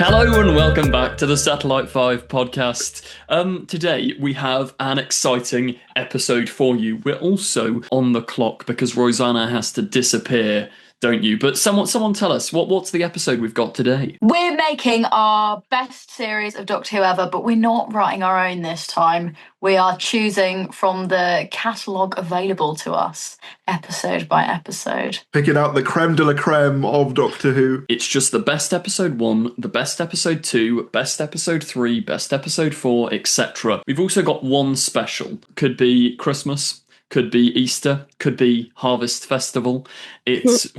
Hello and welcome back to the Satellite 5 podcast. Today we have an exciting episode for you. We're also on the clock because Rosanna has to disappear, don't you? But someone tell us, what's the episode we've got today? We're making our best series of Doctor Who ever, but we're not writing our own this time. We are choosing from the catalogue available to us, episode by episode. Picking out the creme de la creme of Doctor Who. It's just the best episode 1, the best episode 2, best episode 3, best episode 4, etc. We've also got one special. Could be Christmas, could be Easter, could be Harvest Festival. It's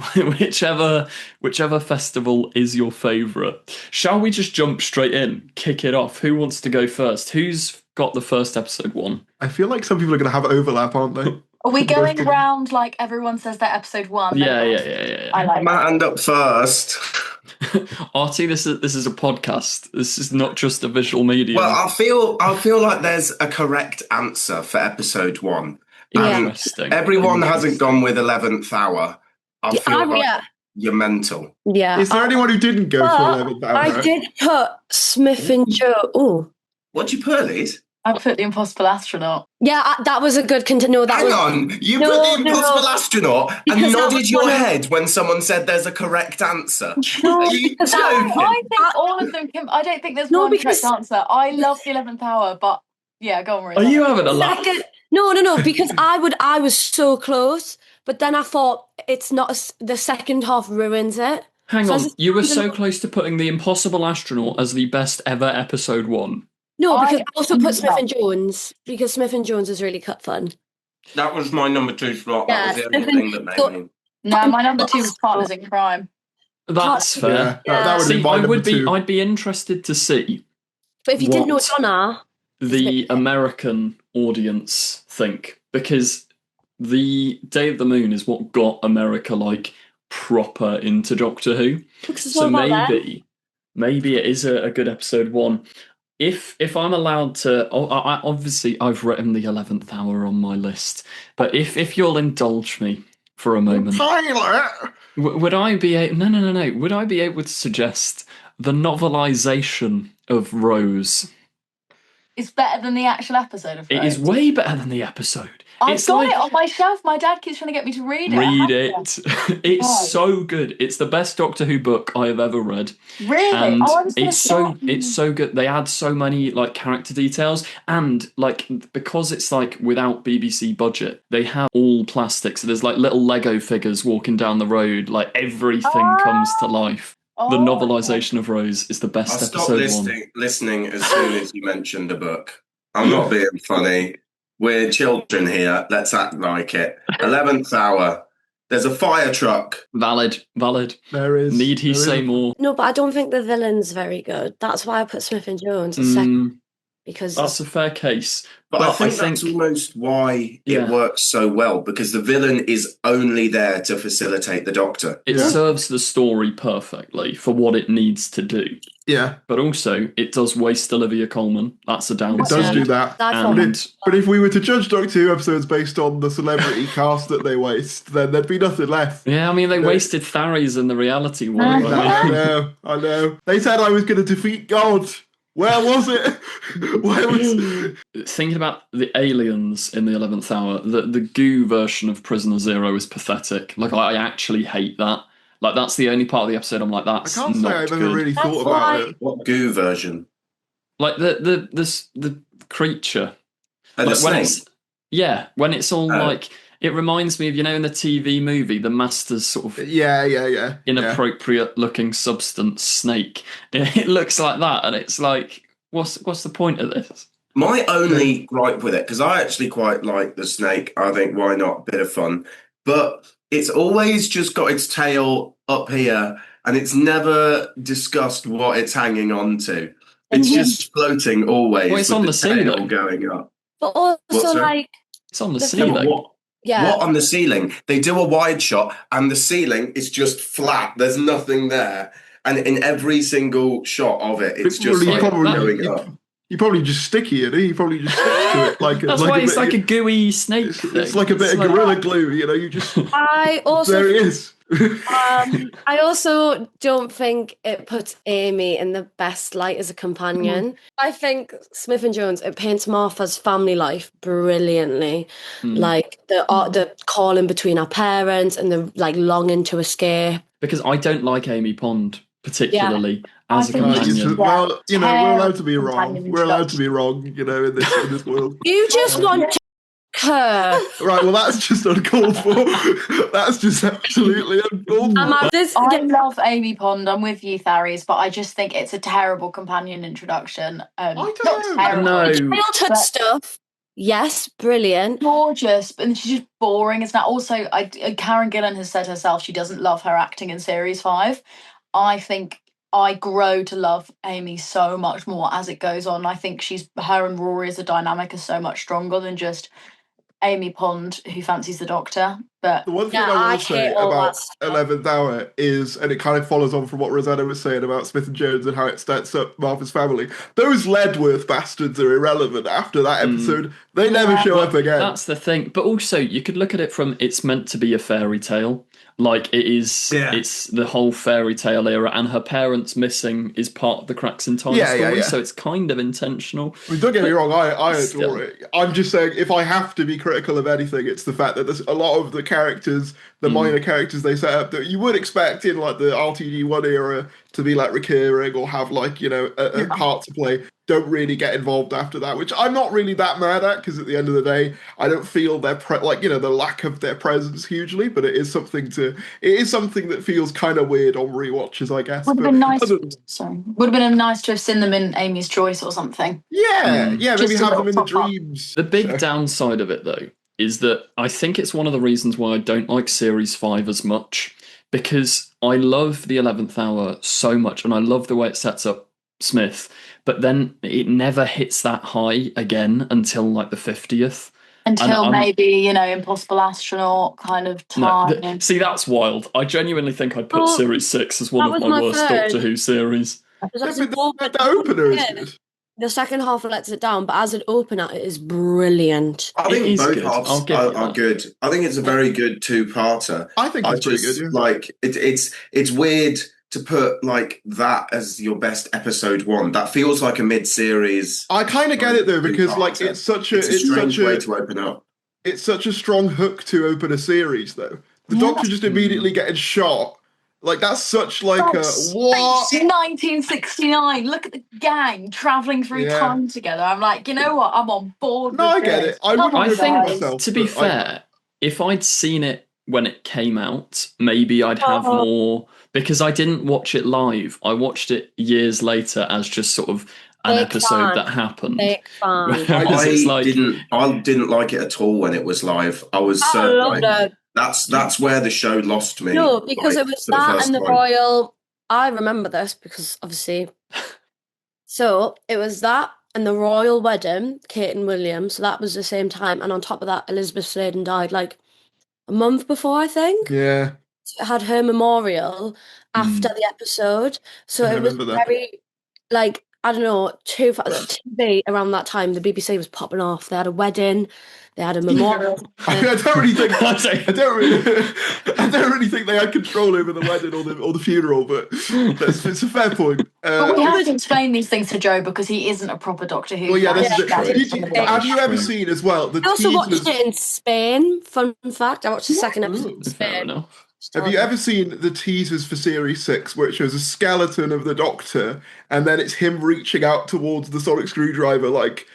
whichever festival is your favourite. Shall we just jump straight in, kick it off? Who wants to go first? Who's got the first episode 1? I feel like some people are going to have overlap, aren't they? Are we going round like everyone says that episode 1? Yeah. I like Matt end up first. Artie, this is a podcast. This is not just a visual medium. Well, I feel like there's a correct answer for episode 1. Interesting. Everyone hasn't gone with 11th hour. I feel like you're mental. Yeah. Is there anyone who didn't go for 11th hour? I did put Smith and Joe. Oh. What'd you put, Liz? I put the Impossible Astronaut. Yeah, that was a good contender. Hang on, you put the Impossible Astronaut and nodded your head when someone said there's a correct answer. Are you joking? I think all of them can. I don't think there's one correct answer. I love the 11th hour, but yeah, go on, Maria. Are you having a laugh? No, because I was so close, but then I thought it's not, the second half ruins it. Hang on, you were so close to putting the Impossible Astronaut as the best ever episode 1. No, because I also put Smith and Jones, because Smith and Jones is really cut fun. That was my number 2 slot. That was the only thing that made me. No, my number 2 was Partners in Crime. That's fair. Yeah. That would be my number 2. I'd be interested to see. But if you didn't know Donna, the American audience think, because the Day of the Moon is what got America like proper into Doctor Who. So maybe it is a good episode 1. If I'm allowed to, obviously I've written the 11th hour on my list, but if you'll indulge me for a moment, Tyler! would I be no? Would I be able to suggest the novelisation of Rose? It's better than the actual episode of Rose. It is way better than the episode. I've got it on my shelf. My dad keeps trying to get me to read it. Read it. It's so good. It's the best Doctor Who book I have ever read. Really? And it's so good. They add so many like character details, and like because it's like without BBC budget, they have all plastic. So there's like little Lego figures walking down the road. Like everything comes to life. The novelisation of Rose is the best episode 1. Listening as soon as you mentioned a book. I'm not being funny. We're children here. Let's act like it. 11th hour. There's a fire truck. Valid. There is. Need he say more? No, but I don't think the villain's very good. That's why I put Smith and Jones as second. Because that's a fair case. But I think that's almost why it works so well, because the villain is only there to facilitate the Doctor. It serves the story perfectly for what it needs to do. Yeah. But also, it does waste Olivia Colman. That's a downside. It does do that. But if we were to judge Doctor Who episodes based on the celebrity cast that they waste, then there'd be nothing left. Yeah, I mean, they wasted Tharies in the reality one. I know. They said I was going to defeat God. Where was it? Thinking about the aliens in the 11th hour, the goo version of Prisoner Zero is pathetic. Like, I actually hate that. Like, that's the only part of the episode I'm like, that's not good. I can't say I've ever really thought about it. What goo version? Like, the creature. And like, the snake? When it's all like... It reminds me of, in the TV movie, the Master's sort of inappropriate-looking substance snake. It looks like that, and it's like, what's the point of this? My only gripe with it, because I actually quite like the snake, I think, why not? Bit of fun. But it's always just got its tail up here, and it's never discussed what it's hanging on to. It's just floating always. Well, it's on the ceiling. Going up. But also, it's on the ceiling. What on the ceiling? They do a wide shot and the ceiling is just flat. There's nothing there. And in every single shot of it, it's just going up. He probably just sticky, isn't he? He probably just sticks to it That's why it's like a gooey snake thing. It's like a bit of gorilla glue, you just... I also There he is. I also don't think it puts Amy in the best light as a companion. I think Smith and Jones, it paints Martha's family life brilliantly. Like the calling between our parents and the like longing to escape. Because I don't like Amy Pond particularly as a I think companion. Well, we're allowed to be wrong. Companion We're allowed to be wrong, in this world. You just want to her. Right, well, that's just uncalled for. That's just absolutely uncalled for. I love Amy Pond. I'm with you, Tharies, but I just think it's a terrible companion introduction. I don't not know. terrible. No. Childhood stuff. Yes, brilliant. Gorgeous, but she's just boring. Isn't that also? Karen Gillan has said herself she doesn't love her acting in series 5. I think I grow to love Amy so much more as it goes on. I think her and Rory as a dynamic is so much stronger than just Amy Pond who fancies the Doctor. But The one thing I will say hate all about that stuff. 11th Hour is, and it kind of follows on from what Rosanna was saying about Smith and Jones and how it sets up Martha's family, those Ledworth bastards are irrelevant after that episode. They never show up again. That's the thing. But also, you could look at it from it's meant to be a fairy tale. Like it is, it's the whole fairy tale era, and her parents missing is part of the Cracks in Time story, so it's kind of intentional. I mean, don't get me wrong, I adore Still. it. I'm just saying, if I have to be critical of anything, it's the fact that there's a lot of the characters, the minor characters they set up that you would expect in like the RTD1 era to be like recurring or have like, a part to play, don't really get involved after that, which I'm not really that mad at, because at the end of the day, I don't feel their the lack of their presence hugely, but it is something that feels kind of weird on rewatches, I guess. would have been nice. Would have been nice to have seen them in Amy's Choice or something. Yeah, maybe Just a have them in the little pop-up. dreams. The big downside of it, though, is that I think it's one of the reasons why I don't like Series 5 as much, because I love the 11th Hour so much, and I love the way it sets up Smith, but then it never hits that high again until like the 50th. Until maybe, Impossible Astronaut kind of time. See, that's wild. I genuinely think I'd put Series 6 as one of my worst Doctor Who series. The opener is good. The second half lets it down, but as an opener, it is brilliant. I think both good. halves I'll give you are that. good. I think it's a very good two-parter. I think it's pretty good, yeah. Like it's weird to put like that as your best episode 1. That feels like a mid-series. I kind of get it though, because like it's such a strange way to open up. It's such a strong hook to open a series though. The Doctor just immediately getting shot. Like that's such like a what? 1969. Look at the gang traveling through time together. I'm like, you know what? I'm on board. No, I get it. I think, myself, to be fair, if I'd seen it when it came out, maybe I'd have more, because I didn't watch it live. I watched it years later as just sort of an episode that happened. I didn't like it at all when it was live. I was that's where the show lost me. No, because it was that and the Royal. I remember this because obviously. So it was that and the Royal Wedding, Kate and William. So that was the same time, and on top of that, Elizabeth Sladen died like a month before, I think. Yeah. It had her memorial after the episode, so it was very like. I don't know, TV around that time, the BBC was popping off. They had a wedding, they had a memorial. I don't really think they had control over the wedding or the funeral, but it's a fair point. But we have to explain these things to Joe because he isn't a proper Doctor Who. Well, yeah, this is it. Have you ever seen as well? I also watched it in Spain. Fun fact, I watched the second episode in Spain. Fair enough. Have you ever seen the teasers for Series 6 where it shows a skeleton of the Doctor and then it's him reaching out towards the sonic screwdriver, like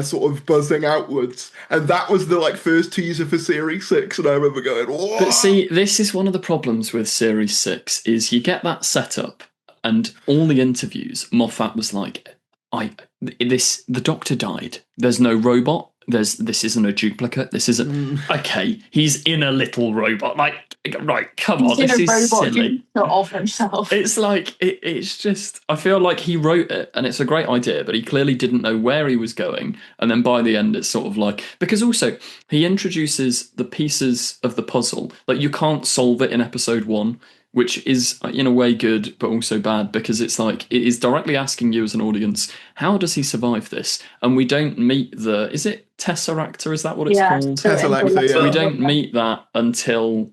sort of buzzing outwards? And that was the first teaser for Series 6, and I remember going, what? But see, this is one of the problems with Series 6, is you get that setup and all the interviews, Moffat was like, the Doctor died. There's no robot. This isn't a duplicate. This isn't okay. He's in a little robot. Like, right? Come on, this is silly. Not of himself. It's like it's just. I feel like he wrote it, and it's a great idea, but he clearly didn't know where he was going. And then by the end, it's sort of like, because also he introduces the pieces of the puzzle. Like you can't solve it in episode 1. which is in a way good but also bad, because it's like it is directly asking you as an audience, how does he survive this? And we don't meet is it Tesseract, or is that what it's called? Tesseract, yeah. We don't meet that until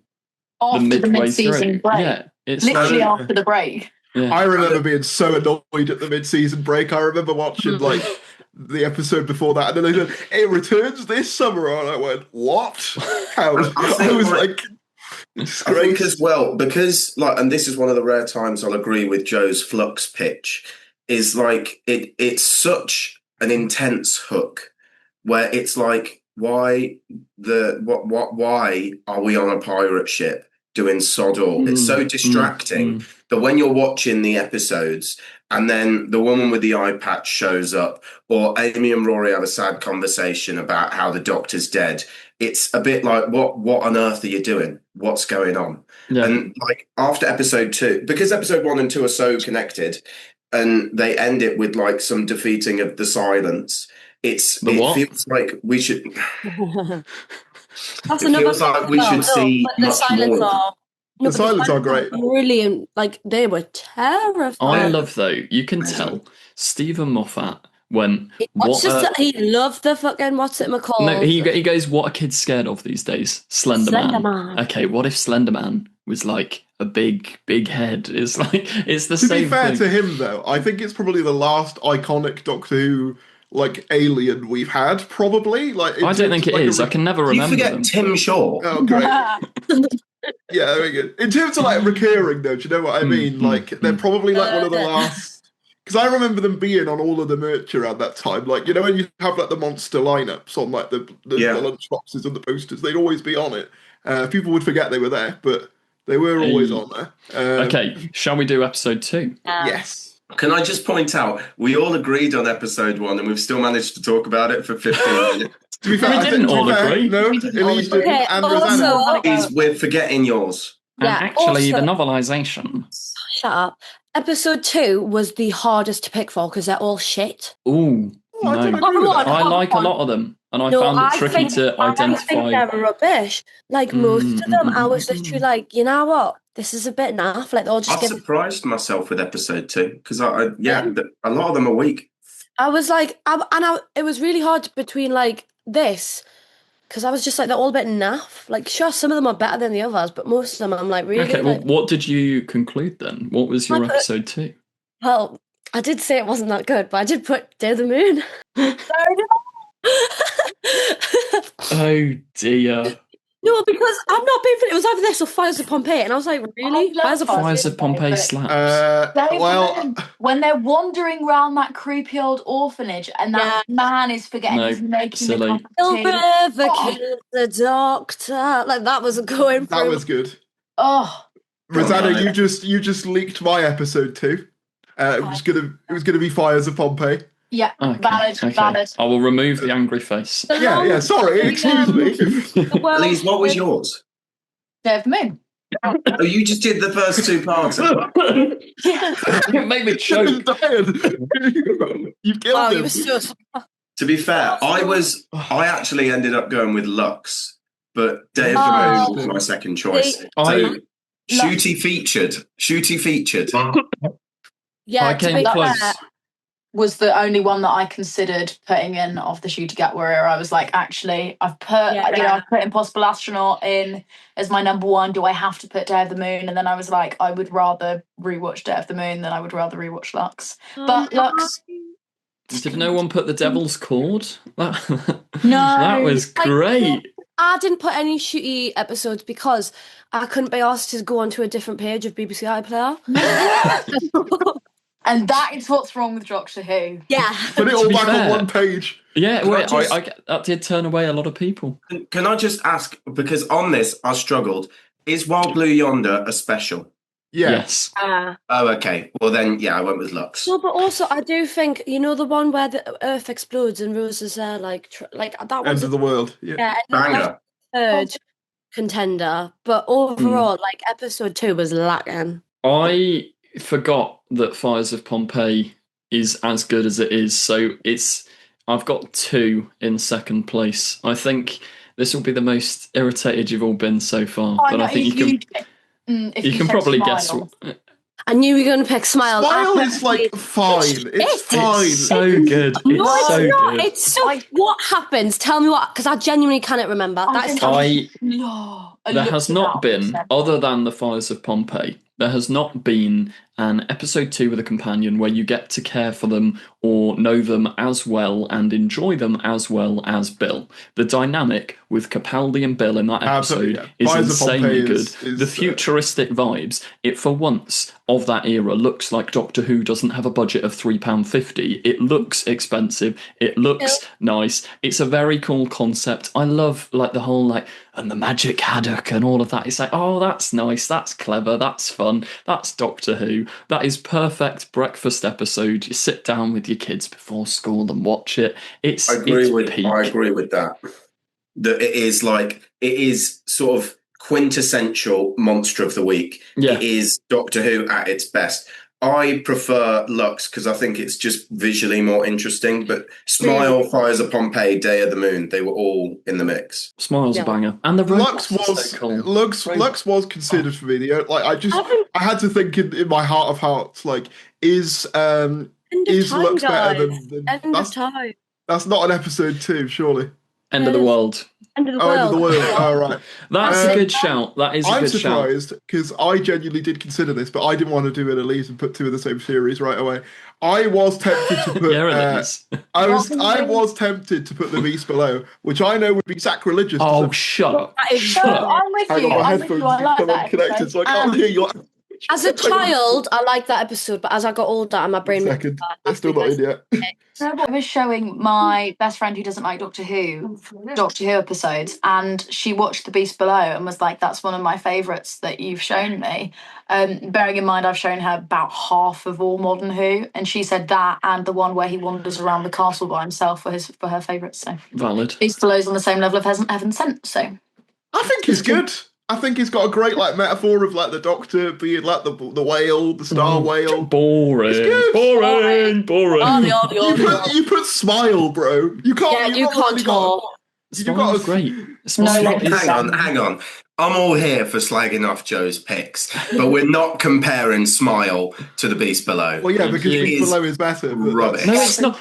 after the midway mid-season through. break. Yeah, it's Literally after the break. Yeah. I remember being so annoyed at the mid-season break. I remember watching like the episode before that, and then they said it returns this summer, and I went, "What? How?" I was like, I think as well, because like, and this is one of the rare times I'll agree with Joe's Flux pitch, is like it's such an intense hook where it's like, why are we on a pirate ship doing sod all? It's so distracting that when you're watching the episodes and then the woman with the eye patch shows up, or Amy and Rory have a sad conversation about how the doctor's dead, it's a bit like, what on earth are you doing? What's going on? Yeah. And like after episode 2, because episode 1 and 2 are so connected, and they end it with like some defeating of the silence. It feels like we should. That's it another feels like we should see the much silence more. The silence are great. Brilliant. Like they were terrifying. I love though. You can tell Stephen Moffat when he loved the fucking what's it called? No, he goes, what are kids scared of these days? Slender Man. Okay, what if Slender Man was like a big head? It's like it's the same. To be fair thing. to him, though, I think it's probably the last iconic Doctor Who like alien we've had. Probably like I don't think it is. I can never remember. You forget them. Tim Shaw. Oh, great. Yeah, very good. In terms of like recurring, though, do you know what I mean? Like they're probably like one of the last. Because I remember them being on all of the merch around that time. Like, you know, when you have like the monster lineups on like the lunch boxes and the posters, they'd always be on it. People would forget they were there, but they were always on there. Okay, shall we do episode 2? Yes. Can I just point out, we all agreed on episode 1 and we've still managed to talk about it for 15 minutes. To be fair, we didn't all agree. No, Elise didn't, and Rosanna. We're forgetting yours. Yeah, and actually, the novelisation. Shut up. Episode 2 was the hardest to pick for because they're all shit. Ooh, no. I like a lot of them, and I found it tricky to identify. I think they're rubbish. Like most of them, I was literally like, you know what? This is a bit naff. Like, they'll just I surprised myself with episode 2 because a lot of them are weak. I was like, it was really hard between like this. Because I was just like, they're all a bit naff. Like, sure, some of them are better than the others, but most of them I'm like, really? Okay, well, what did you conclude then? What was your episode 2? Well, I did say it wasn't that good, but I did put Day of the Moon. Oh, dear. No, because I'm not being funny. It was either this or Fires of Pompeii, and I was like, really? Fires of Pompeii slaps. When they're wandering around that creepy old orphanage, and that man is forgetting he's making the cup of tea. Kill the doctor. Like that was going. That was good. Oh, Rosanna, you just leaked my episode 2. It was gonna be Fires of Pompeii. Yeah, valid. I will remove the angry face. Yeah, sorry, excuse me. Elise, what was yours? Day of the Moon. Oh, you just did the first 2 parts. It made me choke. You've killed him. To be fair, I actually ended up going with Lux, but Day of the Moon was my second choice. Shooty featured. Yeah, I came close. Was the only one that I considered putting in of the Shooty Gat Warrior. I was like, actually, I've put Impossible Astronaut in as my number 1. Do I have to put Day of the Moon? And then I was like, I would rather rewatch Day of the Moon than I would rather rewatch Lux. But Lux. Did no one put The Devil's Cord? No, that was great. I didn't put any Shooty episodes because I couldn't be asked to go onto a different page of BBC iPlayer. And that is what's wrong with Doctor Who. Yeah. Put it all back on one page. Yeah, that did turn away a lot of people. Can I just ask, because on this I struggled, is Wild Blue Yonder a special? Yeah. Yes. Oh, okay. Well then, yeah, I went with Lux. No, but also I do think, you know, the one where the Earth explodes and Rose is there, like that was End of the world. Yeah. Banger. Third contender, but overall, like episode 2 was lacking. I forgot that Fires of Pompeii is as good as it is, so I've got 2 in second place. I think this will be the most irritated you've all been so far, but I think you can. If You can said probably Smile. guess what. I knew you were going to pick Smile. Smile is like fine. It's fine. It's so good. No, It's so not. good. It's so. What happens? Tell me what, because I genuinely cannot remember. That is There has not been, other than the Fires of Pompeii, there has not been an episode 2 with a companion where you get to care for them or know them as well and enjoy them as well as Bill. The dynamic with Capaldi and Bill in that Absolutely, episode yeah. is Fires of insanely Pompeii good. is, The futuristic vibes, it for once of that era looks like Doctor Who doesn't have a budget of £3.50. It looks expensive. It looks nice. It's a very cool concept. I love like the whole like and the magic haddock and all of that. It's like, oh, that's nice. That's clever. That's fun. That's Doctor Who. That is perfect breakfast episode. You sit down with your kids before school and watch it. I agree with that. That it is sort of quintessential monster of the week. Yeah. It is Doctor Who at its best. I prefer Lux because I think it's just visually more interesting. But Smile, Fires of Pompeii, Day of the Moon, they were all in the mix. Smile's a banger, and the Lux robots was are so cool. Lux was considered for me. I had to think in my heart of hearts, like is Lux better than End of time? That's not an episode 2, surely. End of the world. End of the End of the world. world. Oh, right. That's a good shout. That is a I'm good shout. surprised because I genuinely did consider this, but I didn't want to do it at least and put 2 of the same series right away. I was tempted to put. I was tempted to put The Beast Below, which I know would be sacrilegious. Oh, shut up! Shut up! I'm with you. My I'm with headphones you. I like come that unconnected, episode. so I can't hear you. As a child, I liked that episode, but as I got older, and my brain Second, they're still not in yet. I was showing my best friend who doesn't like Doctor Who episodes, and she watched The Beast Below and was like, "That's one of my favourites that you've shown me." Bearing in mind, I've shown her about half of all modern Who, and she said that and the one where he wanders around the castle by himself for her favourites. So Valid. Beast Below's on the same level of Heaven Sent. So I think he's good. I think he's got a great like metaphor of like the Doctor being like the whale, the star whale. Boring. Good. Boring. You put Smile, bro. You can't. Yeah, you can't talk. Smile's great. Hang on. I'm all here for slagging off Joe's picks, but we're not comparing Smile to The Beast Below. Well, yeah, because Beast Below is better. Rubbish. No, it's not.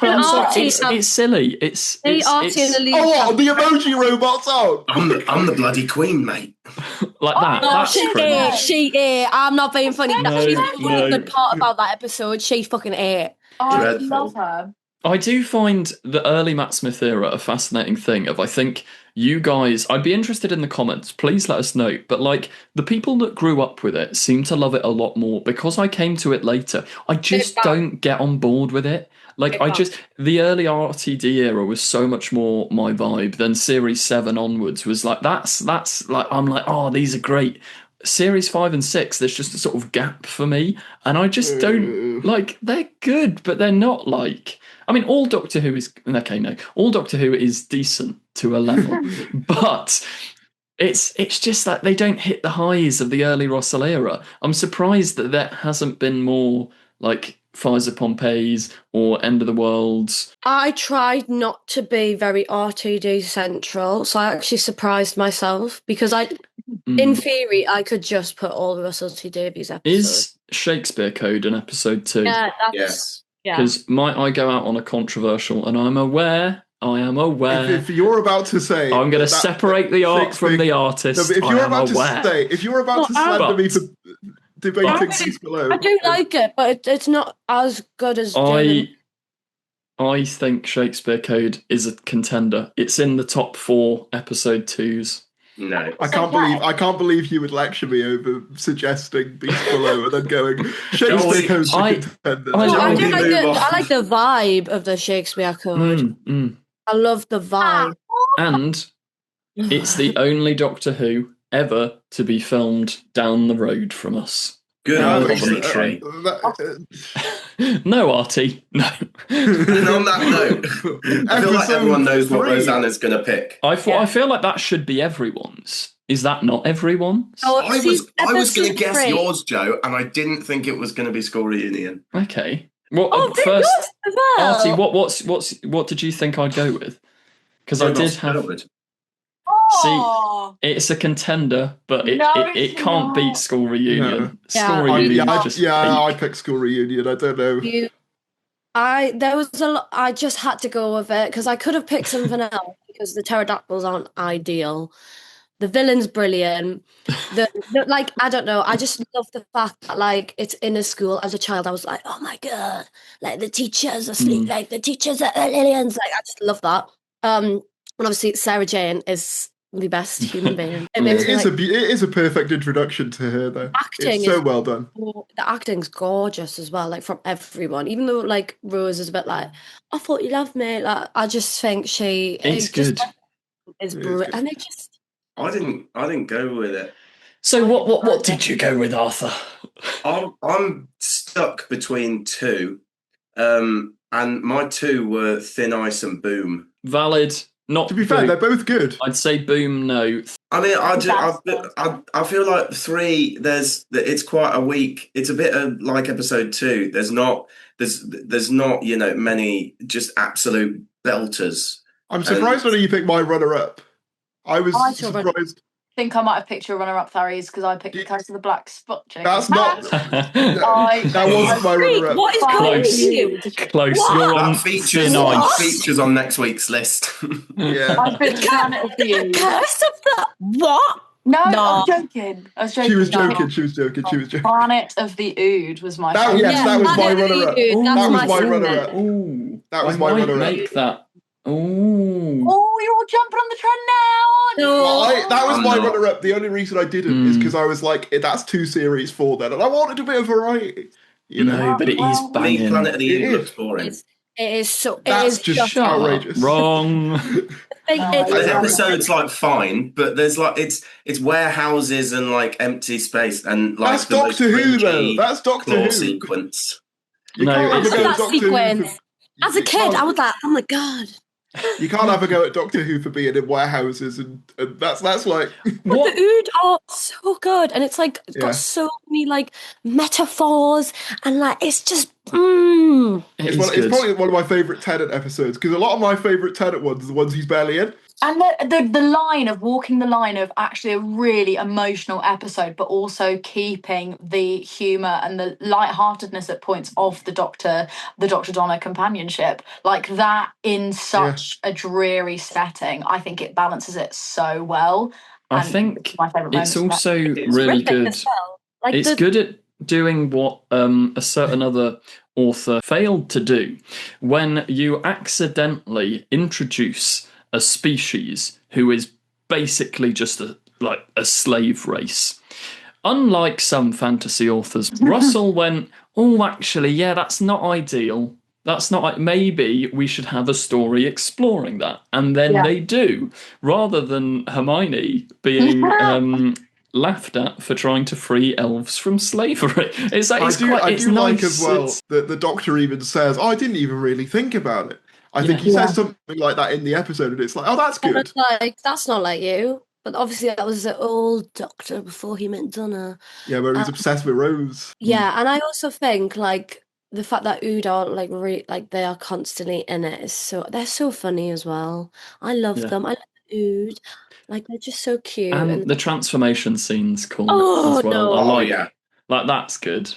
It's silly. It's Artie and the lead. Oh, what? The emoji robots on. I'm the bloody queen, mate. Like that. No, That's cringe. she is. I'm not being funny. She's the good part about that episode. She fucking ate. I love her. I do find the early Matt Smith era a fascinating thing of I think you guys, I'd be interested in the comments, please let us know, but like the people that grew up with it seem to love it a lot more because I came to it later. I just don't get on board with it. Like the early RTD era was so much more my vibe than Series 7 onwards was like, that's like, I'm like, oh, these are great. Series 5 and 6, there's just a sort of gap for me. And I just don't like, they're good, but they're not like, I mean, all Doctor Who is, okay, no, all Doctor Who is decent to a level, but it's just that they don't hit the highs of the early Russell era. I'm surprised that there hasn't been more like Fires of Pompeii's or End of the Worlds. I tried not to be very RTD central, so I actually surprised myself because in theory, I could just put all the Russell T Davies episodes. Is Shakespeare Code in episode 2? Yeah, Yes. Because might I go out on a controversial, and I am aware. If you're about to say, I'm going to separate the art from the artist. No, but if you're about to slander me for debating Beast Below, I do like it, but it's not as good as. I think Shakespeare Code is a contender. It's in the top 4 episode 2s. No, I can't believe you would lecture me over suggesting Beast Below and then going Shakespeare Code's a contender. I like the vibe of the Shakespeare Code. I love the vibe, and it's the only Doctor Who ever to be filmed down the road from us. Good. No, Artie, no. And on that note, I feel like everyone knows what Rosanna's going to pick. I feel like that should be everyone's. Is that not everyone's? Oh, I was going to guess yours, Joe, and I didn't think it was going to be School Reunion. Okay. Well, first, Artie, what did you think I'd go with? Because I did have. Oh, It's a contender, but it No, it, it's it can't beat not. School Reunion. No. School Yeah, Reunion I is just peak. I picked School Reunion. I don't know. There was a lot. I just had to go with it because I could have picked something else because the pterodactyls aren't ideal. The villain's brilliant. Like, I don't know. I just love the fact that like it's in a school. As a child, I was like, oh my God, like the teachers are asleep, like the teachers are aliens. Like, I just love that. And obviously Sarah Jane is the best human being. It makes me like, It is a perfect introduction to her, though. acting It's so is well done. the acting's gorgeous as well, like from everyone. Even though like Rose is a bit like, I thought you loved me. Like, I just think It's good. is It is brilliant, good. and it just. I didn't go with it. So what did you go with, Arthur? I'm stuck between two, and my two were Thin Ice and Boom. Valid. Not To be fair, Boom. they're both good. I'd say Boom. No. I mean, That's I feel like three. It's quite a weak. It's a bit of like episode two. There's not many just absolute belters. I'm surprised when you picked my runner-up. I was I saw Runner- surprised. I think I might have picked your runner-up, Tharies, because I picked the Curse of the Black Spot. That's not. Close. That wasn't my runner-up. What is going Close. on you? You're on That thin ice. features on next week's list. Yeah, I picked Planet of the The Ood. curse of the what? No, I No. was joking. she was No. joking. She was joking. She was joking. Planet of the Ood was my That favourite. yes, that was my Planet of the runner-up. Ood, that's That was my my favourite. runner-up. Ooh, That was I my might runner-up. make that. Ooh. Oh, you're all jumping on the trend now. No. aren't you? That was I'm my not. runner-up. The only reason I didn't is because I was like, that's two series for then, and I wanted a bit of variety. You know, No, but it is Well, I mean, banging. Planet of the It Ood is. looks boring. It is so. It That's is just Shut up. outrageous. Wrong. Like, No, it's- The Yeah. episode's like fine, but there's like it's warehouses and like empty space and like That's the most Doctor Who, though. cringy That's Doctor claw Who. sequence. You No, can't have it's- a go That at Doctor Who. sequence. As a you kid, can't- I was like, oh my God. You can't have a go at Doctor Who for being in warehouses, and that's like. What? The Ood are so good, and it's like it's Yeah. got so many like metaphors, and like it's just It's It's good. probably one of my favourite Tennant episodes because a lot of my favourite Tennant ones are the ones he's barely in. And the line of walking the line of actually a really emotional episode, but also keeping the humour and the lightheartedness at points of the Doctor Donna companionship, like that in such a dreary setting. I think it balances it so well. I And think my favourite it's moments of that. also it's really ripping good. as well. Like It's good at doing what a certain other author failed to do when you accidentally introduce a species who is basically just a slave race. Unlike some fantasy authors, Russell went, oh, actually, yeah, that's not ideal. That's not. Maybe we should have a story exploring that, and then Yeah. they do, rather than Hermione being laughed at for trying to free elves from slavery. It's like I it's do nice. like as well It's- that the Doctor even says, "Oh, I didn't even really think about it." I think he Yeah. says something like that in the episode, and it's like, "Oh, that's And good." it's like that's not like you. But obviously that was the old Doctor before he met Donna. Yeah, where he's obsessed with Rose. Yeah, and I also think like the fact that Ood are like they are constantly in it is they're so funny as well. I love Yeah. them. I love Ood. Like they're just so cute. and the transformation scene's cool Oh, as well. no. I Oh like yeah. like that's good.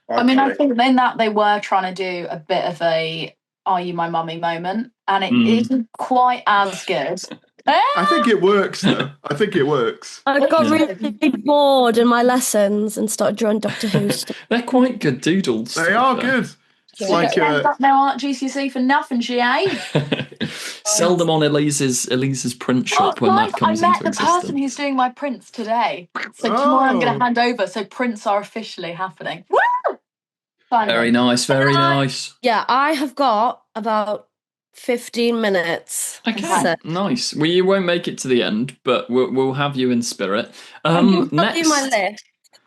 I mean, I Okay. think in that they were trying to do a bit of a "Are you my mummy?" moment, and it Mm. isn't quite as good. I think it works, though. I think it works. I got Yeah. really bored in my lessons and started drawing Doctor Who stuff. They're quite good doodles. to They be are fair. good. It's Yeah. like Ends up now at GCSE for nothing, she ain't. Sell them on Elise's print Oh, shop when guys, that I comes met into the person existence. who's doing my prints today. So tomorrow I'm going Oh. to hand over. So prints are officially happening. Woo! Finally. Very nice, very nice. Yeah, I have got about 15 minutes. Okay, So, nice. Well, you won't make it to the end, but we'll have you in spirit. I can tell Next, you my list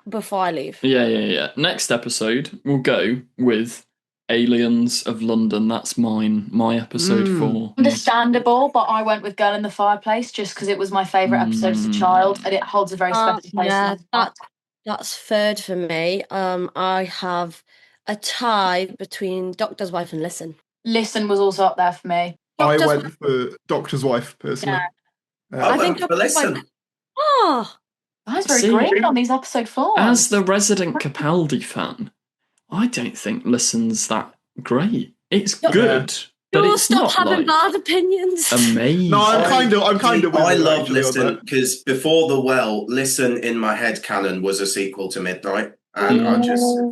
before I leave. yeah. Next episode, we'll go with Aliens of London. That's my episode for. Understandable, but I went with Girl in the Fireplace just because it was my favourite episode as a child and it holds a very special place. Yeah, in my heart. that's third for me. I have a tie between Doctor's Wife and Listen. Listen was also up there for me. I Doctor's went for Doctor's Wife personally. Yeah. I think went for Listen. Oh, That's very See, green on these episode 4s. As the resident Capaldi fan, I don't think Listen's that great. It's good, but you'll it's stop not having like bad opinions. amazing. No, I'm kind of. I love Listen because before The Well, Listen in my head canon was a sequel to Midnight. And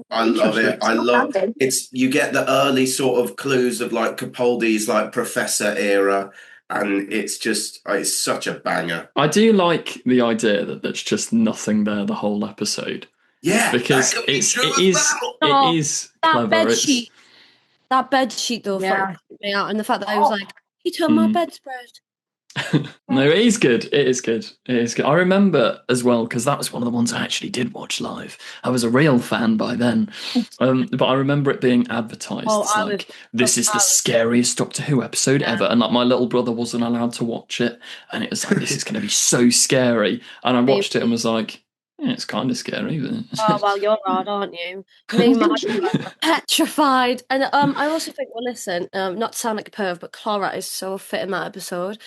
I love it. I love it's. You get the early sort of clues of like Capaldi's like Professor era, and it's such a banger. I do like the idea that there's just nothing there the whole episode. Yeah, because that could be it true as is well. it is That clever. bed sheet. That bed sheet though freaked me out, and the fact that I was like, he took my bedspread. No, it is good. It is good. It is good. I remember as well because that was one of the ones I actually did watch live. I was a real fan by then, but I remember it being advertised. It's like this is the scariest Doctor Who episode ever, and like my little brother wasn't allowed to watch it, and it was like this is going to be so scary. And I watched it and was like, yeah, it's kind of scary. But... Oh well, you're odd, aren't you? Me and my petrified. And I also think, well, listen, not to sound like a perv, but Clara is so fit in that episode.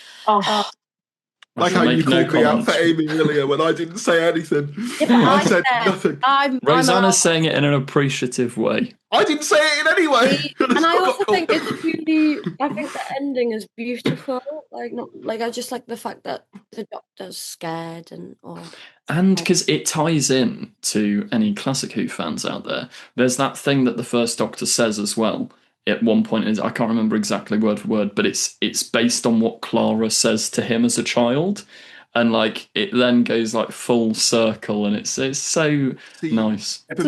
Like how you called me out for Amy earlier when I didn't say anything. Yeah, I said nothing. Rosanna's saying it in an appreciative way. I didn't say it in any way. And I also think it's really. I think the ending is beautiful. I just like the fact that the Doctor's scared and all. And because it ties in to any Classic Who fans out there, there's that thing that the first Doctor says as well. At one point, I can't remember exactly word for word, but it's based on what Clara says to him as a child, and like it then goes like full circle, and it's so nice. For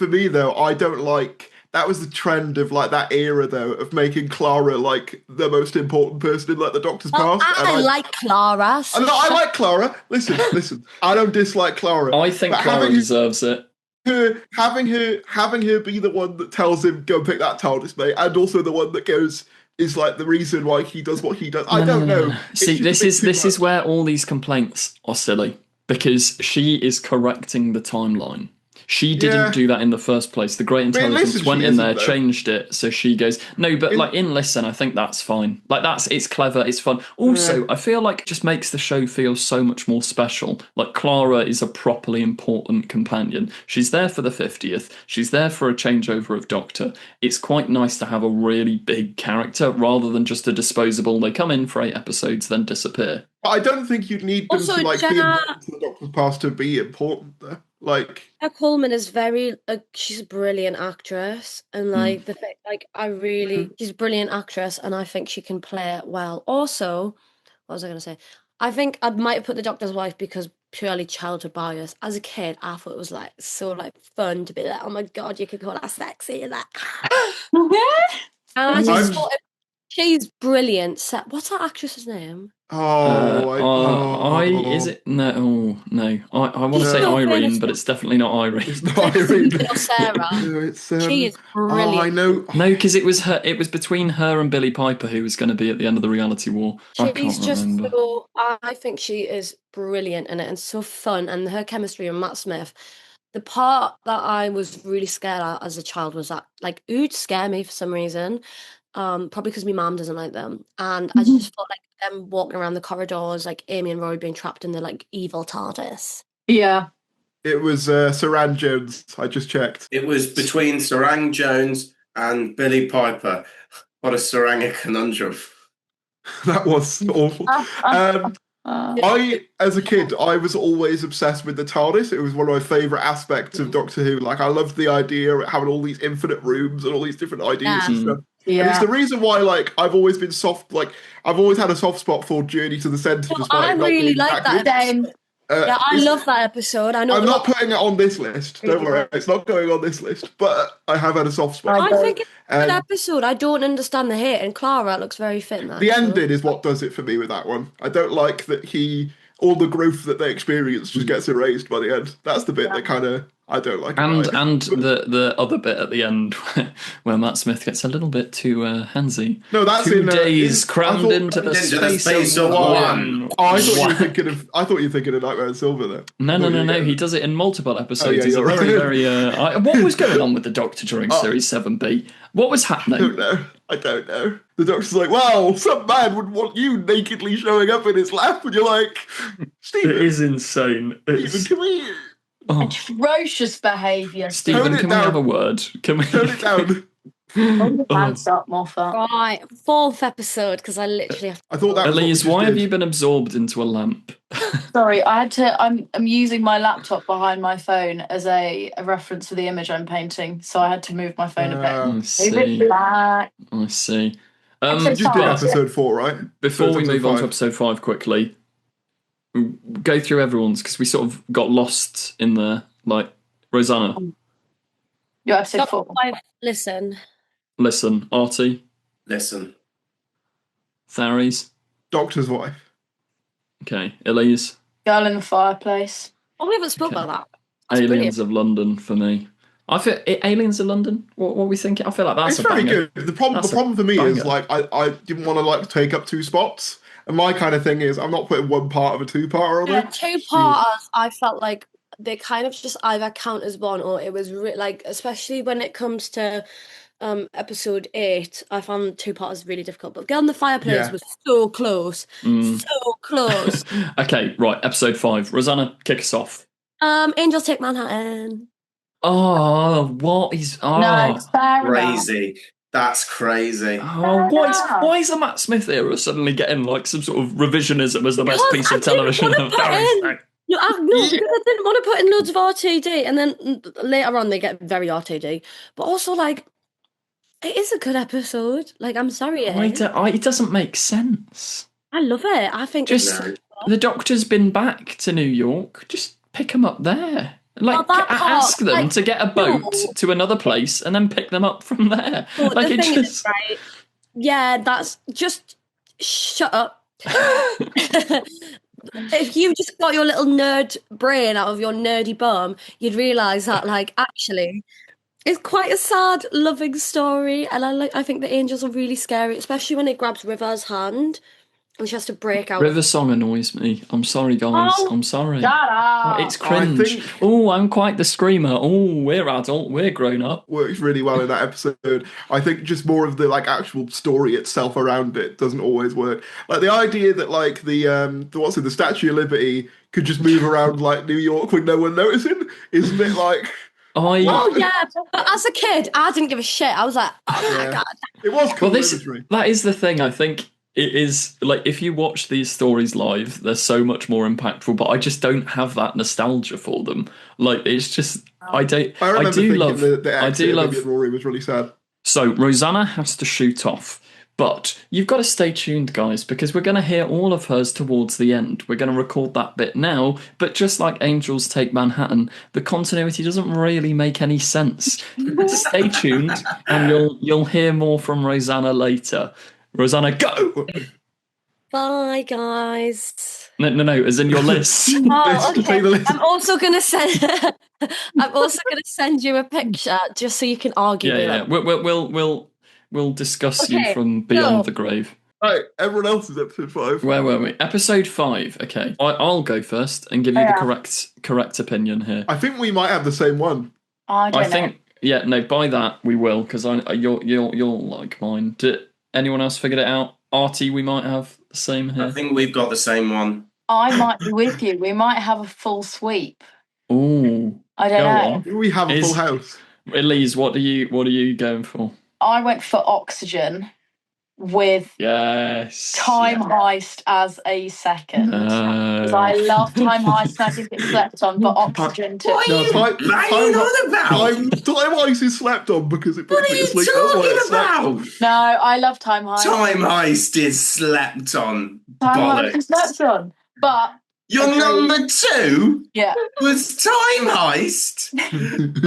me though, I don't like. That was the trend of like that era though of making Clara like the most important person in like the Doctor's past. I like Clara. I like Clara. Listen. I don't dislike Clara. I think Clara deserves it. Having her be the one that tells him go pick that TARDIS, mate, and also the one that is like the reason why he does what he does. I don't know. See, this is where all these complaints are silly because she is correcting the timeline. She didn't do that in the first place. The Great Intelligence went in there, changed it, so she goes, no, but like in Listen, I think that's fine. Like it's clever, it's fun. Also, I feel like it just makes the show feel so much more special. Like Clara is a properly important companion. She's there for the 50th. She's there for a changeover of Doctor. It's quite nice to have a really big character rather than just a disposable, they come in for 8 episodes, then disappear. I don't think you'd need them to like be important to the Doctor's past to be important though. Like Jenna Coleman is she's a brilliant actress, and like she's a brilliant actress, and I think she can play it well. Also, what was I going to say? I think I might have put the Doctor's wife because purely childhood bias. As a kid, I thought it was like so like fun to be like, oh my god, you could call that sexy and that. And I just thought she's brilliant. What's that actress's name? Is it? No, no. I want to say Irene, but it's definitely not Irene. It's not Irene. Sarah. She is brilliant. I know. No, because it was her. It was between her and Billie Piper who was going to be at the end of the reality war. She's just so. I think she is brilliant in it and so fun, and her chemistry with Matt Smith. The part that I was really scared at as a child was that like Oods scare me for some reason. Probably because my mum doesn't like them, and I just felt like them walking around the corridors, like Amy and Rory being trapped in the like evil TARDIS. Yeah, it was Saran Jones. I just checked. It was between Sarang Jones and Billie Piper. What a Saranga conundrum! That was awful. I, as a kid, I was always obsessed with the TARDIS. It was one of my favourite aspects of Doctor Who. Like, I loved the idea of having all these infinite rooms and all these different ideas and stuff. Yeah. And it's the reason why, like, I've always been I've always had a soft spot for Journey to the Centre. I really like that. I love that episode. I'm not putting it on this list. Don't worry, it's not going on this list. But I have had a soft spot. I think it's a good episode. I don't understand the hate, and Clara looks very fit in that. The ending is what does it for me with that one. I don't like that all the growth that they experience just gets erased by the end. That's the bit that kind of I don't like. And the other bit at the end where Matt Smith gets a little bit too handsy. No, that's 2 days crammed into the space of one. Oh, I thought you were thinking of Nightmare in Silver there. No. He does it in multiple episodes. He's very, very. What was going on with the Doctor during Series 7B? What was happening? I don't know. I don't know. The Doctor's like, well, some man would want you nakedly showing up in his lap, and you're like, Stephen, It is insane. Stephen, can we Atrocious behaviour. Stephen, Tone it can we down. have a word? Can we tone it down? Hands up, Moffat. Right, 4th episode, because I literally have to. I thought that was what we Elise, just why have did. you been absorbed into a lamp? Sorry, I had to. I'm using my laptop behind my phone as a reference for the image I'm painting, so I had to move my phone a bit. I Move see. it back. I see. Episode You just did five. episode 4, right? Before So we it's move on to episode episode 5 quickly, go through everyone's because we sort of got lost in there. Like, Rosanna, You're episode Top 4. 5, listen. listen. Artie, Listen. Tharies. Doctor's wife. Okay. Elise, Girl in the fireplace. Oh, we haven't spoke Okay. about that. That's Aliens of London for me. I feel Aliens of London. What are we thinking? I feel like that's It's a very banger. good. The problem That's a for me is banger. like I didn't want to like take up 2 spots, and my kind of thing is I'm not putting one part of a 2-parter on Yeah, there. 2-parters, I felt like they kind of just either count as one or it was like, especially when it comes to episode 8, I found 2-parters really difficult. But Girl in the Fireplace Yeah. was so close. Mm. So close. Okay, right. Episode 5. Rosanna, kick us off. Angels Take Manhattan. Oh, what is? Oh, No, it's fair enough. Crazy. That's crazy. oh, why is the Matt Smith era suddenly getting like some sort of revisionism as the best Because piece I of television? didn't wanna put in- No, because I didn't want to put in loads of RTD, and then later on they get very RTD. But also, like, it is a good episode. Like, I'm sorry, It doesn't make sense. I love it. I think Just No. the Doctor's been back to New York. Just pick them up there. Like, Well, that part, ask them like, to get a boat no. to another place and then pick them up from there. But Like, the it thing just. is, right? Yeah, that's just shut up. If you just got your little nerd brain out of your nerdy bum, you'd realise that, like, actually, it's quite a sad, loving story, and I think the angels are really scary, especially when it grabs River's hand and she has to break out. River Song annoys me. I'm sorry, guys. Oh, I'm sorry. Shut up. It's cringe. think- Oh, I'm quite the screamer. Oh, we're adult. We're grown up. Works really well in that episode. I think just more of the like actual story itself around it doesn't always work. Like the idea that like the Statue of Liberty could just move around like New York with no one noticing, isn't it? Like Oh yeah, but as a kid, I didn't give a shit. I was like, oh my Yeah. god. it was cool Well, imagery. that is the thing. I think it is like if you watch these stories live, they're so much more impactful. But I just don't have that nostalgia for them. Like it's just I don't. I remember do thinking love. the I exit do of love. Vivian Rory was really sad. So Rosanna has to shoot off. But you've got to stay tuned, guys, because we're going to hear all of hers towards the end. We're going to record that bit now, but just like Angels Take Manhattan, the continuity doesn't really make any sense. Stay tuned, and you'll hear more from Rosanna later. Rosanna, go! Bye, guys. No, as in your list. Oh, Take okay. the list. I'm also gonna send. I'm also gonna send you a picture just so you can argue with Yeah. it. We'll discuss you Okay, from beyond so- the grave. Right, everyone else is episode 5. Where were we? Episode 5. Okay, I'll go first and give you Yeah. the correct opinion here. I think we might have the same one. I don't I know. think, yeah, no, by that we will, because you'll like mine. Did anyone else figured it out? Artie, we might have the same I here. think we've got the same one. I might be with you. We might have a full sweep. Ooh, I don't go know. on. We have a Is- full house. Elise, what are you going for? I went for Oxygen with Yes. Time Heist as a second. Because I love Time Heist and I think it's slept on, but Oxygen too. What are No, you time- banging on about? Time Heist is slept on because it puts What are me you to sleep. That's why talking it's slept on. about? No, I love Time Heist. Time Heist is slept on. Time Heist is Bollocks. slept on. But Your Agreed. number 2 yeah, was Time Heist.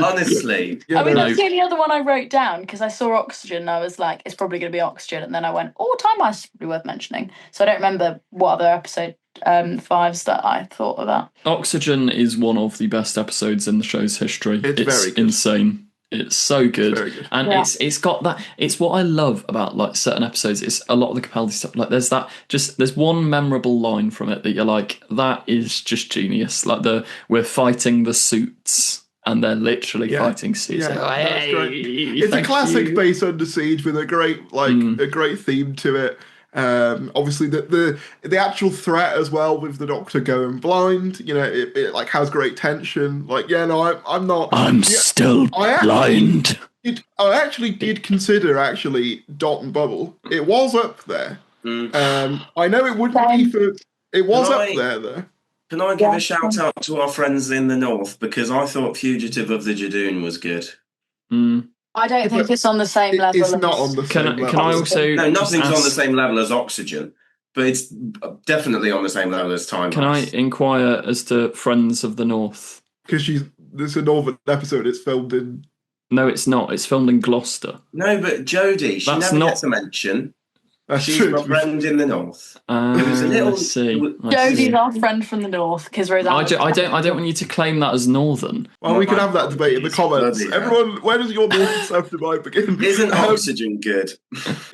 Honestly. Yeah, I mean no. that's the only other one I wrote down because I saw Oxygen and I was like, it's probably going to be Oxygen, and then I went, oh, Time Heist is probably worth mentioning. So I don't remember what other episode 5s that I thought about. Oxygen is one of the best episodes in the show's history. It's very good. insane. It's so good. Very good. And Yeah. it's got that. It's what I love about like certain episodes. It's a lot of the Capaldi stuff. Like there's one memorable line from it that you're like, that is just genius. Like we're fighting the suits and they're literally Yeah. fighting Caesar. Yeah, that's great. It's a Thank classic you. base under siege with a great a great theme to it. Obviously the actual threat as well with the Doctor going blind, it like has great tension. Like, yeah, no, I'm not. I'm still blind. I actually did consider Dot and Bubble. It was up there. I know it wouldn't be for. It was up there though. Can I give a shout out to our friends in the north, because I thought Fugitive of the Jadoon was good. I don't think it's on the same level. It's not on the same level. Can I also? No, nothing's on the same level as Oxygen, but it's definitely on the same level as Time. Can I inquire as to Friends of the North? Because there's a Northern episode. It's filmed in. No, it's not. It's filmed in Gloucester. No, but Jodie, she never gets a mention. She's my friend in the north. It was a little. Jodie's our friend from the north because Rosanna. I don't want you to claim that as northern. Well, we can have that debate in the comments. Everyone, where does your north and south divide begin? Isn't Oxygen good?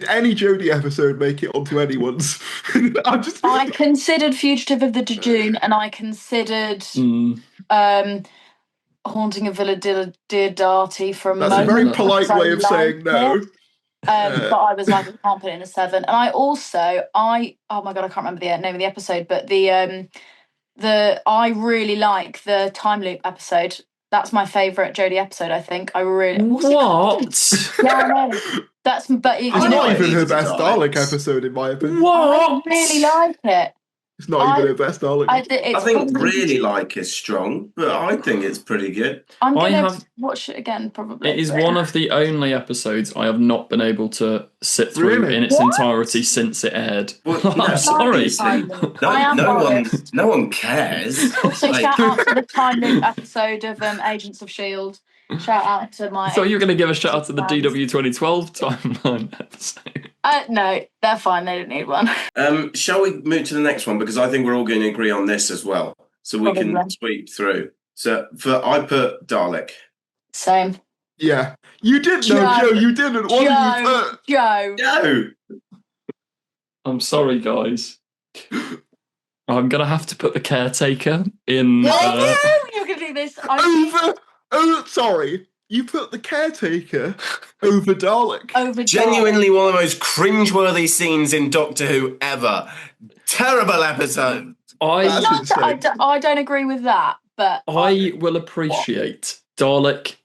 Any Jodie episode make it onto anyone's? I considered Fugitive of the Jadoon, and I considered Haunting of Villa Diodati for a moment. That's a very polite way of saying no. But I was like, I can't put it in a 7. And oh my god, I can't remember the name of the episode, but I really like the time loop episode. That's my favourite Jodie episode, I think. I really What? Yeah, I know. It's not even her best Dalek episode, in my opinion. What? I really like it. It's not even her best Dalek. I think really like is strong, but I think it's pretty good. I'm going to watch it again, probably. It is one of the only episodes I have not been able to sit through in its entirety since it aired. Well, I'm sorry. No one cares. Also, shout out to the time loop episode of Agents of S.H.I.E.L.D. Shout out to my... I thought you were going to give a shout out to the DW 2012 timeline episode. No, they're fine. They don't need one. Shall we move to the next one? Because I think we're all going to agree on this as well. So we can sweep through. So I put Dalek. Same. Yeah. You did know, Joe. You didn't. What did you put? Joe. No. I'm sorry, guys. I'm going to have to put the Caretaker in... You're going to do this. Sorry. You put the Caretaker over Dalek. Genuinely one of the most cringeworthy scenes in Doctor Who ever. Terrible episode. I don't agree with that, but... I will appreciate Dalek.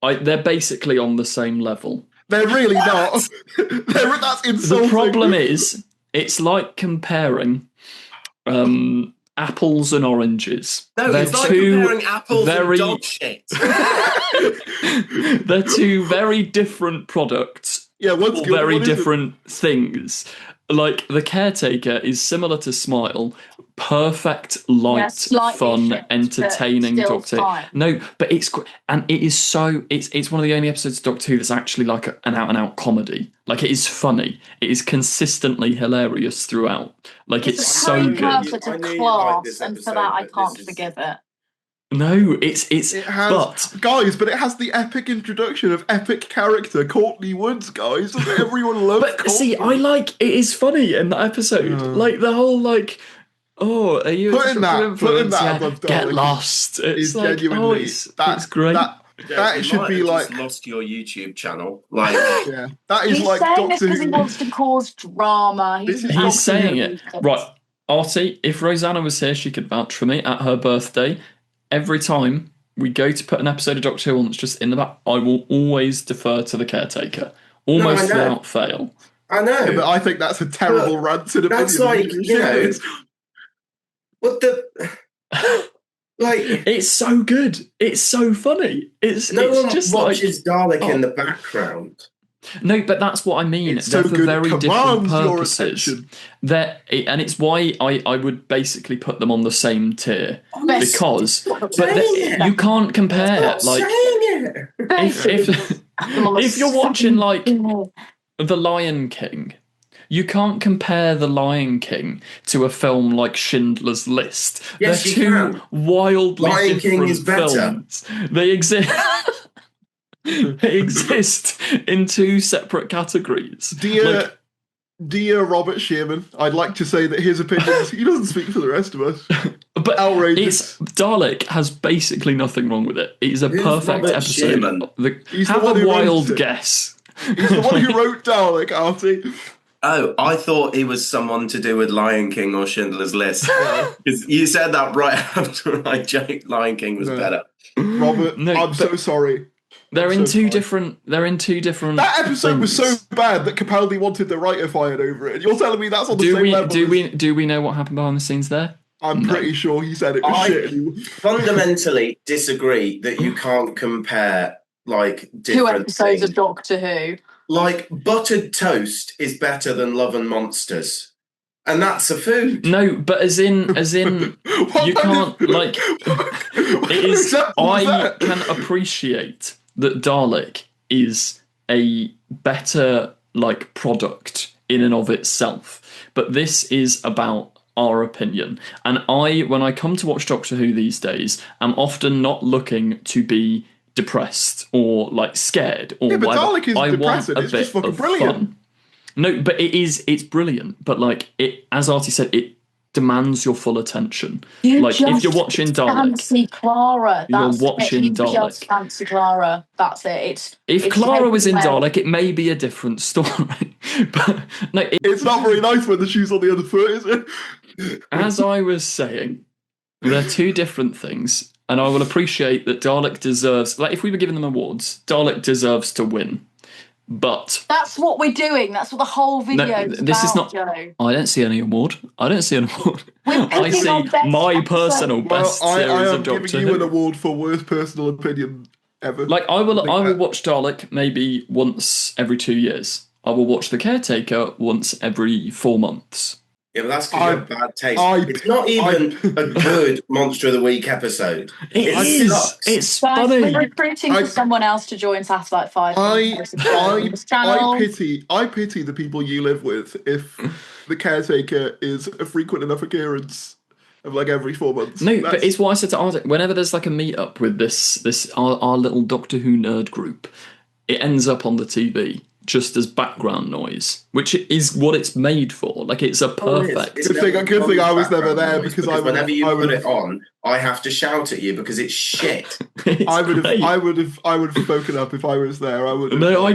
They're basically on the same level. They're really not. That's insulting. The problem is, it's like comparing... apples and oranges. No, it's like comparing apples and dog shit. They're two very different products. Yeah, one's good, very different things. Like, the Caretaker is similar to Smile. Perfect, light, fun, entertaining Doctor Who. No, but it's one of the only episodes of Doctor Who that's actually like an out-and-out comedy. Like, it is funny. It is consistently hilarious throughout. Like, it's so good. It's a class, and for that I can't forgive it. No, it has, but it has the epic introduction of epic character Courtney Woods, guys. Everyone loves But see, it is funny in that episode. Like, the whole, like... Oh, are you putting that above Get lost. It's like, genuinely it's great. That should be like just lost your YouTube channel. Like, yeah, that is he's like saying Doctor this because he wants to cause drama. He's saying it right, Artie. If Rosanna was here, she could vouch for me. At her birthday, every time we go to put an episode of Doctor Who on that's just in the back, I will always defer to the Caretaker, almost without fail. I know, but I think that's a terrible rant to the. That's like what the like. It's so good. It's so funny. It's one just watches Dalek in the background. No, but that's what I mean. They're for very different purposes. And it's why I would basically put them on the same tier because you can't compare. Like if you're watching like The Lion King. You can't compare The Lion King to a film like Schindler's List. Yes, They're two wildly Lion King different is better. films. They exist. They exist in two separate categories. Dear Robert Shearman, I'd like to say that his opinions, he doesn't speak for the rest of us. But outrageous. Dalek has basically nothing wrong with it. It is a Who's perfect Robert episode. Shearman? He's the Have one a who wrote wild it. guess. He's the one who wrote Dalek, Artie. Oh, I thought he was someone to do with Lion King or Schindler's List. Because you said that right after I joked Lion King was better. Robert, No, I'm so sorry. They're I'm in so two sorry. different. They're in two different. That episode was so things. bad that Capaldi wanted the writer fired over it. You're telling me that's on the same level? Do we know what happened behind the scenes there? I'm pretty sure he said it was shit. Fundamentally disagree that you can't compare like Two different episodes things. of Doctor Who. Like buttered toast is better than Love and Monsters. And that's a food. No, but as in you can't like it is I can appreciate that Dalek is a better like product in and of itself. But this is about our opinion. And when I come to watch Doctor Who these days, I'm often not looking to be depressed or like scared or but whatever. Dalek is I depressing. want a It's bit just fucking of brilliant. fun. No, but it's brilliant. But like it, as Artie said, it demands your full attention. Like if you're watching Dalek, fancy Clara. you're That's watching it. You Dalek. just fancy Clara. That's it. If it's Clara was in well. Dalek, it may be a different story. But no, It's not very nice when the shoe's on the other foot, is it? as I was saying, they're two different things, and I will appreciate that Dalek deserves. Like if we were giving them awards, Dalek deserves to win. But that's what we're doing. That's what the whole video is this is about, not. Joe. I don't see any award. I don't see an award. We're I picking our see best my episode. personal best I series am of Doctor giving you Who. an award for worst personal opinion ever. Like I will watch Dalek maybe once every 2 years. I will watch The Caretaker once every 4 months. Yeah, but that's because you have bad taste. It's not even a good Monster of the Week episode. It is. Sucks. It's Guys, funny. we're recruiting for someone else to join Satellite 5. I channel. pity the people you live with if the Caretaker is a frequent enough occurrence of like every 4 months. No, but it's what I said to Artie. Whenever there's like a meet-up with our little Doctor Who nerd group, it ends up on the TV just as background noise, which is what it's made for. Like it's a perfect. Good thing I was never there because whenever you put it on, I have to shout at you because it's shit. I would have spoken up if I was there. I would. No,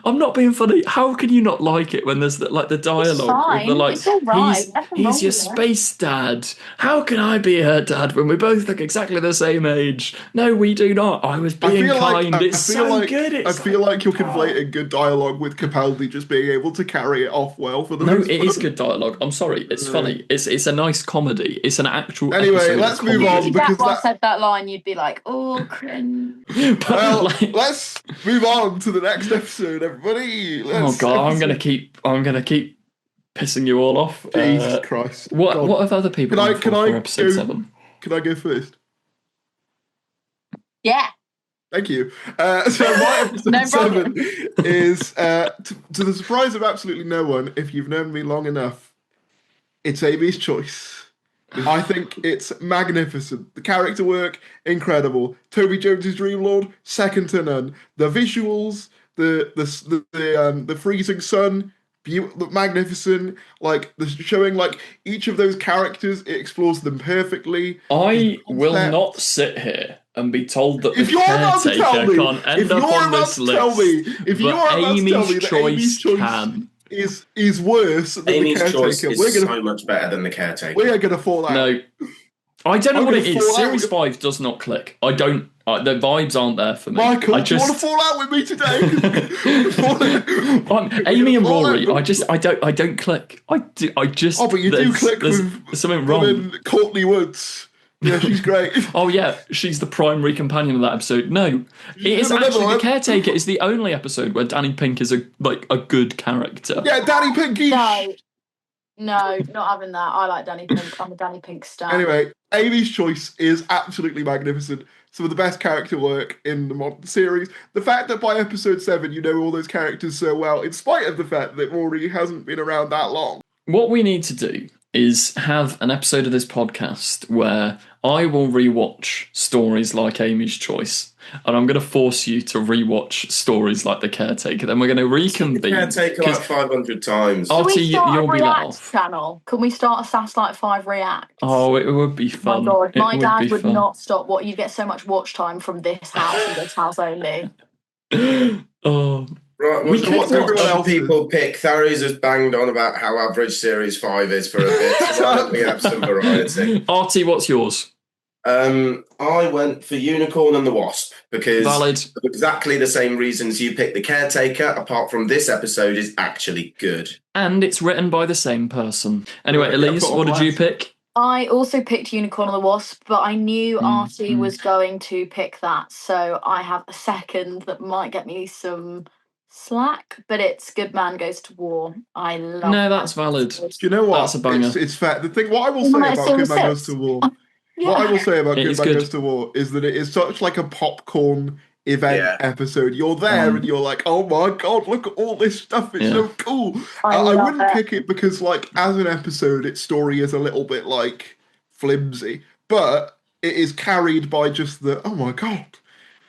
I'm not being funny. How can you not like it when there's like the dialogue? It's all right. He's your space dad. How can I be her dad when we both look exactly the same age? No, we do not. I was being kind. It's so good. I feel like you're conflating good dialogue with Capaldi just being able to carry it off well for the No, most it part. is good dialogue. I'm sorry, it's funny. It's a nice comedy. It's an actual. Anyway, episode let's of move comedy. on. If because I said that line, you'd be like, oh, cringe. But, Well, like, let's move on to the next episode, everybody. oh god, I'm gonna keep pissing you all off. Jesus Christ. What God. what have other people Can I- done can for I episode go- 7? Can I go first? Yeah. Thank you. So my episode No 7 is, to the surprise of absolutely no one, if you've known me long enough, it's Amy's Choice. I think it's magnificent. The character work, incredible. Toby Jones's Dream Lord, second to none. The visuals, the freezing sun, magnificent. Like the showing, like each of those characters, it explores them perfectly. I will concept. not sit here and be told that If the you're about to tell caretaker me, can't end if up you're on about this to tell list. me, if you're but about to tell me Amy's that choice Amy's Choice can. is worse than Amy's the Choice Caretaker, is so much better than the Caretaker. we are gonna fall out. No, I don't know I'm what it gonna is. fall out Series with- 5 does not click. I don't. The vibes aren't there for me. Michael, I do you want to just. fall out with me today? Amy and Fall out Rory, with- I don't click. I just. Oh, but you do there's- click there's with something wrong. with Courtney Woods. Yeah, she's great. Oh yeah, she's the primary companion of that episode. No, it is No, no, actually no, the Caretaker is the only episode where Danny Pink is a good character. Yeah, Danny Pinky. No, not having that. I like Danny Pink. I'm a Danny Pink stan. Anyway, Amy's Choice is absolutely magnificent. Some of the best character work in the modern series. The fact that by episode 7 you know all those characters so well, in spite of the fact that Rory hasn't been around that long. What we need to do is have an episode of this podcast where I will rewatch stories like Amy's Choice, and I'm going to force you to rewatch stories like The Caretaker. Then we're going to reconvene. Caretaker like 500 times. Can Artie, we start you'll a be let React off. channel? Can we start a SAS Like 5 React? Oh, it would be My fun. God, It my would dad be would fun. not stop. What, you get so much watch time from this house and this house only. Oh, Right, We well, could what watch other else's. people pick? Thary's has banged on about how average Series 5 is for a bit, so why don't we have some variety? Artie, what's yours? I went for Unicorn and the Wasp because Valid. for exactly the same reasons you picked The Caretaker, apart from this episode is actually good. And it's written by the same person. Anyway, Yeah, Elise, top what did you class. pick? I also picked Unicorn and the Wasp, but I knew Artie mm. was going to pick that, so I have a second that might get me some slack, but it's Good Man Goes to War. I love No, that's valid. Do you know what? That's a banger. It's fair. The thing, what I will No, say it's about still Good Man six. Goes to War, Yeah. what I will say about It Good is Man good. Goes to War is that it is such like a popcorn event Yeah. episode. You're there and you're like, oh my God, look at all this stuff. It's so cool. I I love wouldn't it. pick it because like as an episode, its story is a little bit like flimsy, but it is carried by just the, oh my God.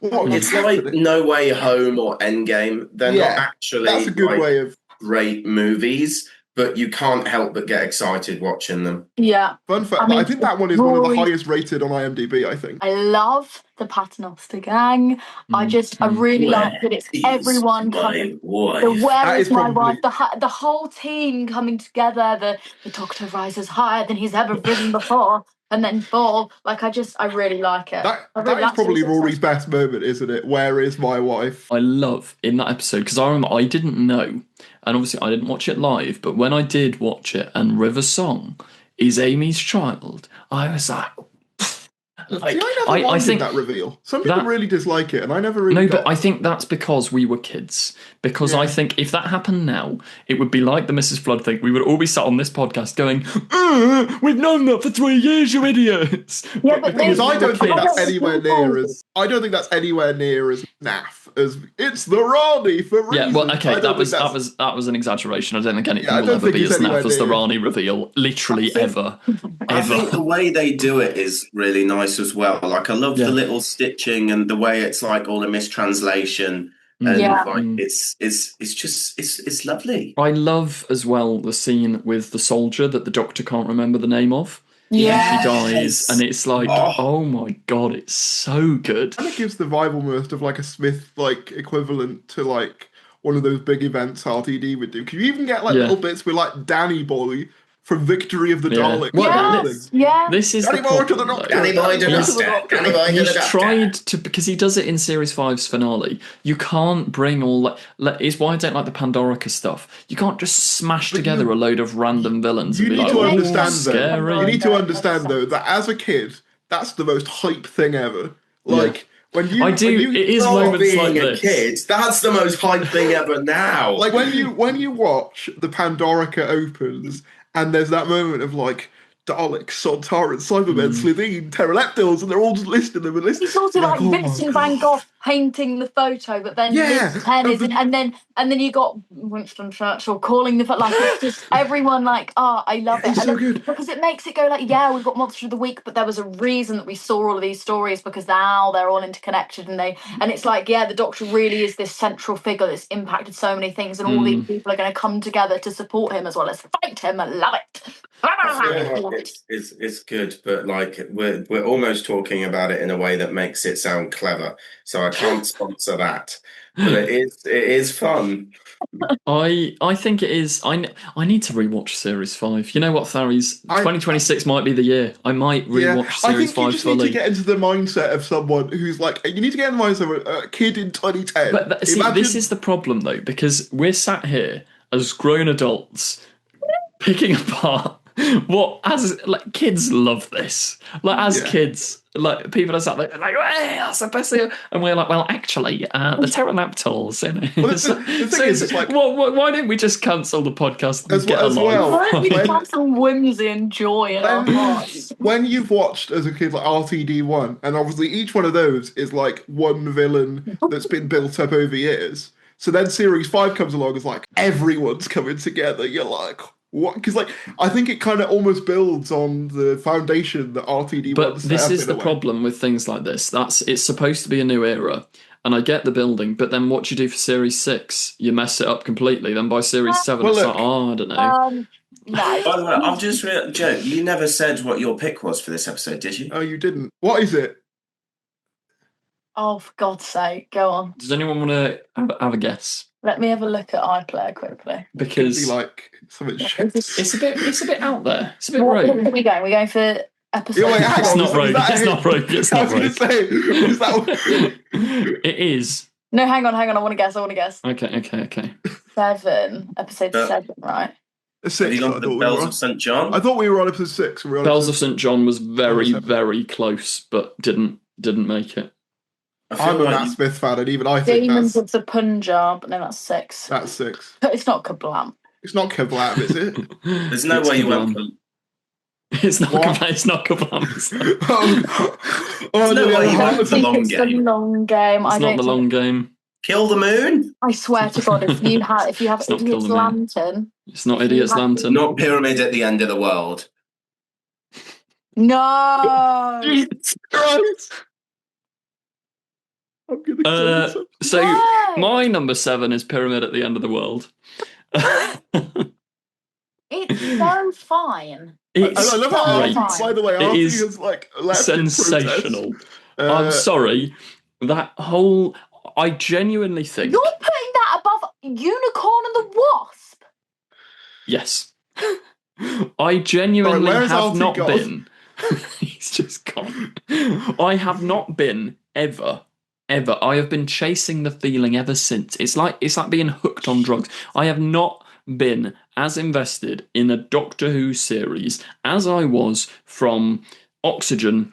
What is It's like happening? No Way Home or Endgame. They're Yeah, not actually That's a good like, way of great movies, but you can't help but get excited watching them. Yeah. fun fact. I mean, I think that one is one of the Rory- highest rated on IMDb, I think. I love the Paternoster gang. I really like that it's everyone coming. The Where That is is My probably- Wife? The whole team coming together. The Doctor rises higher than he's ever risen before, and then fall. Like I really like it. That I really is like probably it. Rory's best moment, isn't it? Where is my wife? I love in that episode, because I remember I didn't know, and obviously I didn't watch it live, but when I did watch it and River's song is Amy's child, I was like, See, I never minded think that reveal. Some people that- really dislike it, and I never really no, got but I think that's because we were kids. Because I think if that happened now, it would be like the Mrs. Flood thing. We would all be sat on this podcast going, we've known that for 3 years, you idiots. Yeah, but because they- I don't think that's I don't anywhere think near as naff as it's the Rani for reasons. Yeah, well, I okay, don't that think was that's- that was an exaggeration. I don't think anything Yeah, I will don't ever think be it's as naff anywhere as the near. Rani reveal, literally ever. I think the way they do it is really nice as well. Like I love Yeah. the little stitching and the way it's like all a mistranslation. And Yeah. like it's lovely. I love as well the scene with the soldier that the Doctor can't remember the name of. Yeah. She dies, and it's like, oh my God, it's so good. And it gives the vibe almost of like a Smith like equivalent to like one of those big events RTD would do. Can you even get like little bits with like Danny Boy from Victory of the Yeah. Daleks? Well, Yes, yeah. This is Danny the Boy to the problem, Doctor. though. Danny Boy to the He's- Doctor. Danny Boy to the He's Doctor. tried to, because he does it in Series 5's finale. You can't bring all that. It's why I don't like the Pandorica stuff. You can't just smash together a load of random villains You and be need like, to oh, understand scary. though. You need to understand though that as a kid, that's the most hype thing ever. Like when you, I do. when you, It is Not moments being like a this. kid, that's the most hype thing ever now. like when you watch the Pandorica opens and there's that moment of like Daleks, Sontarans, Cybermen, Slitheen, Pterodactyls, and they're all just listing them and listing. It's also like oh my Vincent God. Van Gogh painting the photo, but then Yeah, Liz Penn is, and and then you got Winston Churchill calling the like it's just everyone like, I love it. It's And so then- good. because it makes it go like, yeah, we've got Monster of the Week, but there was a reason that we saw all of these stories because now they're all interconnected and it's like, yeah, the Doctor really is this central figure that's impacted so many things, and all these people are going to come together to support him as well as fight him. I love it. It's good, but like we're almost talking about it in a way that makes it sound clever. So I can't sponsor that, but it is fun. I think it is. I need to rewatch Series 5. You know what, Thary's 2026 might be the year. I might rewatch I Series think you 5 just fully. need to get into the mindset of someone who's like, you need to get in the mindset of a kid in 2010. But see, Imagine- this is the problem though, because we're sat here as grown adults picking apart what as like kids love this. Like as kids, like people are sat there like, hey, that's the best thing. And we're like, well, actually, the pterodactyls. You know? Well, the thing is, it's like- why didn't we just cancel the podcast and As get well- as along? well. Why don't we When- have some whimsy and joy in our hearts? when you've watched as a kid like RTD1, and obviously each one of those is like one villain that's been built up over years. So then Series 5 comes along, it's like everyone's coming together. You're like, what? Because like I think it kind of almost builds on the foundation that RTD1 But set this up is in the a way. problem with things like this. It's supposed to be a new era, and I get the building, but then what do you do for Series 6? You mess it up completely. Then by Series 7, Well, it's look, like, I don't know. No. By the way, I've just realized, Joe, you never said what your pick was for this episode, did you? Oh, you didn't. What is it? Oh, for God's sake, go on. Does anyone want to have a guess? Let me have a look at iPlayer quickly. Could be Because like something shit. it's a bit out there. It's a bit What rogue. are we going? We're going for episode. Yeah, wait, hang It's on, not is rogue. that It's it? not rogue. It's I not was going rogue. to say, is that It is. No, hang on. I want to guess. Okay. 7, episode 7, right? six? Have you I gone thought for the we Bells were of St. John? I thought we were on episode 6. We were on Bells of episode- St. John was very, seven. very close, but didn't make it. I feel I'm a like Matt Smith fan, and even I think Demons of the Punjab. No, that's 6. that's 6. It's not Kablam. It's not Kevlam, is it? there's no It's way you Kablam. went for... It's not What? Kablam. It's not Kablam. It's not, Oh, no way you went for the long It's the game. long game. I it's don't not the long game. Kill the moon? I swear to God, if you have It's not Idiot's Kill the Moon. Lantern, It's not Idiot's Lantern. Not Pyramid at the End of the World. no. Jesus Christ. I'm gonna kill myself. So No! my number 7 is Pyramid at the End of the World. It's so fine. It's I love how great. Artie, by the way, It Artie is has like left in protest. Sensational. I'm sorry. That whole... I genuinely think... You're putting that above Unicorn and the Wasp. Yes. I genuinely Sorry, where's have Artie not gone? been... He's just gone. I have not been, ever. I have been chasing the feeling ever since. It's like being hooked on drugs. I have not been as invested in a Doctor Who series as I was from Oxygen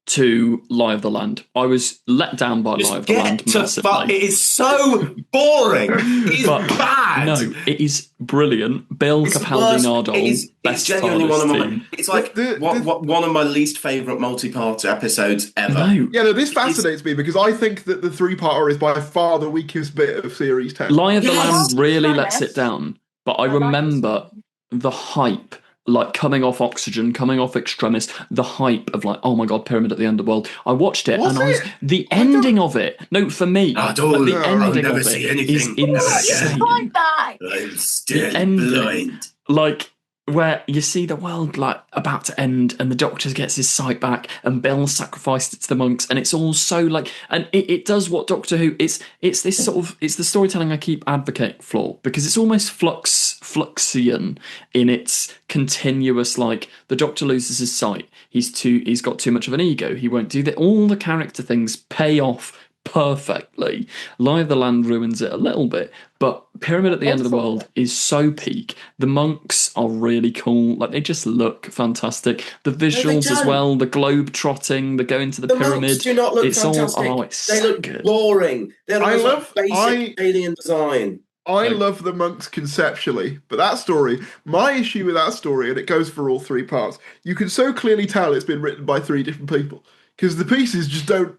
to Lie of the Land. I was let down by Lie of the Land Get to massively. fuck. It is so boring. It is But bad. No, it is brilliant. Bill It's Capaldi worse. Nardole, It's best genuinely one of TARDIS my. team. It's like The- one of my least favourite multi-part episodes ever. No, Yeah, no, this fascinates me because I think that the 3-parter is by far the weakest bit of series 10. Lie of the Yes! Land really Nice. lets it down. But I I like remember the hype, like coming off Oxygen, coming off Extremis, the hype of like, oh my god, Pyramid at the End of the World. I watched it Was and I was it? the ending of it. No, for me, I like, don't the know. I'll ending never of see it is anything ever again. insane. Like that. I'm still The ending. blind. Like where you see the world like about to end and the Doctor gets his sight back and Bill sacrificed it to the monks and it's all so like, and it does what Doctor Who, it's this sort of, it's the storytelling I keep advocating for because it's almost Fluxian in its continuous, like the Doctor loses his sight, he's got too much of an ego, he won't do that, all the character things pay off perfectly. Lie of the Land ruins it a little bit, but Pyramid at the End of the World is so peak. The monks are really cool, like they just look fantastic. The visuals as don't. well, the globe trotting, the going to the, The pyramid. monks do not look it's fantastic. all it's they so look good. boring. They're I like love- basic alien design. I No. love the monks conceptually, but that story, my issue with that story, and it goes for all 3 parts, you can so clearly tell it's been written by 3 different people because the pieces just don't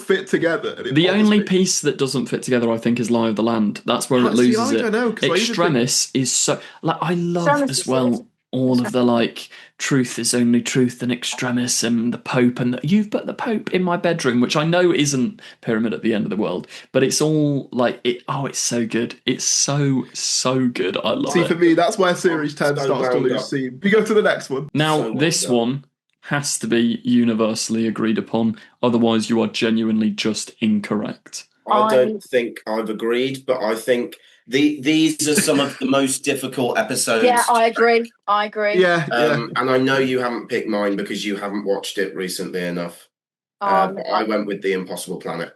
fit together. And it The bothers only me. piece that doesn't fit together, I think, is Lie of the Land. That's where it See, loses I it. don't know, 'cause I even Extremis is so like I love Extremis as is well good. all of the like truth is only truth and Extremis and the Pope and you've put the Pope in my bedroom, which I know isn't Pyramid at the End of the World, but it's all like it. Oh, it's so good. It's so good. I love See, it. for me, that's where Series 10 So starts to wound lose up. steam. We go to the next one. Now, So well this done. one has to be universally agreed upon. Otherwise, you are genuinely just incorrect. I don't think I've agreed, but I think these are some of the most difficult episodes. Yeah, I agree. Yeah, And I know you haven't picked mine because you haven't watched it recently enough. I went with The Impossible Planet.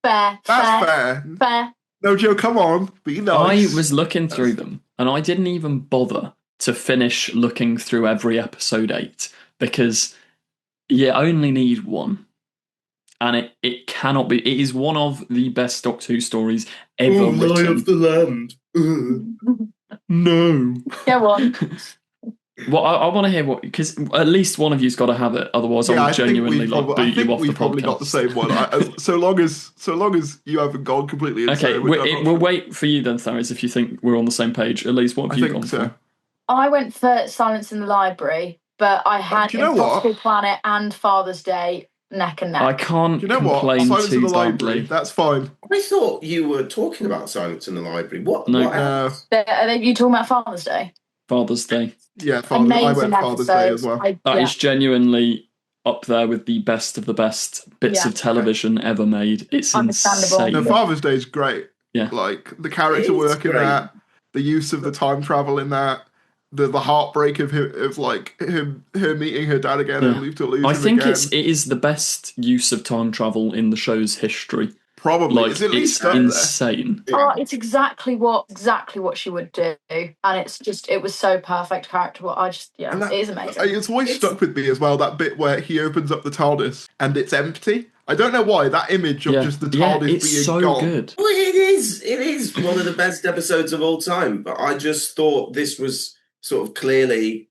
Fair. That's fair. Fair. No, Joe, come on. Be nice. I was looking through them, and I didn't even bother to finish looking through every episode 8 because you only need one. And it cannot be. It is one of the best Doctor Who stories ever Lie written. of the Land. No. Go on. Well, I want to hear what, because at least one of you's got to have it. Otherwise, Yeah, I'll I think genuinely we've like probably, boot you off the probably podcast. got the same one. So long as you haven't gone completely insane. Okay, which I'm not we'll sure. wait for you then, Tharis, if you think we're on the same page. At least, what I have you think gone so. for? I went for Silence in the Library, but I had do you know what? Impossible Planet and Father's Day neck and neck. I can't Do you know what? complain Silence in too the Library. badly. That's fine. I thought you were talking about Silence in the Library. What? No. What No. else? Are you talking about Father's Day? Father's Day. Yeah, I Amazing went Father's Day episode. as well. That Yeah. is genuinely up there with the best of the best bits Yeah. of television ever made. It's Understandable. insane. No, Father's Day is great. Yeah. Like the It character is work in great. that, the use of the time travel in that, the heartbreak of her meeting her dad again Yeah. and to lose I him think again. it is the best use of time travel in the show's history. Probably Like, it's at least it's up there. insane. Oh, it's exactly what she would do, and it was so perfect character. And that- it is amazing. It's always stuck with me as well, that bit where he opens up the TARDIS and it's empty. I don't know why, that image of just the TARDIS it's being so gone. good. Well, it is one of the best episodes of all time. But I just thought this was sort of clearly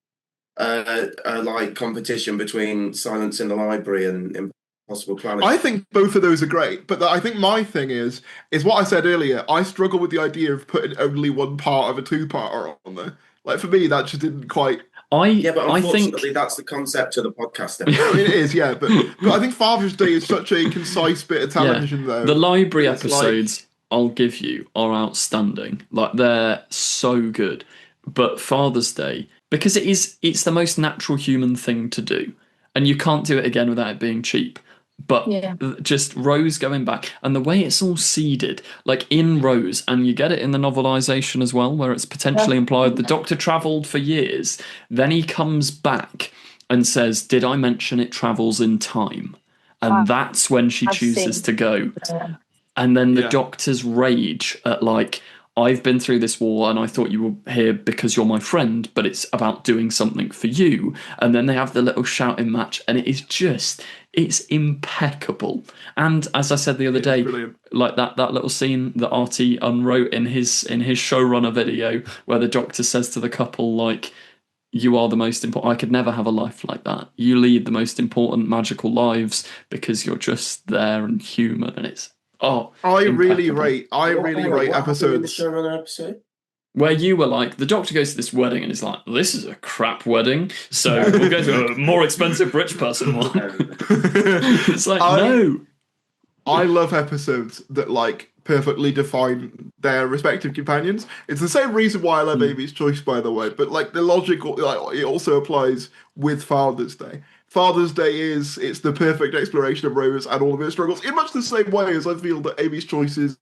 a like competition between Silence in the Library and Impossible Planet. I think both of those are great, but I think my thing is what I said earlier. I struggle with the idea of putting only one part of a two-parter on there. Like for me, that just didn't quite. Yeah, but I think unfortunately, that's the concept of the podcast. I mean, it is, yeah, but I think Father's Day is such a concise bit of television, though. the library It's like- episodes, I'll give you, are outstanding. Like they're so good. But Father's Day, because it's the most natural human thing to do, and you can't do it again without it being cheap. But Yeah. just Rose going back and the way it's all seeded, like in Rose, and you get it in the novelization as well, where it's potentially implied the Doctor travelled for years. Then he comes back and says, "Did I mention it travels in time?" And that's when she I've chooses seen- to go. Yeah. And then the Yeah. Doctor's rage at like, I've been through this war and I thought you were here because you're my friend, but it's about doing something for you. And then they have the little shouting match, and it is just, it's impeccable. And as I said the other day, brilliant. like that little scene that Artie unwrote in his showrunner video, where the Doctor says to the couple, like, "You are the most important. I could never have a life like that. You lead the most important magical lives because you're just there and human." And it's I really impeccable. rate What happened in the episodes. showrunner episode? Where you were like, the Doctor goes to this wedding and is like, "This is a crap wedding, so we'll go to a more expensive rich person one." It's like, no. I love episodes that like perfectly define their respective companions. It's the same reason why I love Amy's Choice, by the way. But like the logic, like it also applies with Father's Day. Father's Day it's the perfect exploration of Rose and all of her struggles in much the same way as I feel that Amy's Choice is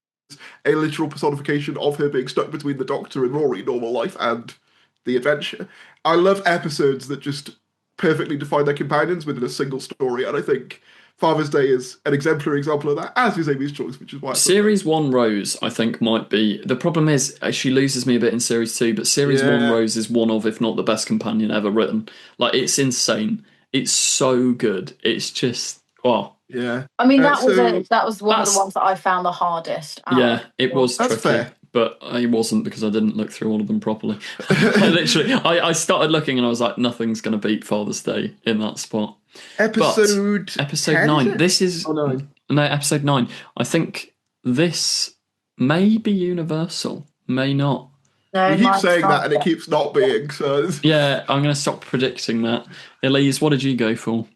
a literal personification of her being stuck between the Doctor and Rory, normal life, and the adventure. I love episodes that just perfectly define their companions within a single story, and I think Father's Day is an exemplary example of that, as is Amy's Choice, which is why Series 1 Rose, I think, might be... The problem is, she loses me a bit in Series 2, but Series 1 Rose is one of, if not the best companion ever written. Like, it's insane. It's so good. It's just... Oh. Yeah. I mean, Uh, that was one of that's- the ones that I found the hardest. Yeah, it was That's tricky. fair. But I wasn't, because I didn't look through all of them properly. I started looking and I was like, nothing's going to beat Father's Day in that spot. Episode 10, 9. is it? This is... Oh, no. No, episode 9. I think this may be universal, may not. No, We keep mine's saying that and it not. keeps not being, so... it's- Yeah, I'm going to stop predicting that. Elise, what did you go for?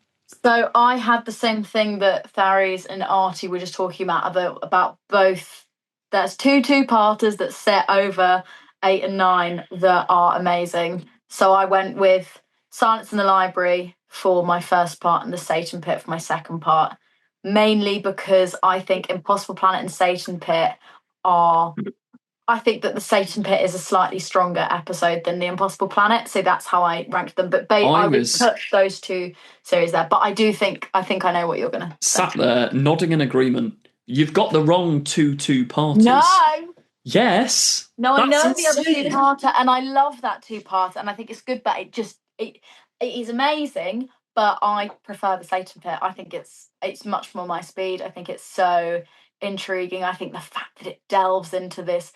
So I had the same thing that Tharies and Artie were just talking about both. There's two-parters that set over 8 and 9 that are amazing. So I went with Silence in the Library for my first part and The Satan Pit for my second part, mainly because I think Impossible Planet and Satan Pit are... I think that The Satan Pit is a slightly stronger episode than The Impossible Planet, so that's how I ranked them. But I would put those two series there. But I think I know what you're going to say. Sat there, nodding in agreement. You've got the wrong two-parters. No! Yes! No, I know That's the other insane. two-parter, and I love that two-parter, and I think it's good, but it is amazing, but I prefer The Satan Pit. I think it's much more my speed. I think it's so intriguing. I think the fact that it delves into this,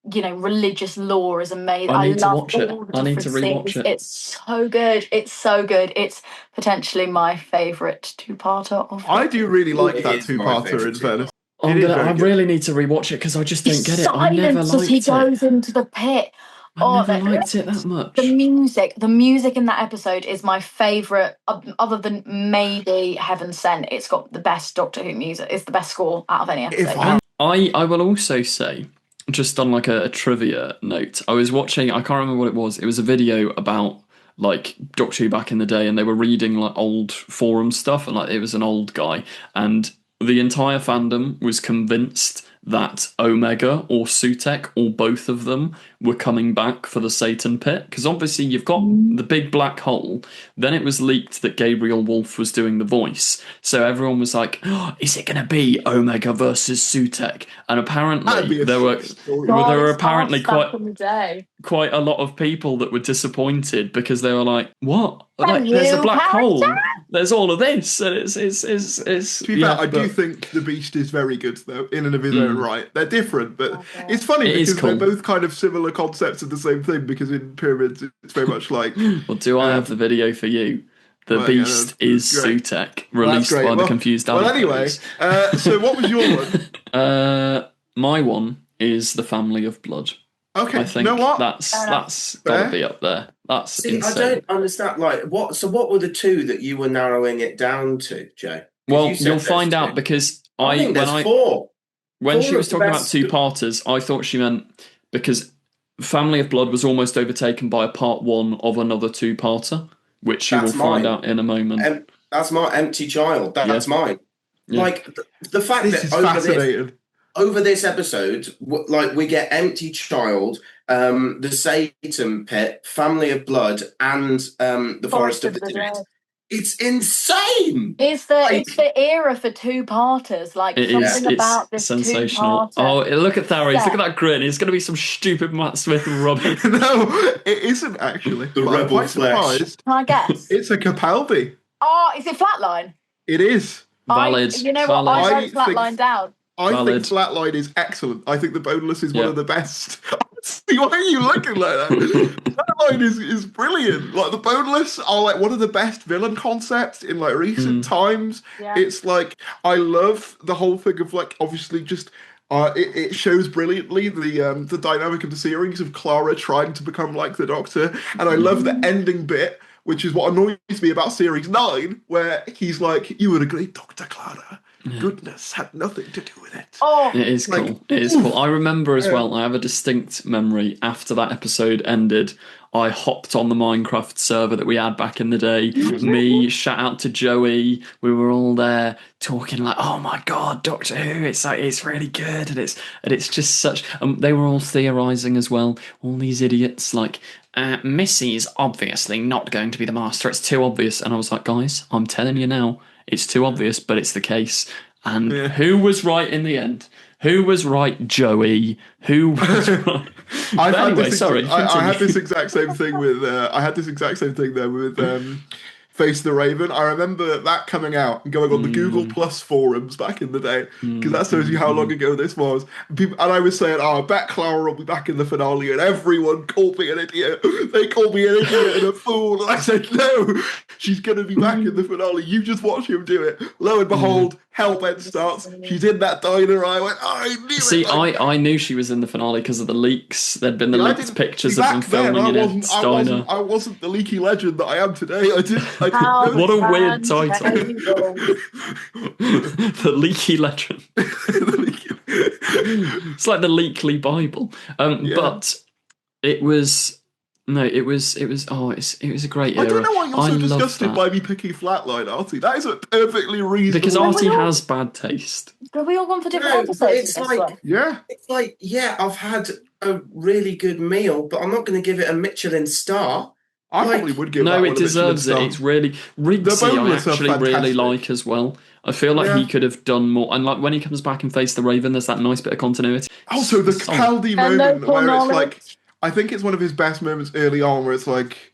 religious lore is amazing. I need to love watch it. all the I need to different rewatch scenes. it. It's so good. It's so good. It's potentially my favourite two-parter of I do really like It that is my two-parter, favourite in fairness. I really need to rewatch it because I just don't get it. I never Silence liked as he it. goes into the pit. I never liked it that much. The music in that episode is my favourite, other than maybe Heaven Sent. It's got the best Doctor Who music. It's the best score out of any episode. I will also say, just on like a trivia note, I was watching, I can't remember what it was. It was a video about like Doctor Who back in the day, and they were reading like old forum stuff, and like it was an old guy, and the entire fandom was convinced that Omega or Sutek or both of them were coming back for the Satan Pit, because obviously you've got the big black hole. Then it was leaked that Gabriel Wolf was doing the voice, so everyone was like, oh, is it going to be Omega versus Sutek? And apparently there were apparently quite a lot of people that were disappointed, because they were like, what? Like, there's a black hole, there's all of this, and it's to be fair, I do think the Beast is very good though, in and of his own right. They're different, but it's funny because they're both kind of similar concepts of the same thing, because in Pyramids it's very much like well, do I have the video for you? The Beast is Sutek, released by the Confused Adipose. Well, anyway, so what was your one? My one is The Family of Blood. Okay, I think you know what? That's got to be up there. That's insane. I don't understand. Like, what? So, what were the two that you were narrowing it down to, Joe? Well, you'll find out, because I think there's four. When she was talking about two-parters, I thought she meant because Family of Blood was almost overtaken by a part one of another two-parter, which you will find out in a moment. That's my Empty Child. That's mine. Yeah. Like, the fact this is fascinating. Over this episode, like, we get Empty Child, the Satan Pit, Family of Blood, and the Forest of the Dead. It's insane. It's the era for two-parters. Like, something about this sensational. Oh, look at Tharis. Look at that grin. It's going to be some stupid Matt Smith and Robin. No, it isn't actually. The Rebel Flesh. Can I guess? It's a Capaldi. Oh, is it Flatline? It is. Valid. You know what? I wrote Flatline down. I think Flatline is excellent. I think the Boneless is one of the best. See, why are you looking like that? Flatline is brilliant. Like, the Boneless are like one of the best villain concepts in like recent times. Yeah. It's like, I love the whole thing of like, obviously just it shows brilliantly the dynamic of the series of Clara trying to become like the Doctor, and I love the ending bit, which is what annoys me about Series 9, where he's like, you were a great Doctor, Clara. Goodness had nothing to do with it. Oh, it is like, cool. It is cool. I remember as well, I have a distinct memory after that episode ended. I hopped on the Minecraft server that we had back in the day. Me, shout out to Joey. We were all there talking like, "Oh my god, Doctor Who! It's like, it's really good," and it's just such. They were all theorising as well. All these idiots like, Missy's obviously not going to be the Master. It's too obvious. And I was like, guys, I'm telling you now, it's too obvious, but it's the case. And who was right in the end? Who was right, Joey? Who was right? I had this exact same thing with. I had this exact same thing there with Face the Raven. I remember that coming out and going on the Google Plus forums back in the day, because that shows you how long ago this was. And I was saying, I bet Clara will be back in the finale, and everyone called me an idiot. They called me an idiot and a fool, and I said, no, she's going to be back in the finale. You just watch him do it. Lo and behold, Hellbent starts. She's in that diner. I went, I knew it. See, I knew she was in the finale because of the leaks. There'd been the leaked pictures of them filming in a diner. I wasn't the leaky legend that I am today. I didn't what a weird title. The Leaky Legend. It's like the Leakley Bible. But it was a great era. I don't know why you're so disgusted by me picking Flatline, Artie. That is a perfectly reasonable. Because Artie has bad taste. Have we all gone for different episodes? It's like, I've had a really good meal, but I'm not going to give it a Michelin star. I probably would give no, it deserves it. It's really Rigsy. I actually really like as well. I feel like he could have done more. And like when he comes back and Face the Raven, there's that nice bit of continuity. Also, the Capaldi moment where it's like, I think it's one of his best moments early on, where it's like,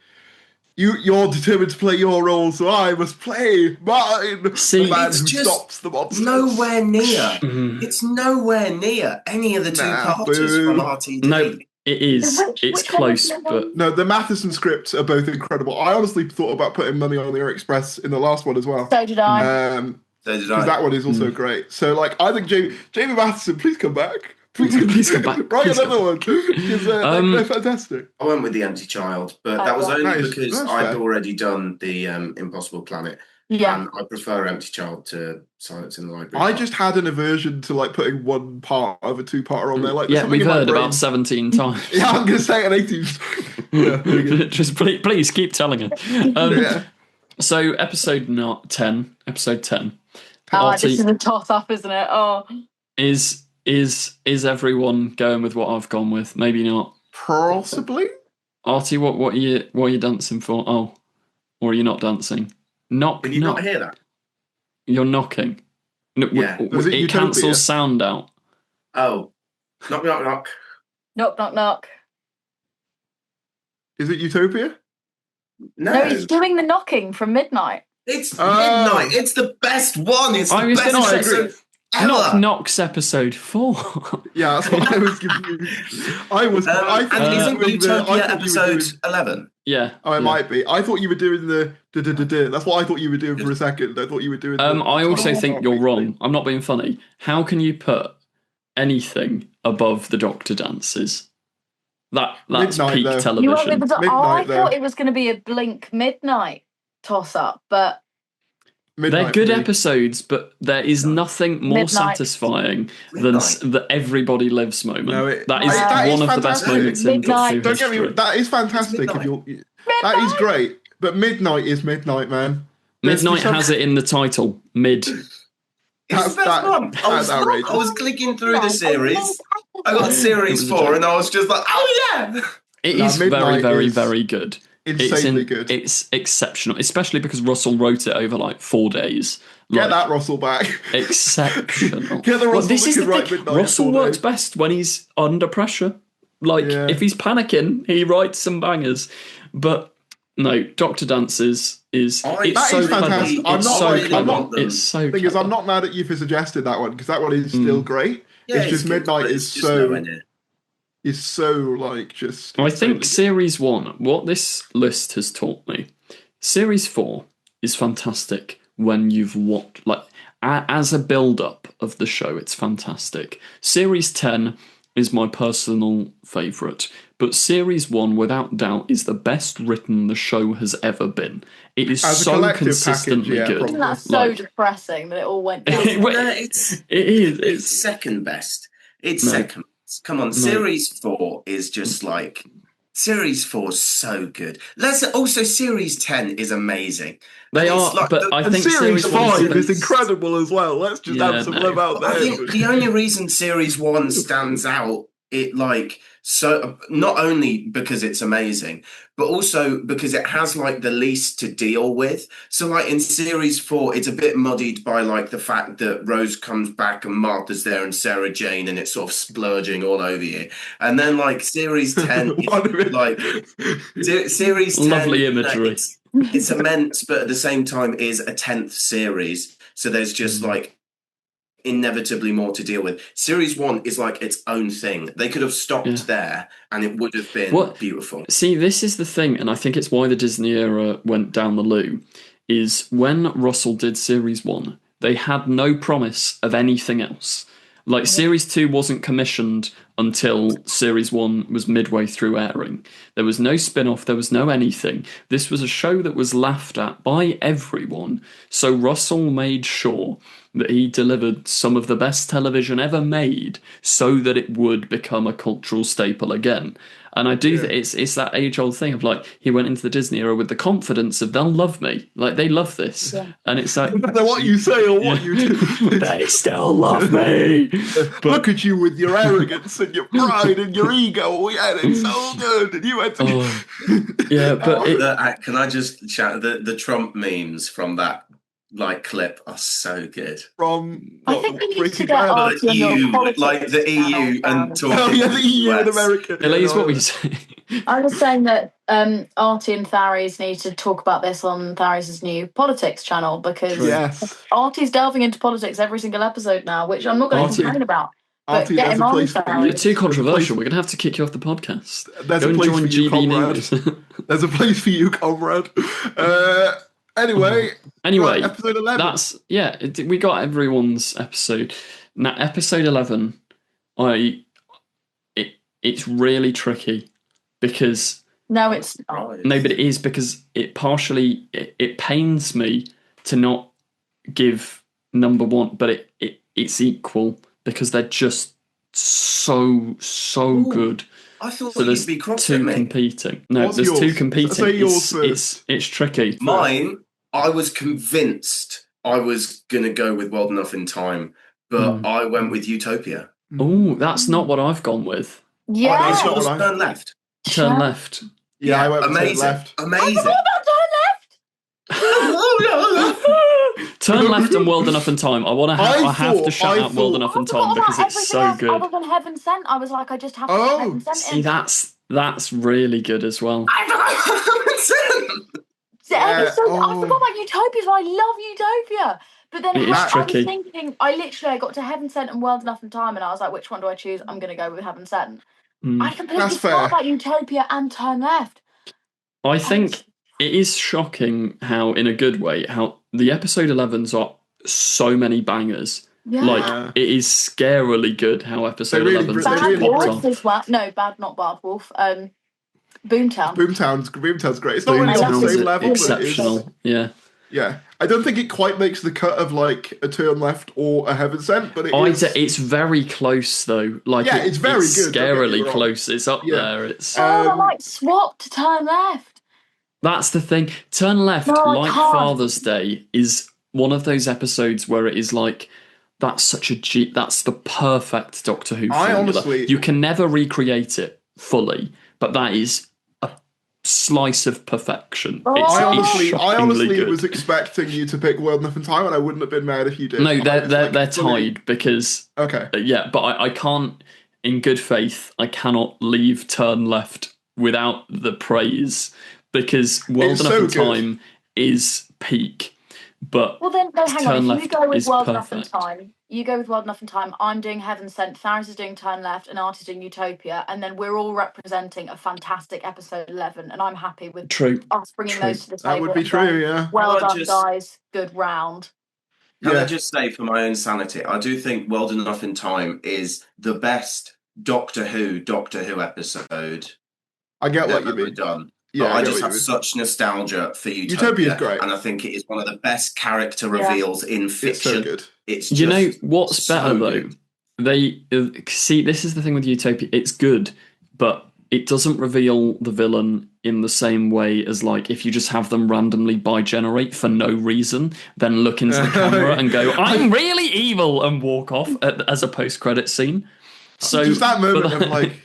you're determined to play your role, so I must play mine. See, the man who stops the monsters. Nowhere near. It's nowhere near any of the two parters from RTD. No. It is. It's close, but no. The Matheson scripts are both incredible. I honestly thought about putting money on the Air Express in the last one as well. So did I. Because that one is also great. So, like, I think Jamie Matheson, please come back. Please come back. Write Please come another one. 'Cause, they're fantastic. I went with The Empty Child, but that was yeah. only Nice. because That's I'd fair. already done the Impossible Planet, Yeah. and I prefer Empty Child to Silence in the Library. I just had an aversion to like putting one part of a two-parter on there. Like, there's Yeah, something we've in my heard brain- about 17 times. Yeah, I'm gonna say an 18. Yeah, there you go. Just please keep telling it. Yeah. So episode 10. This is a toss-up, isn't it? Oh, Is everyone going with what I've gone with? Maybe not. Possibly. Artie, what are you dancing for? Oh, or are you not dancing? Knock. Did you not hear that? You're knocking. No, Yeah. Was it it Utopia? cancels sound out. Oh, knock, knock, knock. knock, knock, knock. Is it Utopia? No, he's doing the knocking from midnight. It's Oh. midnight. It's the best one. It's the I was best gonna say- episode ever. Knock Knocks episode 4. Yeah, that's what I was confused. I was. I and thought you isn't were doing the- I Utopia thought you were episode doing- 11? Yeah. Oh, it yeah. might be. I thought you were doing the. That's what I thought you were doing for a second. I thought you were doing. I also think you're wrong. I'm not being funny. How can you put anything above the Doctor dances? That's Midnight, peak though. television. You went with the, I Midnight, though. thought it was going to be a Blink midnight toss-up, but Midnight They're good for me. episodes, but there is nothing more Midnight. satisfying than the Everybody Lives moment. No, that is that is one of the best fantastic. moments in Midnight. Doctor Who Don't get me. history. That is fantastic. If Midnight. you're, that is great. But midnight is midnight, man. Midnight has it in the title. Mid. It's the best one. That's outrageous. I was clicking through the series. I got series 4, and I was just like, oh yeah. It No, is very, Midnight very, is very good. Insanely good. It's exceptional, especially because Russell wrote it over like 4 days. Get Like, that Russell back. exceptional. Get the Russell this that is can the write thing. Midnight in Russell 4 works days. best when he's under pressure. Like Yeah. if he's panicking, he writes some bangers. But no, Doctor Dances is it's That so is clever. fantastic. I'm It's not so like- I'm clever. not- It's so Thing is, clever. I'm not mad at you for suggesting that one because that one is still great. Yeah, it's just good, midnight but is it's just nowhere near. so like just. I think so- Series 1, what this list has taught me, Series 4 is fantastic when you've watched, like, as a build-up of the show, it's fantastic. Series 10 is my personal favourite, but Series 1, without doubt, is the best written the show has ever been. It is As a so collective consistently package, yeah, good. probably. isn't that so Like- depressing that it all went down? It is. It's It's second best. It's No. second best. Come on, Series 4 is just like Series 4 is so good. Series 10 is amazing. they And are, it's like but I And think series 5 1 is incredible as well. Let's just Yeah, have some no. love out there. I think the only reason Series 1 stands out, it like so not only because it's amazing, but also because it has like the least to deal with. So like in Series 4, it's a bit muddied by like the fact that Rose comes back and Martha's there and Sarah Jane, and it's sort of splurging all over you. And then like Series 10 One of is it. like Series 10, Lovely you know, imagery. it's immense, but at the same time is a 10th series. So there's just like inevitably more to deal with. Series 1 is like its own thing. They could have stopped there and it would have been What- beautiful. See, this is the thing, and I think it's why the Disney era went down the loo, is when Russell did Series 1, they had no promise of anything else. Like, Series 2 wasn't commissioned until Series 1 was midway through airing. There was no spin-off, there was no anything. This was a show that was laughed at by everyone, so Russell made sure that he delivered some of the best television ever made so that it would become a cultural staple again. And I do think it's that age-old thing of like, he went into the Disney era with the confidence of they'll love me. Like, they love this. Yeah. And it's like, No matter what you say or what you do. they still love me. Look at you with your arrogance and your pride and your ego. We had it so good. And you had to. Oh, yeah, but Can I just shout the Trump memes from that like clip are so good. From I think we need Breaking to get Bad. our- The EU, like the EU and talking. Oh yeah, the EU and US. America. Elise, what were you saying? I was saying that Artie and Tharies need to talk about this on Tharies' new politics channel because Yes. Artie's delving into politics every single episode now, which I'm not going to Artie- complain about. But Artie, get there's him a on, place for you. Tharies. You're too controversial. We're going to have to kick you off the podcast. There's Go a and place join for you, GB comrade. News. There's a place for you, comrade. Anyway, Anyway, right, episode 11. we got everyone's episode. Now, episode 11, I it's really tricky because No, it's not. no, but it is because it partially it pains me to not give number one, but it's equal because they're just so Ooh, good. I thought So there's you'd be cross two at me. competing. No, What's there's yours? two competing. Say yours first. It's tricky. Mine, I was convinced I was going to go with Wild Enough in Time, but I went with Utopia. Oh, that's not what I've gone with. Yeah. That's It's not yours, what I- Turn Left. Turn left. Yeah, I went with Turn amazing. Left. I Amazing. forgot about Turn left and World Enough in Time. I have to shout out World Enough in Turn Time Left. because it's so Other good. than Heaven Sent, I was like, I just have to Oh, put Heaven Sent See, in. that's really good as well. I forgot. I oh. forgot about Utopia, so I love Utopia. But then It is I was tricky. thinking, I got to Heaven Sent and World Enough in Time, and I was like, which one do I choose? I'm going to go with Heaven Sent. I completely That's fair. forgot about Utopia and Turn Left. I think it is shocking how, in a good way, how the episode 11s are so many bangers. Yeah. Like, it is scarily good how episode They really 11's they Bad really popped Wolf on. as well. No, not Bad Wolf. Boomtown. Boomtown's great. It's not really on the Boomtown's same level, but it is. exceptional. Yeah. Yeah, I don't think it quite makes the cut of like a Turn Left or a Heaven Sent, but it is. It's very close though. Like Yeah, it's very good, don't get me Scarily wrong. close. It's up Yeah. there. It's I might swap to Turn Left. that's the thing. Turn Left, No, I like can't. Father's Day, is one of those episodes where it is like that's the perfect Doctor Who I formula. honestly- You can never recreate it fully, but that is a slice of perfection. Oh. It's I shockingly honestly good. was expecting you to pick World Enough in Time, and I wouldn't have been mad if you did. No, I was they're like, tied because Okay. yeah, but I can't, in good faith, I cannot leave Turn Left without the praise because World It's Enough so in good. Time is peak. But Well, then, no, hang Turn on. If you Left go with is World Enough in perfect. Time, you go with World Enough in Time. I'm doing Heaven Sent. Tharis is doing Turn Left, and Art is doing Utopia, and then we're all representing a fantastic episode 11. And I'm happy with True. us bringing True. those to the table. That would be and going, true, yeah. Well Can I done, just- guys. Good round. Can Yeah. I just say, for my own sanity, I do think World Enough in Time is the best Doctor Who episode I get what you ever mean. done. Yeah, But I get just what have you such nostalgia for Utopia. Utopia's great. And I think it is one of the best character Yeah. reveals in mean. It's so fiction. good. It's You know just what's so better though? good. They see, this is the thing with Utopia. It's good, but it doesn't reveal the villain in the same way as like if you just have them randomly bi-generate for no reason, then look into the camera and go, "I'm really evil," and walk off as a post-credit scene. So Just that moment but of like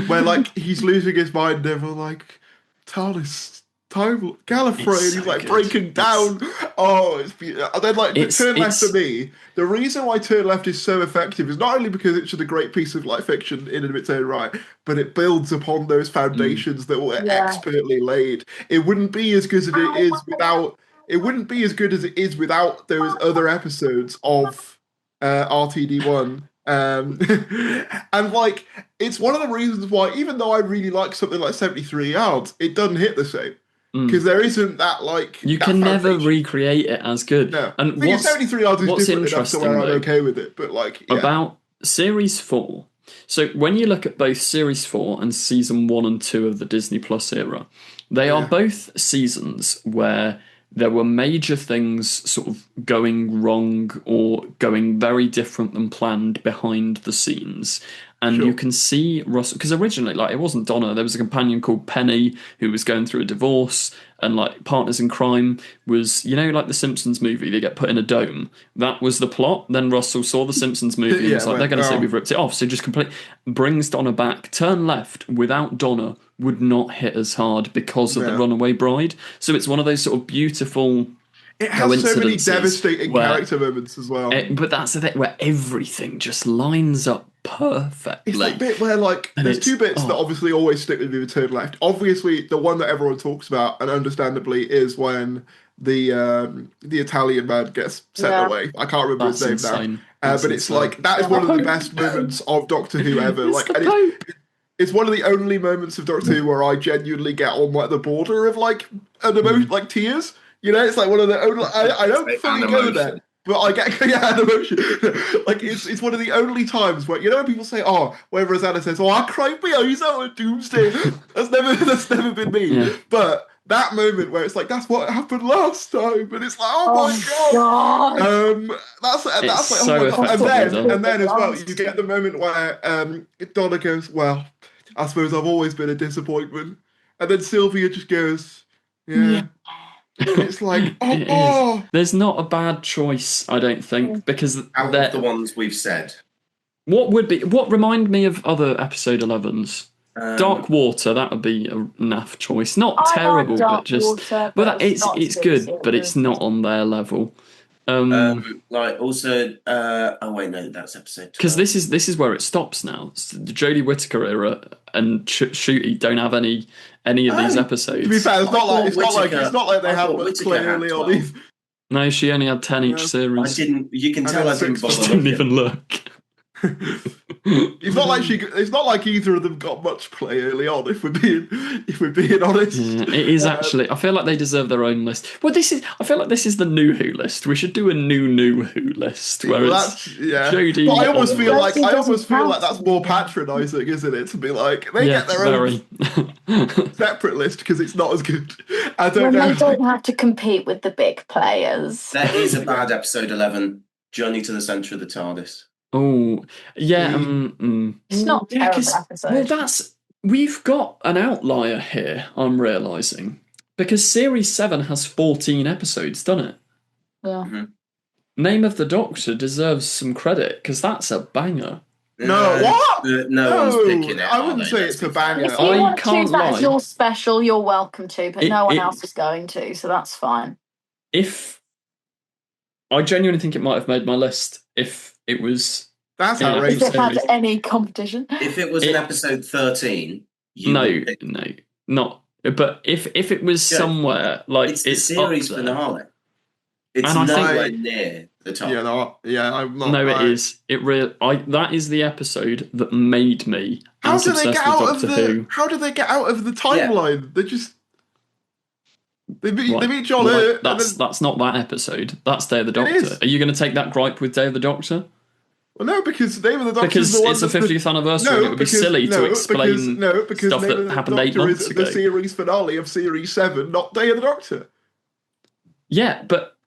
where like he's losing his mind, and everyone like TARDIS, time Gallifrey, It's and he's so like good. breaking down. Oh, it's beautiful. And then like Turn Left it's- for me, the reason why Turn Left is so effective is not only because it's just a great piece of like fiction in and of its own right, but it builds upon those foundations that were Yeah. expertly laid. It wouldn't be as good as it is without. It wouldn't be as good as it is without those other episodes of RTD1. And like it's one of the reasons why, even though I really like something like 73 Yards, it doesn't hit the same because there isn't that like you that can never foundation. recreate it as good. No, And I think 73 Yards is what's different enough to where interesting, I'm though, okay with it. But like yeah. about Series 4. So when you look at both Series 4 and Season 1 and 2 of the Disney Plus era, they are both seasons where there were major things sort of going wrong or going very different than planned behind the scenes. And you can see Russell, because originally, like, it wasn't Donna. There was a companion called Penny who was going through a divorce, and like Partners in Crime was, you know, like the Simpsons movie, they get put in a dome. That was the plot. Then Russell saw the Simpsons movie and was like, they're going to say we've ripped it off. So just brings Donna back. Turn Left without Donna would not hit as hard because of the Runaway Bride. So it's one of those sort of beautiful. It has so many coincidences devastating where- character moments as well. But that's the thing where everything just lines up perfectly. It's that bit where, like, And there's it's- two bits that obviously always stick with me with Turn Left. Obviously, the one that everyone talks about, and understandably, is when the Italian man gets sent away. I can't remember That's his name insane. now. That's But it's insane. like, that is one of the best moments of Doctor Who ever. It's Like, the and Pope. it's one of the only moments of Doctor Who where I genuinely get on, like, the border of, like, an emotion, like, tears. You know, it's like one of the only. I don't It's fully an go emotion. there. But I get an emotion. Like it's one of the only times where when people say, "Oh," when Rosanna says, "Oh, I cried my eyes out at Doomsday." That's never been me. Yeah. But that moment where it's like, "That's what happened last time," and it's like, "Oh my God. god!" That's It's like, so oh my god. effectively done. And then as well, you get the moment where Donna goes, "Well, I suppose I've always been a disappointment," and then Sylvia just goes, "Yeah." And it's like, It oh. is. There's not a bad choice, I don't think, because Out of the ones we've said. what remind me of other episode 11s? Dark Water, that would be a naff choice. Not terrible, but just it's good, but it's not on their level. Like also, oh wait, no, that's episode 12. Because this is where it stops now. The Jodie Whittaker era and Shooty don't have any of these episodes. To be fair, it's not like they have Whittaker clearly had on 12. these. No, she only had 10 each series. You can tell I didn't bother Just didn't looking. even look. It's not like either of them got much play early on. If we're being honest, Yeah, it is actually. I feel like they deserve their own list. Well, I feel like this is the new Who list. We should do a new Who list where it's Jodie. But I almost feel like that's more patronising, isn't it? To be like they get their own separate list because it's not as good. I don't know. They don't have to compete with the big players. There is a bad episode 11, Journey to the Centre of the TARDIS. Oh, yeah. It's not a terrible episode. Well, we've got an outlier here, I'm realising. Because Series 7 has 14 episodes, doesn't it? Yeah. Mm-hmm. Name of the Doctor deserves some credit, because that's a banger. No, what? No one's picking it. I wouldn't say it's a banger. If you want to choose that as your special, you're welcome to, but no one else is going to, so that's fine. I genuinely think it might have made my list if it was... That's outrageous. If it had any competition. If it was in episode 13... No, not... But if it was somewhere, like... It's the series finale. It's nowhere near the top. I'm not. No, it is. That is the episode that made me obsessed with Doctor Who. How do they get out of the timeline? Yeah. They just... They meet John Hurt. That's not that episode. That's Day of the Doctor. Are you going to take that gripe with Day of the Doctor? Well, no, because Day of the Doctor because it's the 50th anniversary. And it would be silly to explain stuff that happened 8 months ago. The series finale of Series 7, not Day of the Doctor. Yeah, but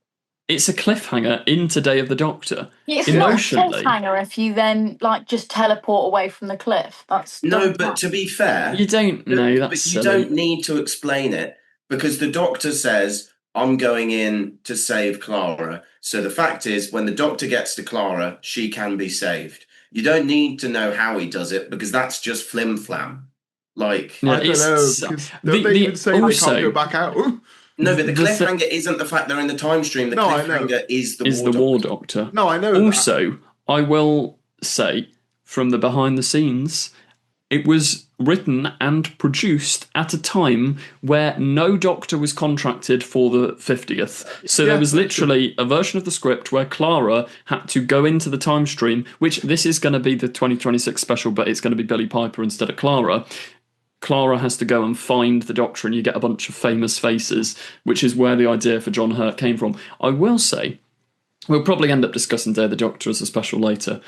it's a cliffhanger into Day of the Doctor. It's emotionally. not a cliffhanger if you then just teleport away from the cliff. But to be fair, you don't know. That's but you don't need to explain it. Because the Doctor says, I'm going in to save Clara. So the fact is, when the Doctor gets to Clara, she can be saved. You don't need to know how he does it, because that's just flim-flam. I don't know, because don't they even say they can't go back out? No, but the cliffhanger isn't the fact they're in the time stream. The cliffhanger is the War Doctor. No, I know. Also, I will say, from the behind the scenes... It was written and produced at a time where no Doctor was contracted for the 50th. So there was literally a version of the script where Clara had to go into the time stream, which this is going to be the 2026 special, but it's going to be Billie Piper instead of Clara. Clara has to go and find the Doctor, and you get a bunch of famous faces, which is where the idea for John Hurt came from. I will say, we'll probably end up discussing Day of the Doctor as a special later.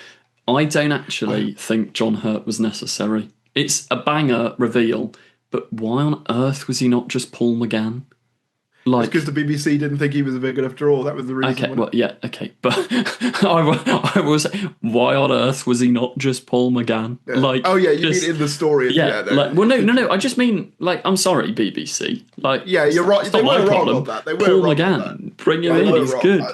I don't actually think John Hurt was necessary. It's a banger reveal, but why on earth was he not just Paul McGann? It's because the BBC didn't think he was a big enough draw. That was the reason. Okay, but I will say, why on earth was he not just Paul McGann? Yeah. You mean in the story? No. I just mean, I'm sorry, BBC. You're right. They were wrong on that. Paul McGann, bring him in. He's good.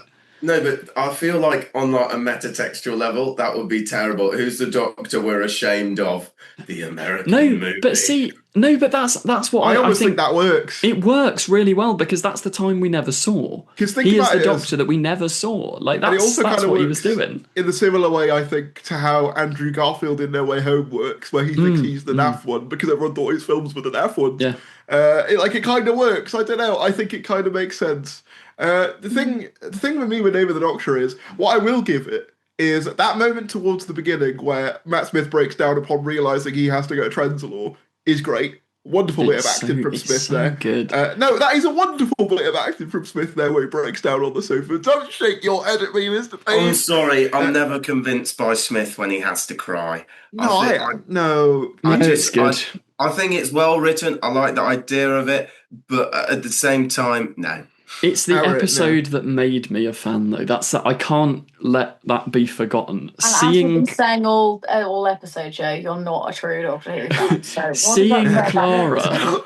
No, but I feel like on a metatextual level, that would be terrible. Who's the Doctor we're ashamed of? The American movie. But that's what I almost think that works. It works really well because that's the time we never saw. He is the Doctor that we never saw. That's what he was doing. In the similar way, I think, to how Andrew Garfield in No Way Home works, where he thinks he's the naff one because everyone thought his films were the naff ones. Yeah. It kind of works. I don't know. I think it kind of makes sense. The thing with me with Name of the Doctor is, what I will give it is that moment towards the beginning where Matt Smith breaks down upon realising he has to go to Trenzalore is great. Wonderful bit of It's acting from it's Smith so there. good. No, that is a wonderful bit of acting from Smith there, where he breaks down on the sofa. Don't shake your head at me, Mr. Payne. I'm sorry, I'm never convinced by Smith when he has to cry. No, I am. No, It's good. I think it's well written. I like the idea of it, but at the same time, no. It's the Alright, no. episode that made me a fan, though. I can't let that be forgotten. And as you've been saying all episode, Joe, you're not a true Doctor Who fan. So what seeing does that say about this? Clara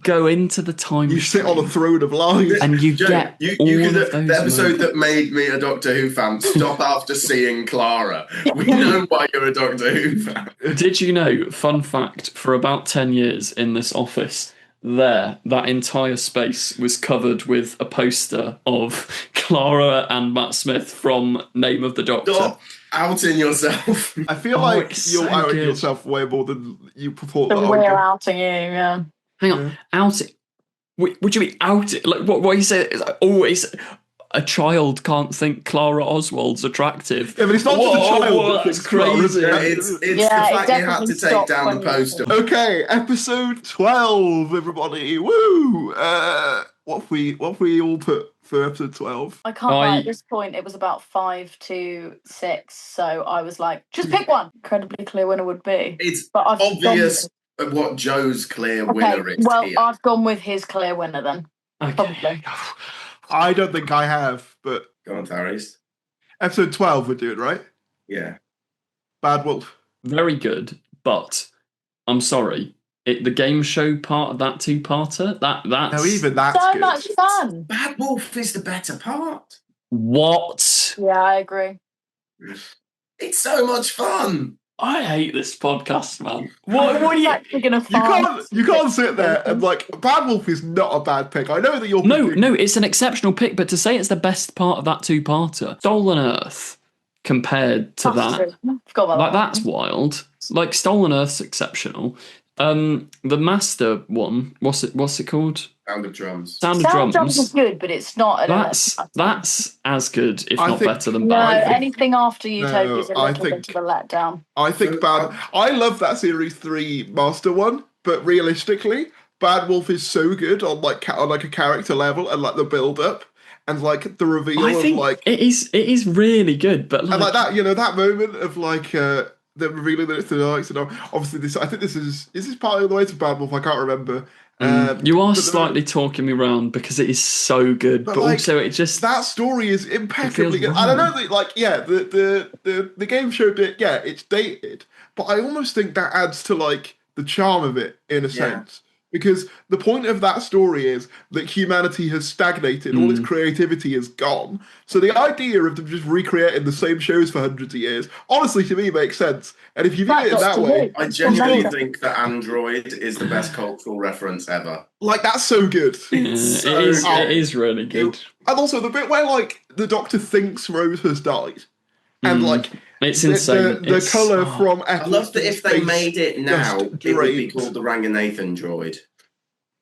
go into the time you sit on a stream throne of lies. and you Joe, get you all could, of those the episode moments. that made me a Doctor Who fan. Stop after seeing Clara. We know why you're a Doctor Who fan. Did you know, fun fact, for about 10 years in this office, that entire space was covered with a poster of Clara and Matt Smith from Name of the Doctor. Stop outing yourself. I feel like it's you're so outing good. yourself way more than you purport. So we're outing you, yeah. Hang on, outing? Would you be outed? Like, what you say is like, always a child can't think Clara Oswald's attractive. Yeah, but it's not just a child that that's thinks Clara's crazy. attractive. It's Yeah, the it fact you had to definitely take stopped down the when you poster. were- Okay, episode 12, everybody. Woo! What have we all put for episode 12? I can't lie, at this point it was about 5 to 6, so I was like, just pick one. Incredibly clear winner would be. It's But I've obvious what Joe's clear gone with, winner is well, here. I've gone with his clear winner then. Okay. Probably. I don't think I have, but Go on, Tharis. episode 12 we're doing, right? Yeah. Bad Wolf. Very good, but I'm sorry. The game show part of that two-parter, that's... No, even that's So good. much fun. Bad Wolf is the better part. What? Yeah, I agree. It's so much fun. I hate this podcast, man. What are you... Actually gonna You can't sit there and like Bad Wolf is not a bad pick. I know that you're No, it's an exceptional pick, but to say it's the best part of that two-parter, Stolen Earth, compared to that, Forgot about like that. that's wild. Like Stolen Earth's exceptional. The Master one, what's it called? Sound of Drums. Sound of Sound Drums. is good, but it's not. That's as good, if I not think- better than No, Bad. anything after Utopia is a I little think- bit of a letdown. I think I love that series 3 Master one, but realistically, Bad Wolf is so good on like a character level and like the build up and like the reveal I of think like it is really good, but and like that, that moment of like the revealing that it's the Daleks, and obviously I think this is part of the way to Bad Wolf. I can't remember. you are but slightly talking me round because it is so good, but like, also it just that story is impeccably feels good. I don't know wrong. that like the game show bit, it's dated, but I almost think that adds to like the charm of it in a sense. Because the point of that story is that humanity has stagnated, all its creativity is gone. So the idea of them just recreating the same shows for hundreds of years, honestly, to me, makes sense. And if you view it in that way, I genuinely think that Android is the best cultural reference ever. like that's so good. it is really good. And also the bit where like the Doctor thinks Rose has died, and like It's insane. The colour from I love that if they made it now, just it would be drains. called the Ranganathan droid.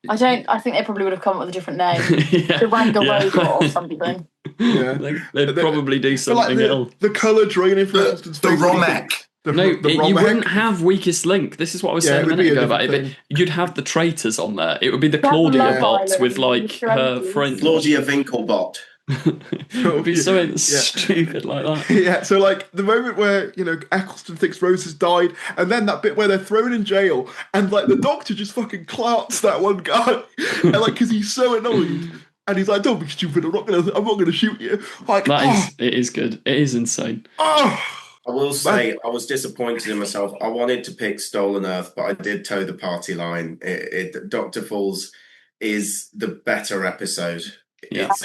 I think they probably would have come up with a different name. Yeah, The Ranga yeah. Robot or something. Yeah. They'd probably do But, like, something else. the colour draining from Eccleston's The face. Romek. No, you Romek. wouldn't have Weakest Link. This is what I was Yeah, saying it a would minute be a ago about it. different But you'd have the traitors on there. It would be the That's Claudia Love bots Island, with like the her Strangers. friends. Claudia Winkelbot. It would be something stupid like that. Yeah, so like the moment where Eccleston thinks Rose has died, and then that bit where they're thrown in jail, and like the Doctor just fucking clarts that one guy, and like because he's so annoyed, and he's like, "Don't be stupid! I'm not gonna shoot you." Like It is good. It is insane. oh, I will say, I was disappointed in myself. I wanted to pick Stolen Earth, but I did toe the party line. Dr. Falls is the better episode. Yeah. It's-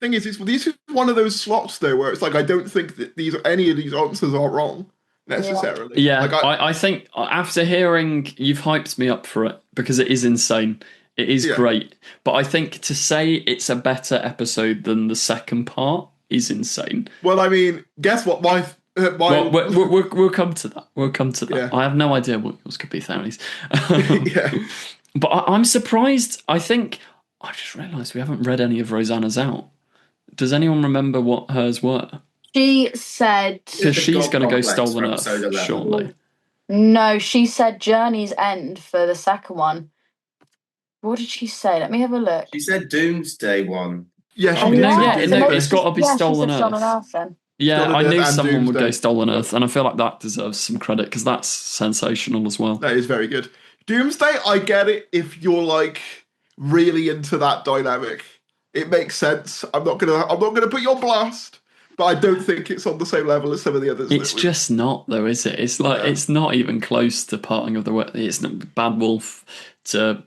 thing is, this is one of those slots though where it's like I don't think that any of these answers are wrong necessarily. Yeah, like, I think after hearing you've hyped me up for it because it is insane. It is great. But I think to say it's a better episode than the second part is insane. well, I mean, guess what? Well, we'll come to that. We'll come to that. Yeah. I have no idea what yours could be, Tharis. yeah. But I'm surprised. I think I just realised we haven't read any of Rosanna's out. Does anyone remember what hers were? She said Because she's going to go Complex Stolen for Earth episode 11. shortly. No, she said Journey's End for the second one. What did she say? Let me have a look. She said Doomsday one. Yeah, she Oh, did. No, say yeah, Doomsday. no, maybe it's got to be she Stolen said Stolen Earth. Earth then. Yeah, Stolen I Earth knew and someone would go Doomsday. Stolen Earth, and I feel like that deserves some credit because that's sensational as well. That is very good. Doomsday, I get it if you're like really into that dynamic. It makes sense. I'm not gonna put you on blast, but I don't think it's on the same level as some of the others. It's just not, though, is it? It's like it's not even close to Parting of the Way. It's not Bad Wolf to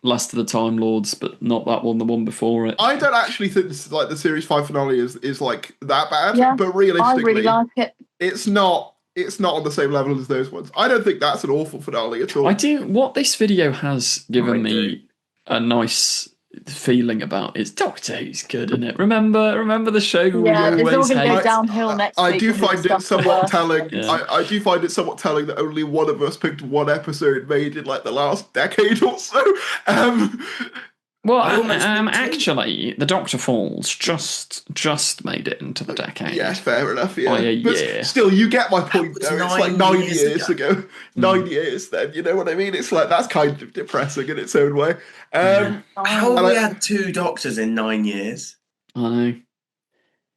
Last of the Time Lords, but not that one, the one before it. I don't actually think this, like the series 5 finale is like that bad, Yeah, but I realistically, really like it. it's not on the same level as those ones. I don't think that's an awful finale at all. I do. What this video has given I do. me a nice feeling about is Doctor Who's good in it. Remember the show we Yeah, it's all always going to go hate. downhill next I week. do when we find it discuss the somewhat worst. telling. Yeah. I do find it somewhat telling that only one of us picked one episode made in like the last decade or so. Well, I almost think two. actually, the Doctor Falls just made it into the decade. Yeah, fair enough. Yeah, By a but year. still, you get my point. was Though it's like 9 years years ago. 9 years. Then you know what I mean. It's like that's kind of depressing in its own way. How have And we I- had 2 Doctors in 9 years? I know.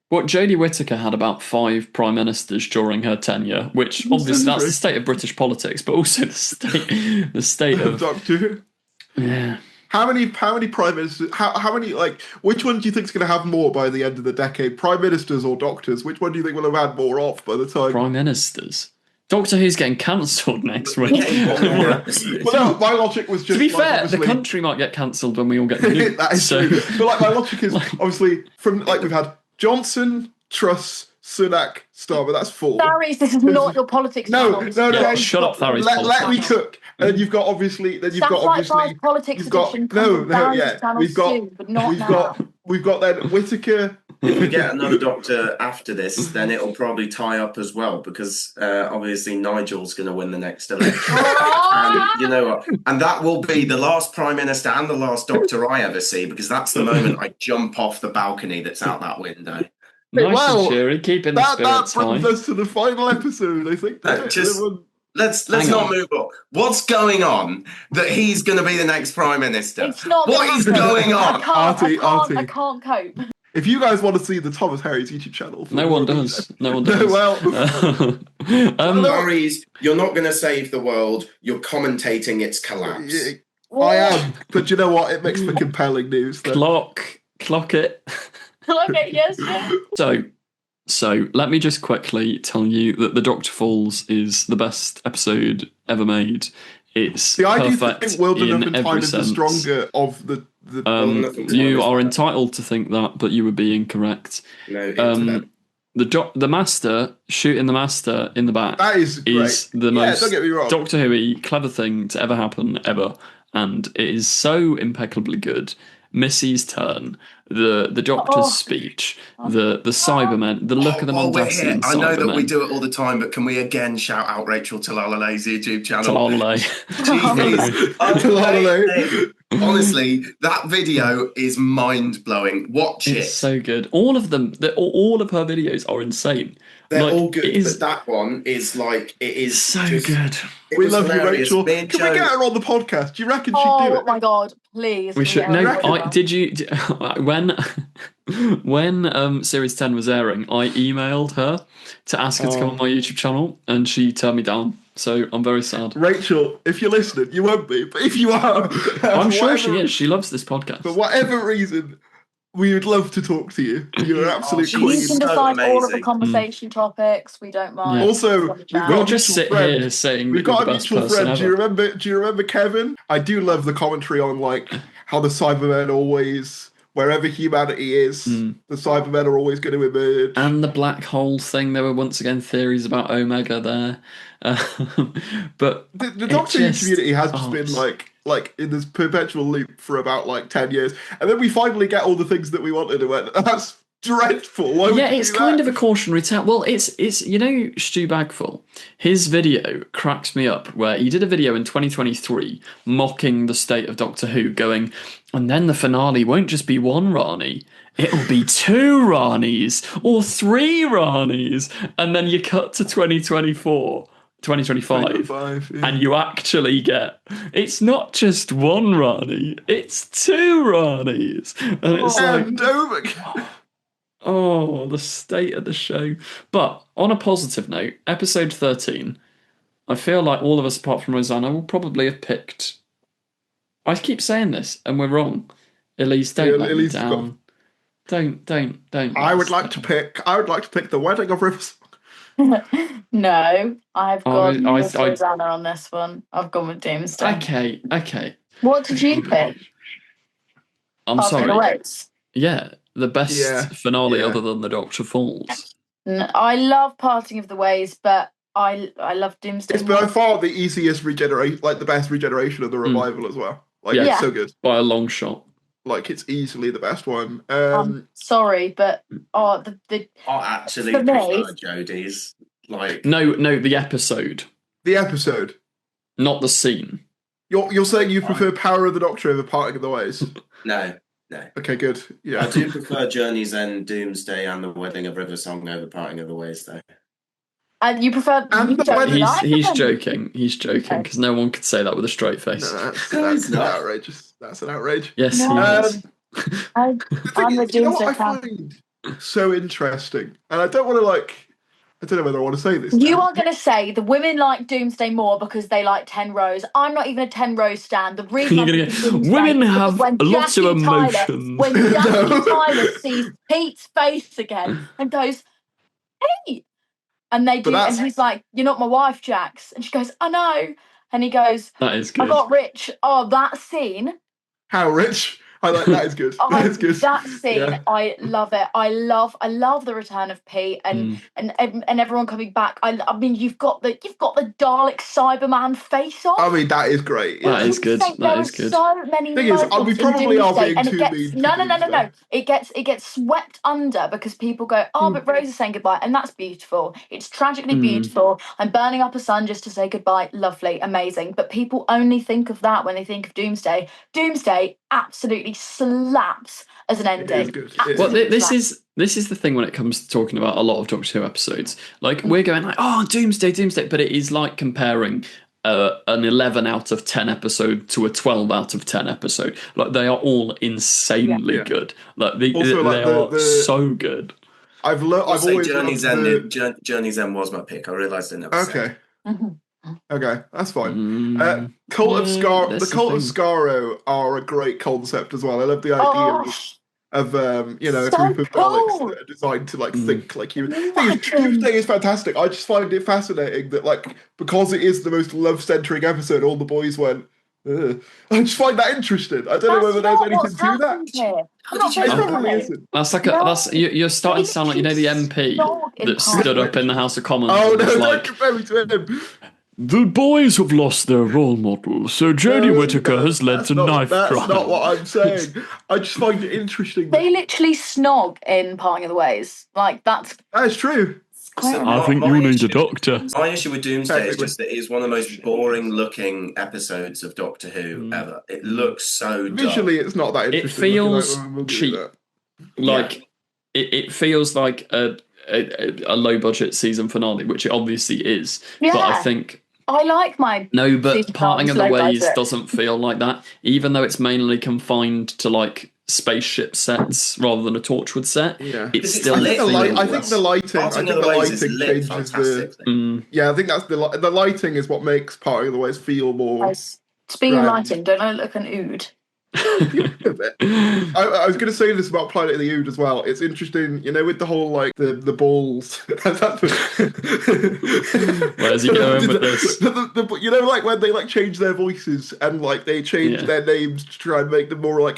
What Jodie Whittaker had about 5 prime ministers during her tenure, which obviously that's the state of British politics, but also the state of Doctor Who. yeah. How many prime ministers? How many like? Which one do you think is going to have more by the end of the decade? Prime ministers or doctors? Which one do you think will have had more off by the time? Prime ministers. Doctor Who's getting cancelled next week. Getting one more episode. Well, no, my logic was just To be like, fair, the obviously- country might get cancelled when we all get nuked. that is so true. But like my logic is obviously from like we've had Johnson, Truss, Sunak, Starmer. That's 4. Barry's, this is not your politics No, channel. no, Yeah, no. shut up, Farry's Let me politics. cook. And then you've got obviously. Then you've got Satellite obviously. Files Politics You've got Edition comes from Barry's channel We've got. soon, but not We've now. got then Whittaker. If we get another Doctor after this, then it'll probably tie up as well because obviously Nigel's going to win the next election. And you know what? And that will be the last Prime Minister and the last Doctor I ever see because that's the moment I jump off the balcony that's out that window. nice Well, and cheery, keeping the That spirits brings high. us to the final episode. I think. Just- Let's Hang not on. move on. What's going on that he's going to be the next Prime Minister? It's not What gonna is happen. going on? Artie. I can't cope. If you guys want to see the Thomas Harry's YouTube channel, No one does. No one No, does. well, Worries, you're not going to save the world. You're commentating its collapse. I am. But you know what? It makes for compelling news. Then. clock it. Okay, yes, yeah. So let me just quickly tell you that The Doctor Falls is the best episode ever made. It's See, I do perfect think World Enough in and Time every is the sense. stronger of the You are entitled to think that, but you would be incorrect. No, internet. The Master shooting the Master in the back That is great. is the most don't get me wrong. Doctor Who-y clever thing to ever happen ever, and it is so impeccably good. Missy's turn, the Doctor's speech, the Cybermen, the look of the While we're Mondasian here, I know that we Cybermen. do it all the time, but can we again shout out Rachel Talalale's YouTube channel? Talalay. Jeez, Talalay. honestly, that video is mind-blowing. Watch It's it. so good. All of them, all of her videos are insane. They're Like, all good, it is but that one is like, it is so just, good. it We was love you, hilarious. Rachel. Me and Can we Joe- get her on the podcast? Do you reckon she'd do Oh it? my god, please. We should. yeah, No, right. did you when Series 10 was airing? I emailed her to ask her to come on my YouTube channel, and she turned me down. So I'm very sad. Rachel, if you're listening, you won't be, but if you are, I'm sure whatever- she is. She loves this podcast. For whatever reason, we would love to talk to you. You're an absolute she's We queen. can so decide all of the amazing. conversation topics. We don't mind. Yeah. Also, Have a we've chat. got We'll a just mutual sit friend. here saying We've that you're got the a best mutual person friend. ever. Do you remember Kevin? I do love the commentary on like how the Cybermen always, wherever humanity is, the Cybermen are always going to emerge. And the black hole thing. There were once again theories about Omega there, but The Doctor Who just- community has just oh, been it's- like in this perpetual loop for about like 10 years, and then we finally get all the things that we wanted to win. That's dreadful. Why would yeah, you it's do kind that? of a cautionary tale. Well, it's you know Stu Bagfull, his video cracks me up where he did a video in 2023 mocking the state of Doctor Who, going, and then the finale won't just be one Rani. It'll be 2 Ranis or 3 Ranis, and then you cut to 2024. 2025. 25, yeah. And you actually get, it's not just one Rani, it's two Ranis. And it's like, And over again. oh, the state of the show. But on a positive note, episode 13, I feel like all of us apart from Rosanna will probably have picked, I keep saying this and we're wrong. Elise, don't Yeah, let me Elise has down. Don't. I would like to pick the wedding of Rivers. No, I've gone I- with I- Rosanna on this one. I've gone with Doomsday. Okay. What did you pick? I'm Parting of the sorry. Ways. Yeah, the best Yeah, finale yeah. other than the Doctor Falls. I love Parting of the Ways, but I love Doomsday. It's by far the easiest regeneration, like the best regeneration of the revival as well. Like Yeah. it's so good. By a long shot. Like it's easily the best one. Sorry, but the I actually For me- prefer Jodie's. Like, No, the episode, the episode. not the scene. You're saying you prefer Power of the Doctor over Parting of the Ways? no. Okay, good. Yeah. I do prefer Journey's End, Doomsday, and the Wedding of River Song over Parting of the Ways, though. and you prefer. And you the don't wedding- like He's them. joking. He's joking because no one could say that with a straight face. No, No, that's it's not. outrageous. That's an outrage. Yes, No. he is. I'm the You know what Doomsday I fan. find so interesting, and I don't want to I don't know whether I want to say this. You now. are going to say the women like Doomsday more because they like 10 Rose. I'm not even a 10 Rose stan. The reason You're I'm gonna picking go, Doomsday women is have when lots of Jackie Tyler- emotions. When Jackie No. Tyler sees Pete's face again and goes, "Hey," and they But do, and that's- he's like, "You're not my wife, Jax," and she goes, "I know," and he goes, That is "I good. got rich." Oh, that scene. How rich? I like that is good. That is good. That scene, Yeah. I love it. I love the return of Pete and everyone coming back. I mean, you've got the Dalek Cyberman face off. I mean, that is great. That Yeah. is good. There That are is good. so many Thing is, moments we in probably are Doomsday, being and it too gets mean to no. Doomsday. It gets swept under because people go, "Oh, but Rose is saying goodbye," and that's beautiful. It's tragically beautiful. I'm burning up a sun just to say goodbye. Lovely, amazing. But people only think of that when they think of Doomsday. Doomsday absolutely slaps as an ending. is good. It is. Well, Absolutely this slaps. is the thing when it comes to talking about a lot of Doctor Who episodes. Like we're going like, oh, Doomsday, but it is like comparing an 11 out of 10 episode to a 12 out of 10 episode. Like they are all insanely Yeah. good. Like they Also, like, are the- so good. I've I'll say always Journey's loved End. Journey's End was my pick. I realised I never said. Okay. Mhm. Okay, that's fine. Mm, Cult of yeah, Scar, that's the Cult of thing. Skaro are a great concept as well. I love the idea Oh, of a So group of Daleks cool. that are designed to think like human. Imagine. Doomsday is fantastic. I just find it fascinating that because it is the most love-centering episode, all the boys went. Ugh. I just find that interesting. I don't know whether there's anything to that. Here. How did you It know Not that? really really. isn't. That's like No. you're starting to sound like the MP that stood up in the House of Commons. Oh and no! was Don't like, compare me to him. the boys have lost their role model, so Jodie No, Whittaker has led that's to not- knife That's crime. not what I'm saying. I just find it interesting. They literally snog in Parting of the Ways. Like that's That's true. quite I think you need a doctor. My issue with Doomsday is Technically. just that it is one of the most boring looking episodes of Doctor Who ever. It looks so dull. Visually, it's not that It interesting. feels We'll give you cheap. that. Like it feels like a low budget season finale, which it obviously is. But I Yeah. think I like my no, but season Parting of the finales low Ways budget. doesn't feel like that, even though it's mainly confined to like spaceship sets rather than a Torchwood set. Yeah. It's It's still I think the lit lighting. I think the lighting. Parting of the Ways is lit changes the. fantastically. Yeah, I think that's the lighting is what makes Parting of the Ways feel more. Speaking of Right. lighting, don't I look an ood? A bit. I was going to say this about Planet of the Ood as well. It's interesting, with the whole the balls. Where's he going with this? When they change their voices and they change Yeah. their names to try and make them more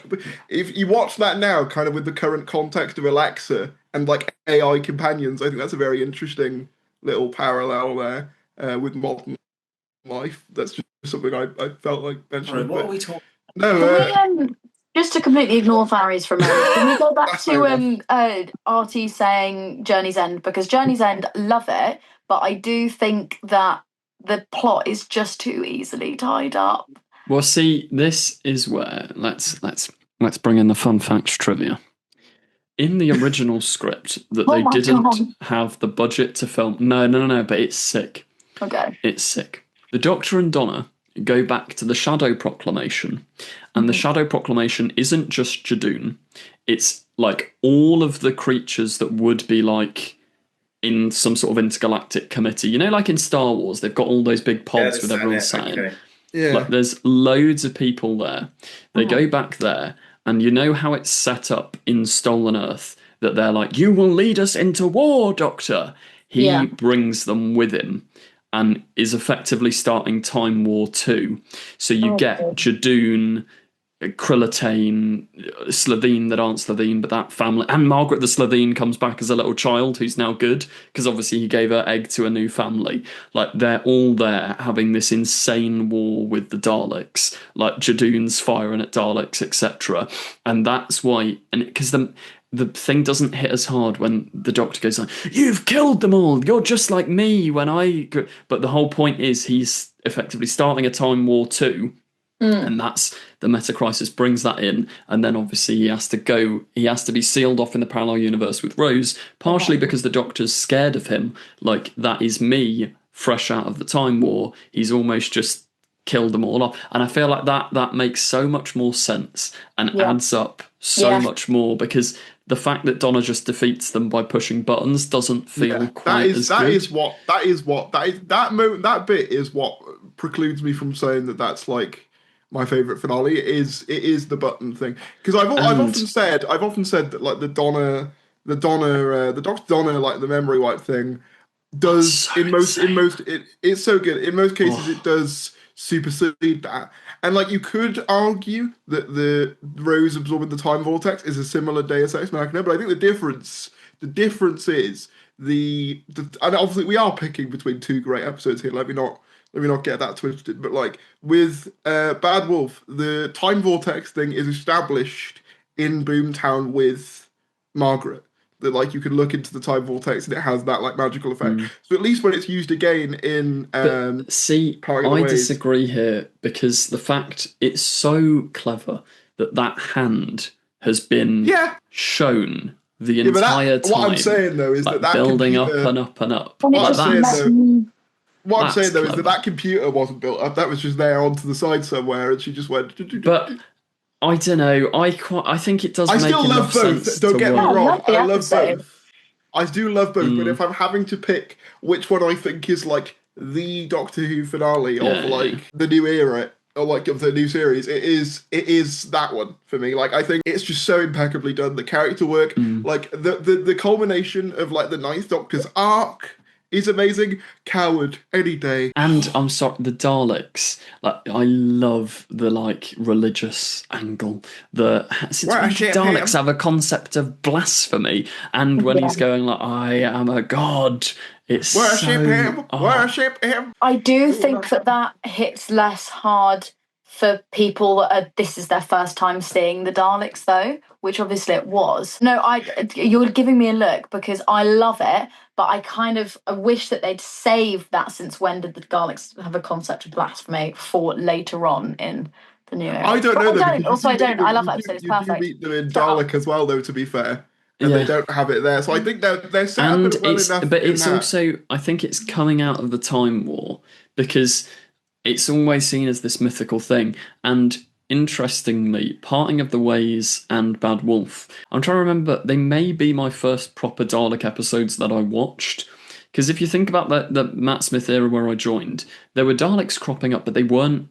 If you watch that now, kind of with the current context of Alexa and AI companions, I think that's a very interesting little parallel there with modern life. That's just something I felt like Sorry, mentioning. what are But we talking? no, Can we, just to completely ignore Faries for a moment, can we go back That's fair to RT saying Journey's End? Because Journey's End, love it, but I do think that the plot is just too easily tied up. Well, see, this is where let's bring in the fun facts trivia. In the original script that Oh they my didn't God. have the budget to film. No, but it's sick. Okay. It's sick. The Doctor and Donna go back to the Shadow Proclamation, and the Shadow Proclamation isn't just Jadoon. It's like all of the creatures that would be like in some sort of intergalactic committee. You know, like in Star Wars, they've got all those big pods with everyone saying. Okay. Yeah. Like there's loads of people there. They go back there, and you know how it's set up in Stolen Earth that they're like, "You will lead us into war, Doctor." He brings them with him and is effectively starting Time War 2. So you get Jadoon, Krillitane, Slitheen that aren't Slitheen, but that family, and Margaret the Slitheen comes back as a little child who's now good because obviously he gave her egg to a new family. Like they're all there having this insane war with the Daleks, like Jadoon's firing at Daleks, etc. And that's why, and because the thing doesn't hit as hard when the Doctor goes like, "You've killed them all. You're just like me when I." But the whole point is he's effectively starting a Time War 2. And that's the Meta Crisis brings that in, and then obviously he has to be sealed off in the parallel universe with Rose, partially because the Doctor's scared of him, like that is me fresh out of the Time War. He's almost just killed them all off, and I feel like that makes so much more sense and adds up so much more, because the fact that Donna just defeats them by pushing buttons doesn't feel quite as good. That bit is what precludes me from saying that that's like my favorite finale. It is the button thing, because I've often said that like the Doctor Donna, like the memory wipe thing does so it's so good. In most cases it does supersede that. And like you could argue that the Rose absorbing the time vortex is a similar Deus Ex Machina, but I think the difference is the and obviously we are picking between two great episodes here. Let me not get that twisted. But like with Bad Wolf, the time vortex thing is established in Boomtown with Margaret. That like you can look into the time vortex and it has that like magical effect. So at least when it's used again in see, I disagree here, because the fact it's so clever that hand has been shown the entire time. What I'm saying though is like, that building computer, up and up and up. What I'm saying though is clever. that computer wasn't built up. That was just there onto the side somewhere, and she just went. But I don't know. I think it does. I make still love both. sense. Don't get me wrong. I love episode. both. I do love both. But if I'm having to pick which one I think is like the Doctor Who finale of like the new era or like of the new series, it is that one for me. Like I think it's just so impeccably done. The character work, like the culmination of like the Ninth Doctor's arc is amazing. Coward any day. And I'm sorry, the Daleks. Like I love the like religious angle. Since when did Daleks have a concept of blasphemy? And when he's going like, "I am a god," it's worship him. Worship him. I do think that hits less hard for people that this is their first time seeing the Daleks, though, which obviously it was. No, you're giving me a look because I love it, but I wish that they'd saved that. Since when did the Daleks have a concept of blasphemy for later on in the new era? I don't know. I love that episode. It's perfect. You meet them in Dalek as well, though. To be fair. And they don't have it there, so I think they're set up well enough. But it's also, I think it's coming out of the Time War, because it's always seen as this mythical thing. And interestingly, Parting of the Ways and Bad Wolf, I'm trying to remember, they may be my first proper Dalek episodes that I watched. Because if you think about the Matt Smith era where I joined, there were Daleks cropping up, but they weren't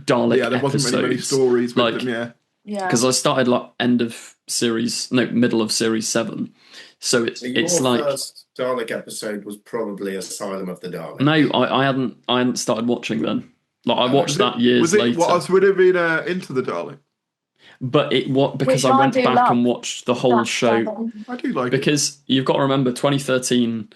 Dalek there episodes. Wasn't many stories with them, because I started like middle of series 7, so it's like first Dalek episode was probably Asylum of the Daleks. No, I hadn't started watching then. Like I watched that years later. What else would have been Into the Dalek? But because I went back and watched the whole show. I do like because you've got to remember 2013.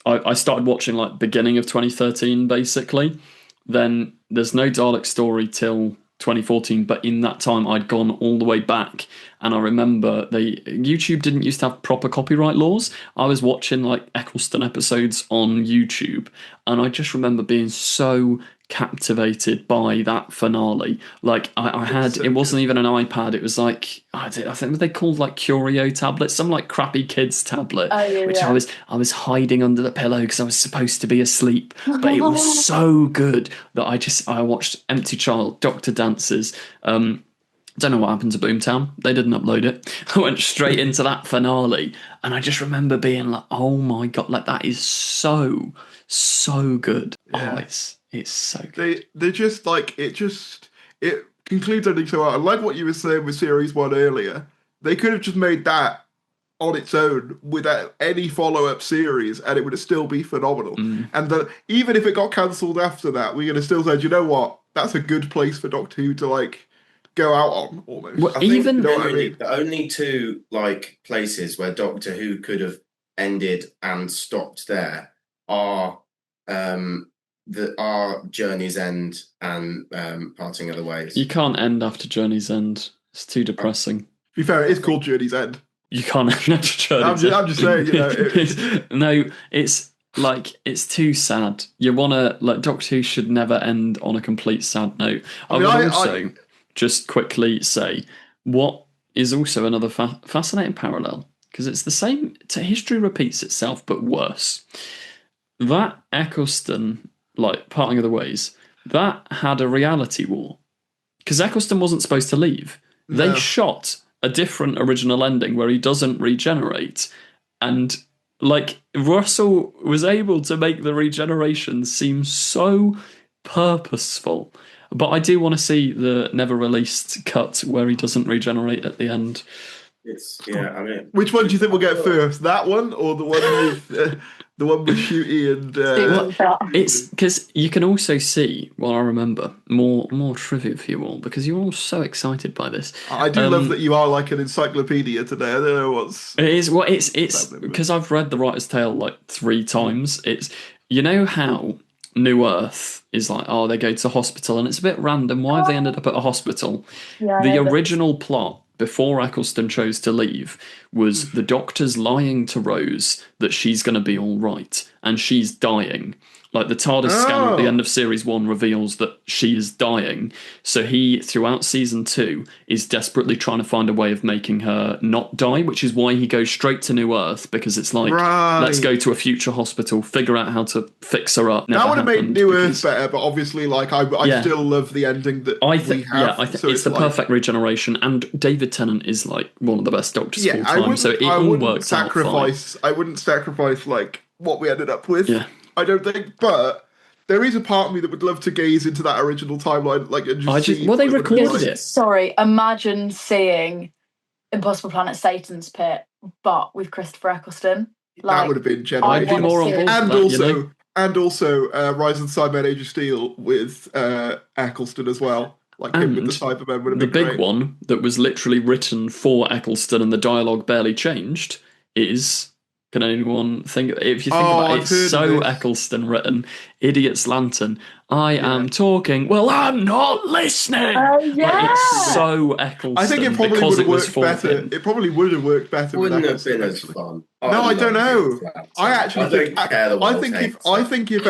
I started watching like beginning of 2013 basically. Then there's no Dalek story till 2014, but in that time I'd gone all the way back, and I remember YouTube didn't used to have proper copyright laws. I was watching like Eccleston episodes on YouTube, and I just remember being so captivated by that finale. Like I had, so it wasn't good. even an iPad. It was like I think they called like Curio tablets, some like crappy kids tablet, Oh, yeah, which yeah. I was hiding under the pillow because I was supposed to be asleep. But it was so good that I watched Empty Child, Doctor Dancers. Don't know what happened to Boomtown. They didn't upload it. I went straight into that finale, and I just remember being like, "Oh my god, like that is so good." Yeah. Oh, it's so good. They just like it concludes ending so well. I like what you were saying with series one earlier. They could have just made that on its own without any follow-up series, and it would still be phenomenal. And that even if it got cancelled after that, we're gonna still say, you know what? That's a good place for Doctor Who to like go out on almost. Well, I think even- You know what I mean? the only two like places where Doctor Who could have ended and stopped there are Journey's End and Parting of the Ways. You can't end after Journey's End. It's too depressing. To be fair, it is called Journey's End. You can't end after Journey's End. I'm just saying, you know, no, it's like it's too sad. You wanna like Doctor Who should never end on a complete sad note. I would also just quickly say what is also another fascinating parallel, because it's the same. History repeats itself, but worse. That Eccleston, like Parting of the Ways, that had a reality war because Eccleston wasn't supposed to leave. They shot a different original ending where he doesn't regenerate, and like Russell was able to make the regeneration seem so purposeful. But I do want to see the never released cut where he doesn't regenerate at the end. I mean, which one do you think we'll get first? That one or the one with Shooty and? It's because you can also see. Well, I remember more trivia for you all because you're all so excited by this. I do love that you are like an encyclopedia today. I don't know what's. It is. Well, it's because I've read The Writer's Tale like 3 times. It's you know how New Earth is like, oh, they go to hospital, and it's a bit random. Why have they ended up at a hospital? Yeah, The original plot before Eccleston chose to leave was the doctor's lying to Rose that she's going to be all right, and she's dying. Like the TARDIS scanner at the end of series 1 reveals that she is dying. So he, throughout season 2, is desperately trying to find a way of making her not die, which is why he goes straight to New Earth, because it's like, let's go to a future hospital, figure out how to fix her up. That would have made New Earth better, but obviously, like, I still love the ending that we have. I think it's the perfect regeneration, and David Tennant is like one of the best doctors of all time. So it all works out fine. I wouldn't sacrifice like what we ended up with. Yeah. I don't think, but there is a part of me that would love to gaze into that original timeline, like and just see. Well, they recorded it. Sorry, imagine seeing Impossible Planet: Satan's Pit, but with Christopher Eccleston. Like, that would have been genuine. I'd be more on board. And also, Rise of the Cybermen Age of Steel with Eccleston as well. Like him with the Cybermen would have been the big one that was literally written for Eccleston and the dialogue barely changed is. Can anyone think? If you think about it, it's so Eccleston written. Idiot's Lantern. I am talking. Well, I'm not listening. Oh yeah, like, it's so Eccleston. I think it probably would have worked better. It probably would have worked better. Wouldn't have been as fun. No, I don't know. I actually think. I think if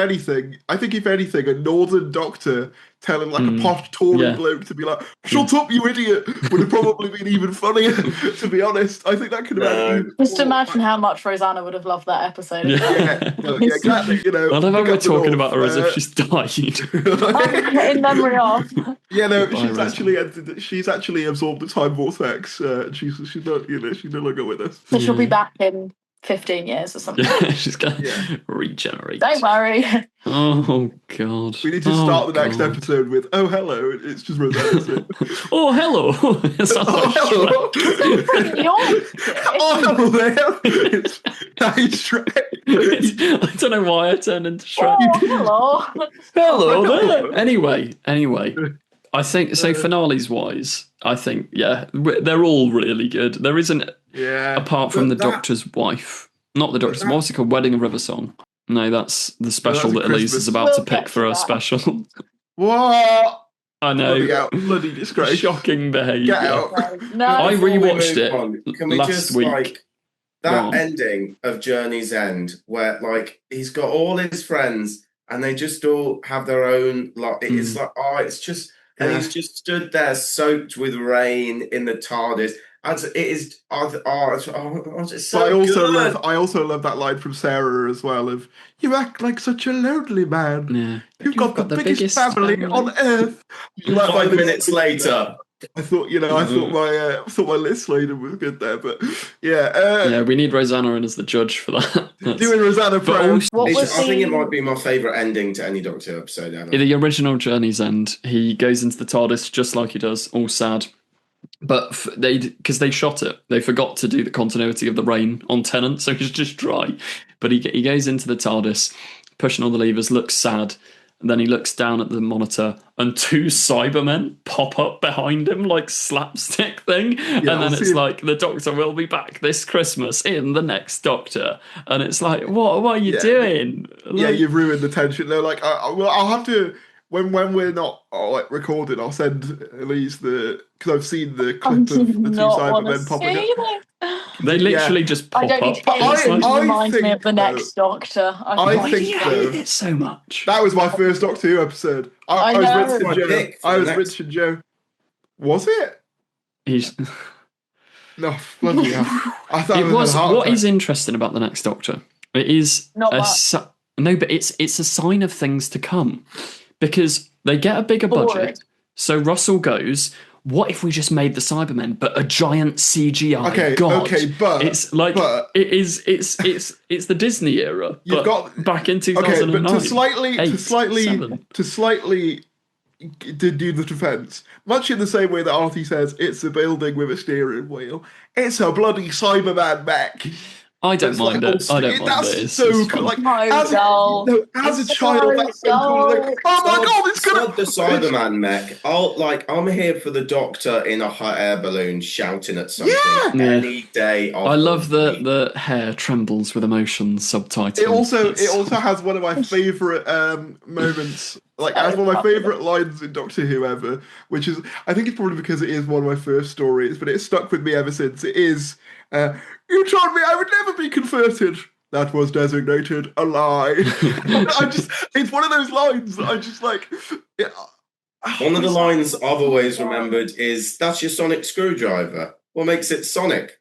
anything, a Northern Doctor telling like a posh Tory bloke to be like, "Shut up, you idiot," would have probably been even funnier. To be honest, I think that could have. Just imagine how much Rosanna would have loved that episode. Yeah, exactly. You know, I love how we're talking about her as if she's died. In memory of. Yeah, no, she's actually absorbed the time vortex. She's not, she's no longer with us. So she'll be back in 15 years or something. She's going to regenerate. Don't worry. Oh, God. We need to start the next episode with, oh, hello. It's just Rosanna. Oh, hello. Hello. Oh, hello there. It's Shrek. I don't know why I turned into Shrek. Oh, hello. Hello there. Anyway. I think, so finales-wise, I think, they're all really good. There isn't, apart from the Doctor's wife. Not the Doctor's, what's it called? Wedding of River Song. No, that's the special that Elise is about to pick for her special. What? I know. Bloody disgrace. Shocking behaviour. Get out. No. I rewatched it last week. Like, that ending of Journey's End, where like he's got all his friends and they just all have their own like. It's like it's just, and he's just stood there soaked with rain in the TARDIS. And it is, it's so good. I also love that line from Sarah as well of "You act like such a lonely man. Yeah. You've got the biggest family on earth." 5 minutes later. I thought my list later was good there, but yeah, we need Rosanna in as the judge for that. Doing Rosanna proud. I think it might be my favourite ending to any Doctor Who episode ever. In the original Journey's End, he goes into the TARDIS just like he does, all sad. But because they shot it, they forgot to do the continuity of the rain on Tennant, so it's just dry. But he goes into the TARDIS, pushing all the levers, looks sad, and then he looks down at the monitor, and 2 Cybermen pop up behind him like slapstick thing, and then it's like the Doctor will be back this Christmas in the next Doctor, and it's like, what are you doing? Like, you've ruined the tension. They're like, I'll have to. When we're not recording, I'll send Elise because I've seen the clip of the 2 Cybermen popping up. They literally just pop I don't need up. to remind me of the next Doctor. I think it so much. That was my first Doctor Who episode. I was Richard Joe. Was it? No, bloody hell. I thought it was. What is interesting about the next Doctor? It is but it's a sign of things to come. Because they get a bigger budget. So Russell goes, what if we just made the Cybermen but a giant CGI god? Okay, but it's like it's the Disney era. Back in 2009. But to slightly do the defense, much in the same way that Artie says it's a building with a steering wheel, it's a bloody Cyberman mech. I don't mind it. I don't mind it. That's so cool. Like, as a child, that's so cool. Like, oh my god, it's gonna the Cyberman mech. I'm here for the Doctor in a hot air balloon shouting at something any day. I love the hair trembles with emotion subtitle. It also has one of my favourite moments. Like, it has one of my favourite lines in Doctor Who ever, which is, I think it's probably because it is one of my first stories, but it's stuck with me ever since. It is, you told me I would never be converted. That was designated a lie. It's one of those lines that I just like. Yeah. One of the lines I've always remembered is, that's your sonic screwdriver. What makes it sonic?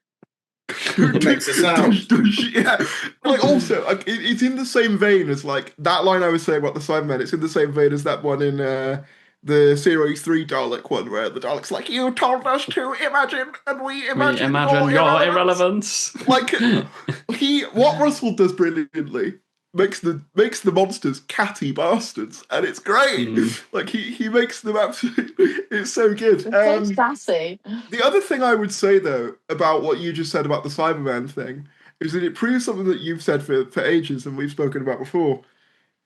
It makes a sound. Yeah. Like, also, it's in the same vein as like that line I was saying about the Cybermen. It's in the same vein as that one in the Series 3 Dalek one, where the Dalek's like, you told us to imagine, and we imagine your irrelevance. Like, what Russell does brilliantly makes the monsters catty bastards, and it's great. Like, he makes them absolutely. It's so good. It's so sassy. The other thing I would say though about what you just said about the Cyberman thing is that it proves something that you've said for ages and we've spoken about before.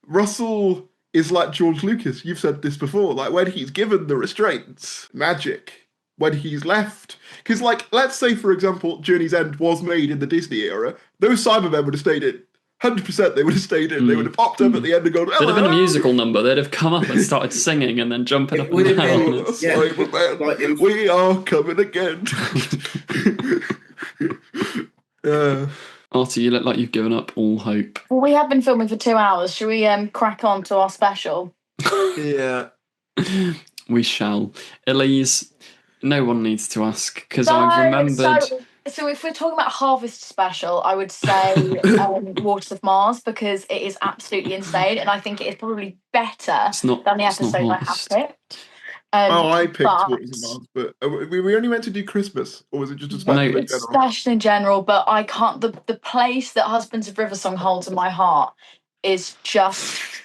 Russell is like George Lucas. You've said this before. Like, when he's given the restraints, magic. When he's left, because like, let's say for example, Journey's End was made in the Disney era, those Cybermen would have stayed in. 100% they would have stayed in. They would have popped up at the end and gone, there'd have been a musical number. They'd have come up and started singing and then jumping up and down. Cybermen, we are coming again. Artie, you look like you've given up all hope. Well, we have been filming for 2 hours. Should we crack on to our special? Yeah. We shall. Elise, no one needs to ask, because I've remembered... So if we're talking about Harvest Special, I would say Waters of Mars, because it is absolutely insane, and I think it is probably better than the episode I have picked. I picked Waters of Mars, but we only meant to do Christmas, or was it just a special in general? Special in general, but I can't. The place that Husbands of Riversong holds in my heart is just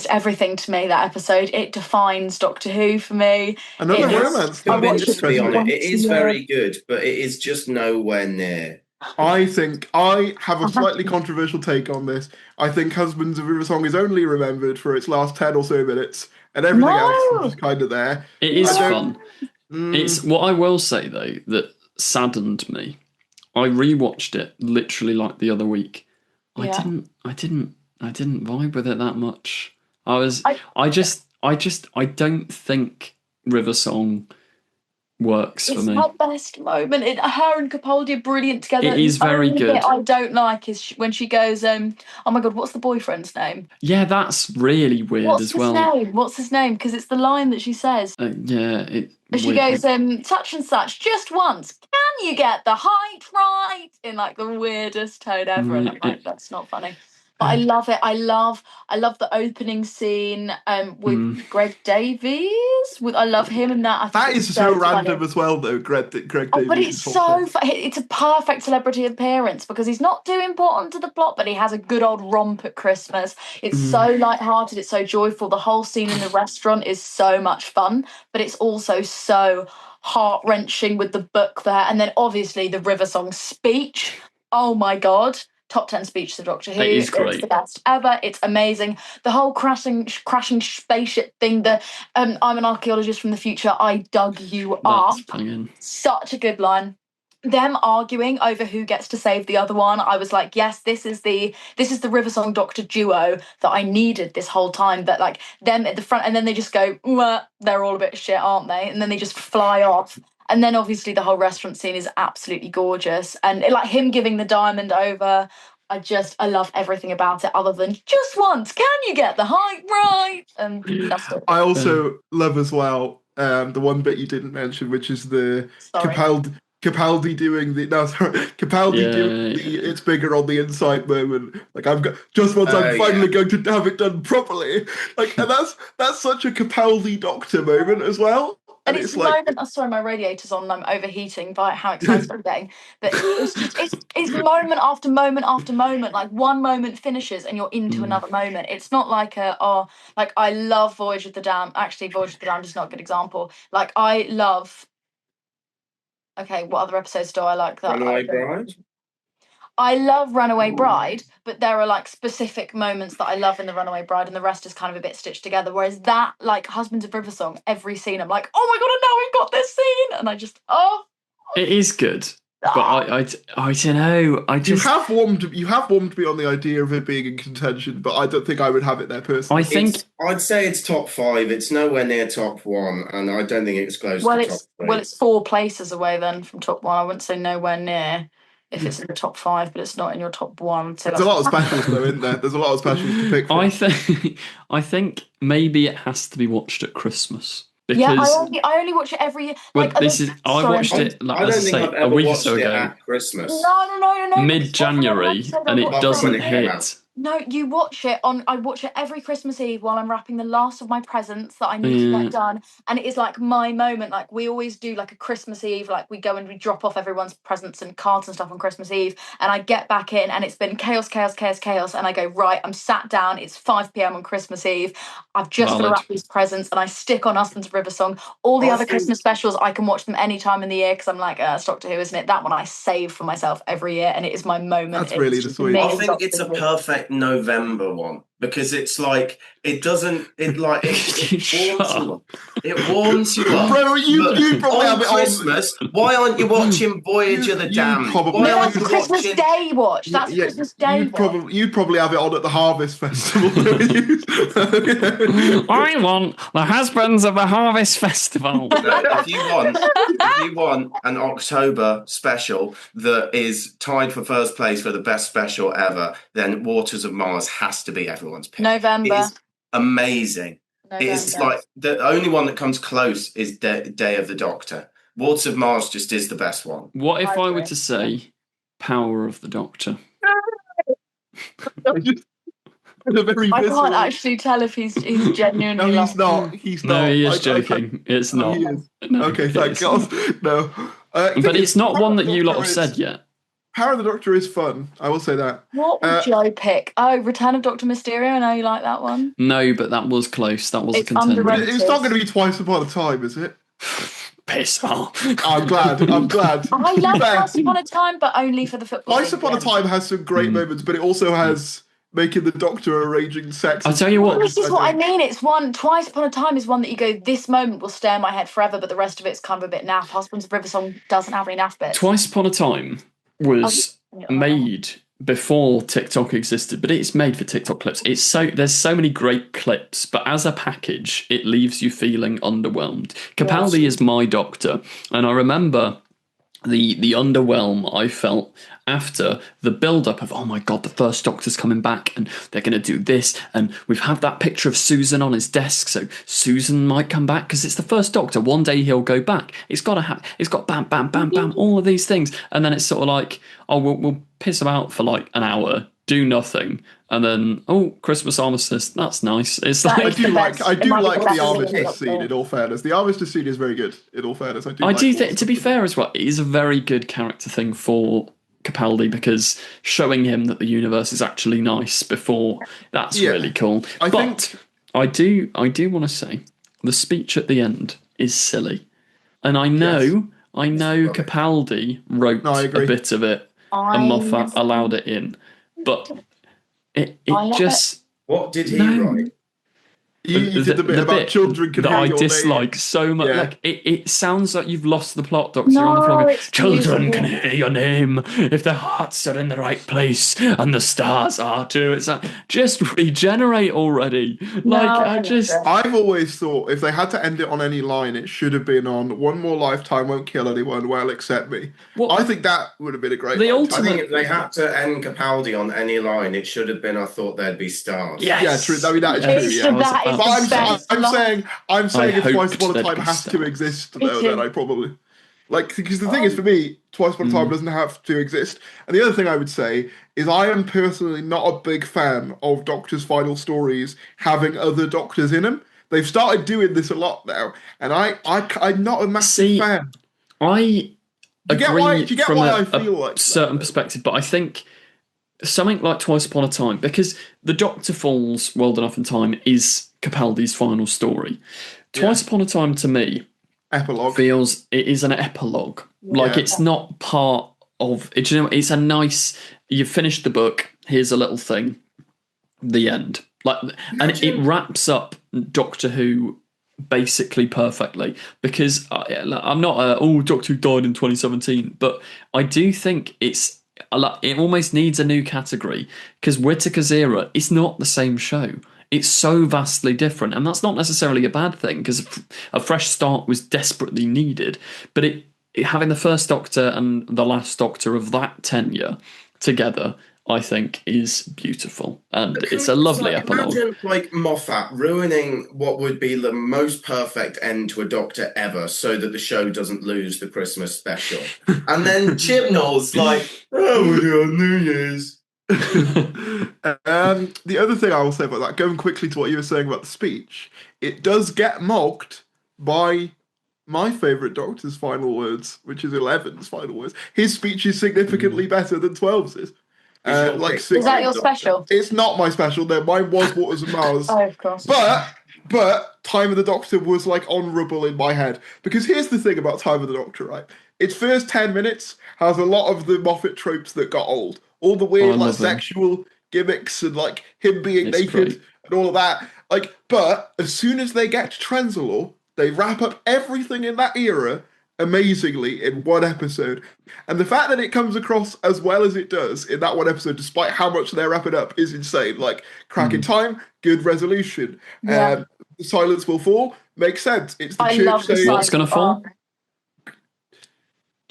everything to me. That episode, it defines Doctor Who for me. Another romance. It is very good, but it is just nowhere near. I think I have a slightly controversial take on this. I think Husbands of Riversong is only remembered for its last 10 or so minutes, and everything else is just kind of there. It is fun. It's what I will say though that saddened me. I rewatched it literally like the other week. I didn't vibe with it that much. I don't think Riversong works for It's me. her best moment. Her and Capaldi are brilliant together. It is The very only good. bit I don't like is when she goes, oh my God, what's the boyfriend's name? Yeah, that's really weird What's as his well. name? What's his name? Because it's the line that she says. She goes, such and such, just once. Can you get the height right? In like the weirdest tone ever. And I'm like, that's not funny. But I love it. I love the opening scene with Greg Davies. I love him in that. I think That it's is so funny. random as well, though. Greg Davies. But it's so it's a perfect celebrity appearance because he's not too important to the plot, but he has a good old romp at Christmas. It's so light-hearted, it's so joyful. The whole scene in the restaurant is so much fun, but it's also so heart-wrenching with the book there. And then obviously the River Song speech. Oh my God. Top 10 speech to Doctor Who. It is great. It's the best ever. It's amazing. The whole crashing spaceship thing, I'm an archaeologist from the future, I dug you up. That's banging. Such a good line. Them arguing over who gets to save the other one, I was like, yes, this is the River Song Doctor duo that I needed this whole time. That like them at the front, and then they just go, they're all a bit shit, aren't they? And then they just fly off. And then obviously the whole restaurant scene is absolutely gorgeous, and like him giving the diamond over. I love everything about it, other than just once. Can you get the height right? And that's it. I also love as well the one bit you didn't mention, which is the Capaldi doing the doing the "it's bigger on the inside" moment. Like I'm finally going to have it done properly. Like, and that's such a Capaldi Doctor moment as well. And it's like, moment. Oh, sorry, my radiator's on. I'm overheating by how excited I'm getting. But it's moment after moment after moment. Like one moment finishes and you're into another moment. It's not like like I love Voyage of the Damned. Actually, Voyage of the Damned is not a good example. Like I love. Okay, what other episodes do I like? That Runaway Bride. I love Runaway Bride, but there are like specific moments that I love in the Runaway Bride, and the rest is kind of a bit stitched together. Whereas that, like Husbands of River Song, every scene I'm like, oh my God, and now we've got this scene, and I just It is good, but I don't know. You have warmed me on the idea of it being in contention, but I don't think I would have it there personally. I'd say it's top 5. It's nowhere near top 1, and I don't think it's close to top 3. Well, it's 4 places away then from top 1. I wouldn't say nowhere near. If it's in the top 5, but it's not in your top 1. So there's a lot of specials though, isn't there? There's a lot of specials to pick from. I think maybe it has to be watched at Christmas. Because, yeah, I only watch it every year. Well, I watched it. Like, I don't think I've ever watched it at Christmas. No. Mid-January, and it doesn't hit. No, you watch it I watch it every Christmas Eve while I'm wrapping the last of my presents that I need to get done. And it is like my moment. Like we always do like a Christmas Eve, like we go and we drop off everyone's presents and cards and stuff on Christmas Eve. And I get back in and it's been chaos. And I go, right, I'm sat down. It's 5 p.m. on Christmas Eve. I've just got to wrap these presents, and I stick on Husbands of River Song. All the other Christmas specials, I can watch them any time in the year because I'm like, it's Doctor Who, isn't it? That one I save for myself every year, and it is my moment. That's really the sweet. I think it's a perfect November one because it's like it warms you up. Bro, you probably have it on Christmas. Why aren't you watching Voyage of the Damned? That's Christmas Day watch. That's Christmas Day watch. You'd probably have it on at the Harvest Festival. I want the Husbands of the Harvest Festival. If you want an October special that is tied for first place for the best special ever, then Waters of Mars has to be everyone's pick. November. It is amazing. November. It's like the only one that comes close is Day of the Doctor. Waters of Mars just is the best one. What if I were to say Power of the Doctor? I can't actually tell if he's genuinely. No, he's not. He's not. No, he is joking. It's not. He is. No, okay, thank God. No. But it's not one that you lot have said yet. Power of the Doctor is fun. I will say that. What would Joe pick? Oh, Return of Dr. Mysterio. I know you like that one. No, but that was close. That was a contender. It's not going to be Twice Upon a Time, is it? Piss off. I'm glad. I love Twice Upon a Time, but only for the football. Twice Upon a Time has some great moments, but it also has making the Doctor arranging sex. I'll tell you what. This is what I mean. It's one. Twice Upon a Time is one that you go, this moment will stay in my head forever, but the rest of it's kind of a bit naff. Husbands of River Song doesn't have any naff bits. Twice Upon a Time was made before TikTok existed, but it's made for TikTok clips. There's so many great clips, but as a package, it leaves you feeling underwhelmed. Capaldi is my Doctor, and I remember the underwhelm I felt after the build-up of, oh my god, the first Doctor's coming back and they're going to do this, and we've had that picture of Susan on his desk, so Susan might come back because it's the first Doctor. One day he'll go back. It's got bam, bam, bam, bam, all of these things, and then it's sort of like, oh, we'll piss him out for like an hour, do nothing, and then Christmas armistice, that's nice. It's That like is the best. I do It might be like the the best armistice thing. scene. In all fairness, the armistice scene is very good. In all fairness, I do. I like do all think, the to be stuff. fair as well, it is a very good character thing for Capaldi, because showing him that the universe is actually nice before, that's really cool. I but think- I do want to say the speech at the end is silly, and I know Capaldi wrote No, I a agree. bit of it, and Moffat allowed it in, but it love just What did he No. write? You did the bit about children can that hear I your dislike name. so much. Yeah. Like it sounds like you've lost the plot, Doctor. You're on the floor No, going, it's children beautiful. can hear your name if their hearts are in the right place and the stars are too. It's like, just regenerate already. I've always thought if they had to end it on any line, it should have been on "One more lifetime won't kill anyone, well, except me." Well, I think that would have been a great the line. ultimate- I think if they had to end Capaldi on any line, it should have been, I thought there'd be stars. Yes. Yeah, true. I mean, that is Yes. true. It's Yeah. the- that is But the best I'm line. saying if Twice hoped Upon a there'd Time be has to stars. exist, Me though, too. then I probably because the thing is, for me, Twice Upon a Time doesn't have to exist. And the other thing I would say is I am personally not a big fan of Doctor's final stories having other Doctors in them. They've started doing this a lot now, and I'm not a massive fan. I Do you get agree why? Do you get from why a I feel like certain that, perspective, but I think something like Twice Upon a Time, because The Doctor Falls World Enough in Time is Capaldi's final story. Twice Upon a Time, to me, epilogue feels it is an epilogue. Like, it's not part of it. You know, it's a nice. You've finished the book. Here's a little thing. The end. Like, and it wraps up Doctor Who basically perfectly, because I'm not Doctor Who died in 2017, but I do think it almost needs a new category, because Whittaker's era is not the same show. It's so vastly different, and that's not necessarily a bad thing, because a fresh start was desperately needed. But it having the first Doctor and the last Doctor of that tenure together, I think, is beautiful, and it's a lovely epilogue. Imagine like Moffat ruining what would be the most perfect end to a Doctor ever, so that the show doesn't lose the Christmas special, and then Chibnall's like, "Oh, we'll do on New Year's." The other thing I will say about that, going quickly to what you were saying about the speech, it does get mocked by my favourite Doctor's final words, which is 11's final words. His speech is significantly better than 12's is. Is that your special? It's not my special. No, mine was Waters and Mars. Oh, of course. But Time of the Doctor was like honourable in my head, because here's the thing about Time of the Doctor, right? Its first 10 minutes has a lot of the Moffat tropes that got old. All the weird like sexual gimmicks and like him being naked and all of that. Like, but as soon as they get to Trenzalore, they wrap up everything in that era amazingly in one episode. And the fact that it comes across as well as it does in that one episode, despite how much they're wrapping up, is insane. Like, crack in time, good resolution. The silence will fall, makes sense. It's the church saying, what's going to fall?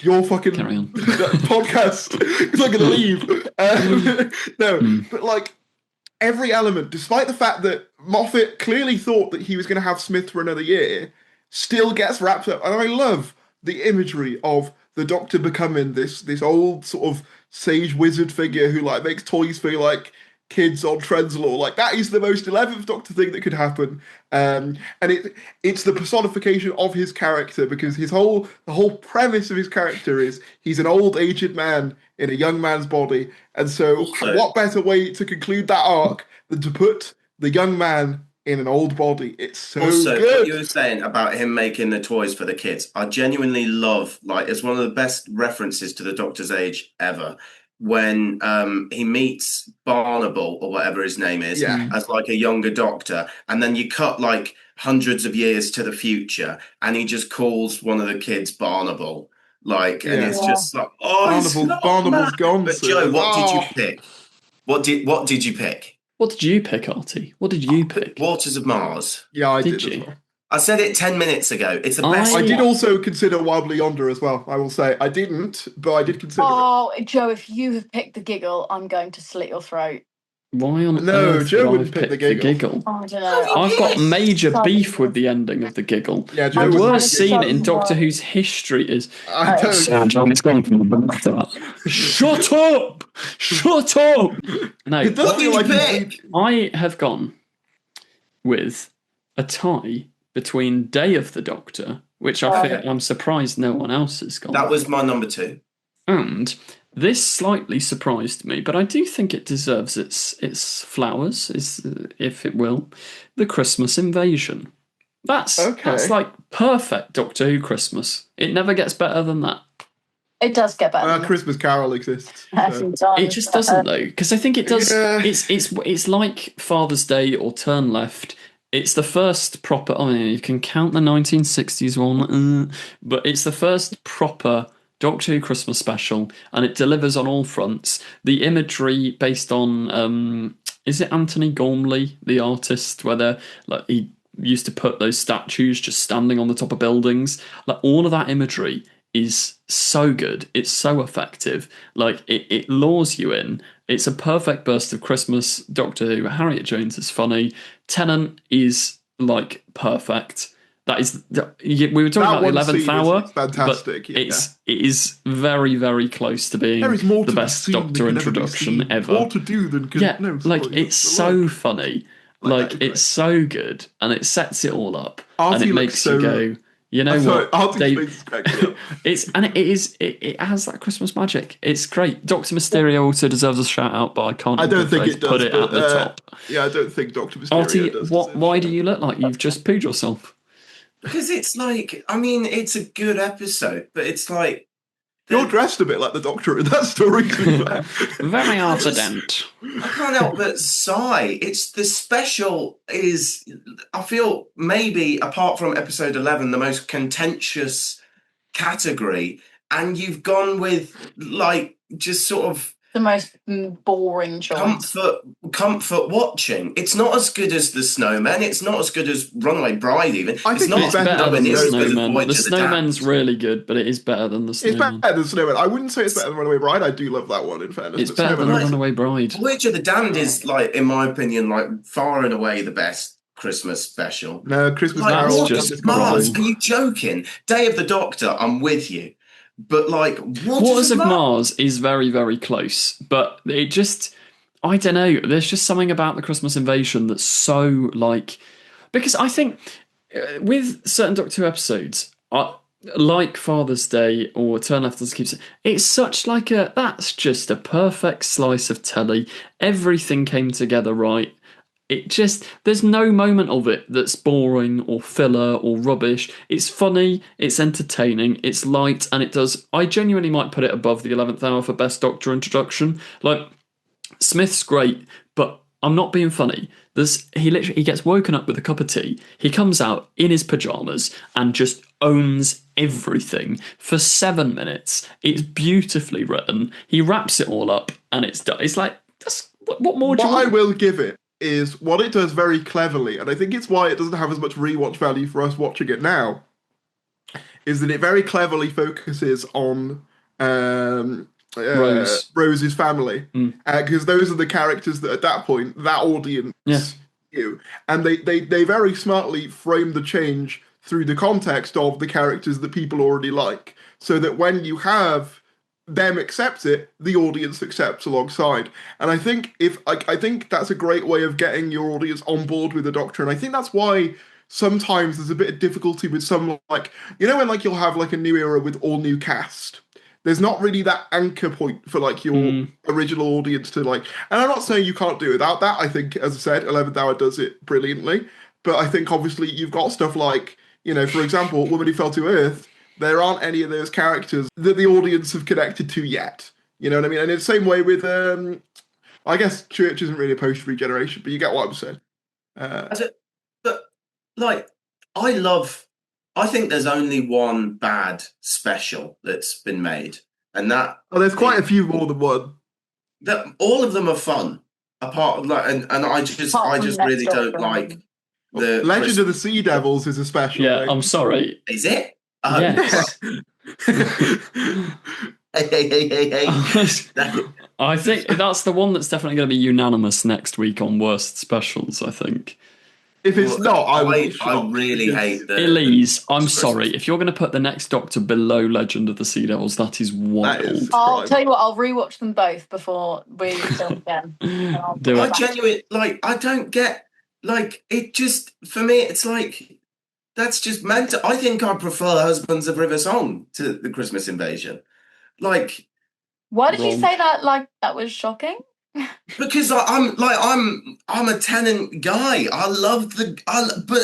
Your fucking Carry on. podcast is not going to leave. But like every element, despite the fact that Moffat clearly thought that he was going to have Smith for another year, still gets wrapped up. And I love the imagery of the Doctor becoming this old sort of sage wizard figure who like makes toys for like kids on Trenzalore. Like, that is the most 11th Doctor thing that could happen. And it's the personification of his character, because the whole premise of his character is he's an old aged man in a young man's body. And so what better way to conclude that arc than to put the young man in an old body? It's so also, good. What you were saying about him making the toys for the kids, I genuinely love, like, it's one of the best references to the Doctor's age ever. When he meets Barnacle, or whatever his name is, as like a younger Doctor, and then you cut like hundreds of years to the future, and he just calls one of the kids Barnacle. Like, and Yeah. it's just like, oh, it's not, Barnable's man. gone. But so- Joe, what did you Oh. pick? What did you pick? What did you pick, Artie? What did you pick? Waters of Mars. Yeah, I Did did as you? well. I said it 10 minutes ago. It's the best. I did one. also consider Wobbly Yonder as well, I will say. I didn't, but I did consider it. Oh, Joe, if you have picked the giggle, I'm going to slit your throat. Why on No, earth Joe would I wouldn't have pick the picked the giggle. giggle? Oh, I don't know. I've got major so beef with weird. the ending of the giggle. Yeah, Joe The was worst so scene in Doctor worried. Who's history is I don't. Shut up! Shut up! No, It does What feel did you like pick? I have gone with a tie between Day of the Doctor, which I feel I'm surprised no one else has gone. That was my number 2. And this slightly surprised me, but I do think it deserves its flowers, if it will. The Christmas Invasion. That's like perfect Doctor Who Christmas. It never gets better than that. It does get better. Than Christmas Carol exists. that. So. It just doesn't though, because I think it does. Yeah. It's like Father's Day or Turn Left. It's the first proper. I mean, you can count the 1960s one, but it's the first proper Doctor Who Christmas special, and it delivers on all fronts. The imagery based on is it Anthony Gormley, the artist, where he used to put those statues just standing on the top of buildings. Like all of that imagery is so good. It's so effective. Like it lures you in. It's a perfect burst of Christmas. Doctor Who. Harriet Jones is funny. Tennant is like perfect. That is. We were talking about the 11th hour. Is fantastic. But it is very, very close to being There is more the to be best seen Doctor than can ever be introduction seen. ever. More to do than can. Yeah, no, like sorry, it's that's so the word. funny. Like, Like it's so good, and it sets it all up, and Artie it looks makes so- you go, you know Sorry, what? Artie's Dave- face is cracking up. it has that Christmas magic. It's great. Doctor Mysterio also deserves a shout out, but I can't. I don't think it does. Put it but, at the top. Yeah, I don't think Doctor Mysterio Artie, does. why do you look like you've just pooed yourself? Because it's like, I mean, it's a good episode, but it's like. You're dressed a bit like the Doctor in that story. Very ardent. I can't help but sigh. It's the special is, I feel maybe apart from episode 11, the most contentious category, and you've gone with like just sort of the most boring choice. comfort watching. It's not as good as the Snowman. It's not as good as Runaway Bride. Even I think It's better than the as good as Snowman. Voyage The of Snowman's Damned. really good, but it is better than the It's Snowman. better than Snowman. I wouldn't say it's better than Runaway Bride. I do love that one, in fairness. It's but better than Snowman, Runaway Bride. Voyage of the Damned is like, in my opinion, like far and away the best Christmas special. No, Christmas Like, Carol. That's Waters just of Mars? wrong. Are you joking? Day of the Doctor, I'm with you. But like, Waters of Mars is very, very close, but it just, I don't know. There's just something about the Christmas Invasion that's so like, because I think with certain Doctor Who episodes, like Father's Day or Turn Left as keeps, it's such like that's just a perfect slice of telly. Everything came together right. It just, there's no moment of it that's boring or filler or rubbish. It's funny, it's entertaining, it's light, and it does. I genuinely might put it above the 11th hour for best Doctor introduction. Like, Smith's great, but I'm not being funny. He gets woken up with a cup of tea. He comes out in his pajamas and just owns everything for 7 minutes. It's beautifully written. He wraps it all up, and it's done. It's like, what more do you What I want? will give it is what it does very cleverly, and I think it's why it doesn't have as much rewatch value for us watching it now, is that it very cleverly focuses on Rose's family, because those are the characters that at that point that audience knew, and they very smartly frame the change through the context of the characters that people already like, so that when you have them accept it, the audience accepts alongside. And I think I think that's a great way of getting your audience on board with the Doctor. And I think that's why sometimes there's a bit of difficulty with some, like, you know, when like you'll have like a new era with all new cast. There's not really that anchor point for like your original audience to like. And I'm not saying you can't do it without that. I think, as I said, 11th Hour does it brilliantly. But I think obviously you've got stuff like, you know, for example, Woman Who Fell to Earth. There aren't any of those characters that the audience have connected to yet. You know what I mean? And in the same way with, I guess Church isn't really a post-regeneration, but you get what I'm saying. But like, I love I think there's only one bad special that's been made, and that there's quite a few more than one. that all of them are fun. Apart like, and I just really don't like the Legend of the Christmas. Sea Devils is a special. Yeah, thing. I'm sorry. Is it? Yes. Hey. I think that's the one that's definitely going to be unanimous next week on worst specials, I think. If it's not, I would be I shocked. really hate the Elise, I'm Christmas. sorry. If you're going to put the next Doctor below Legend of the Sea Devils, that is wild. That is I'll crime. tell you what, I'll rewatch them both before we film again. Do I it. genuinely I don't get it. Just for me, it's like that's just mental. I think I prefer Husbands of River Song to the Christmas Invasion. Like, Why did you Wrong. say that? Like that was shocking. because I'm a Tennant guy. I love but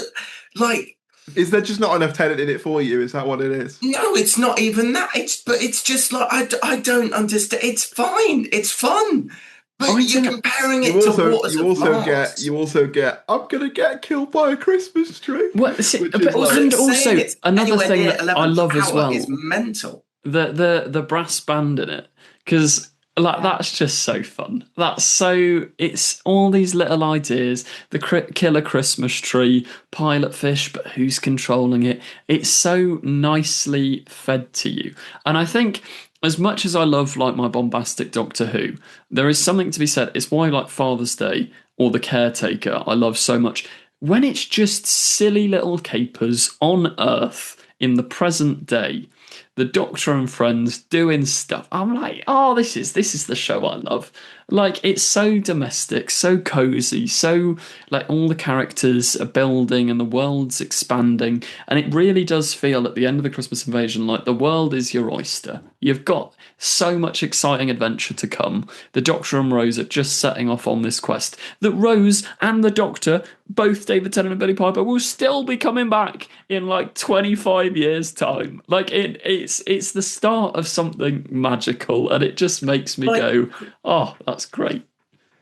like. Is there just not enough Tennant in it for you? Is that what it is? No, it's not even that. It's just like I don't understand. It's fine. It's fun. But you're comparing it to Waters of Mars. You also get. I'm gonna get killed by a Christmas tree. Well, see, Which but is like- and also Saying it's another anywhere thing near that I 11th love as hour well, is mental. the brass band in it, because that's just so fun. It's all these little ideas. The killer Christmas tree, pilot fish, but who's controlling it? It's so nicely fed to you, and I think. As much as I love like my bombastic Doctor Who, there is something to be said. It's why like Father's Day or The Caretaker I love so much. When it's just silly little capers on Earth in the present day, the Doctor and friends doing stuff. I'm like, oh, this is the show I love. Like it's so domestic, so cozy, so like all the characters are building and the world's expanding, and it really does feel at the end of the Christmas Invasion like the world is your oyster. You've got so much exciting adventure to come. The Doctor and Rose are just setting off on this quest. That Rose and the Doctor, both David Tennant and Billie Piper, will still be coming back in like 25 years' time. Like it's the start of something magical, and it just makes me go, oh, that's great.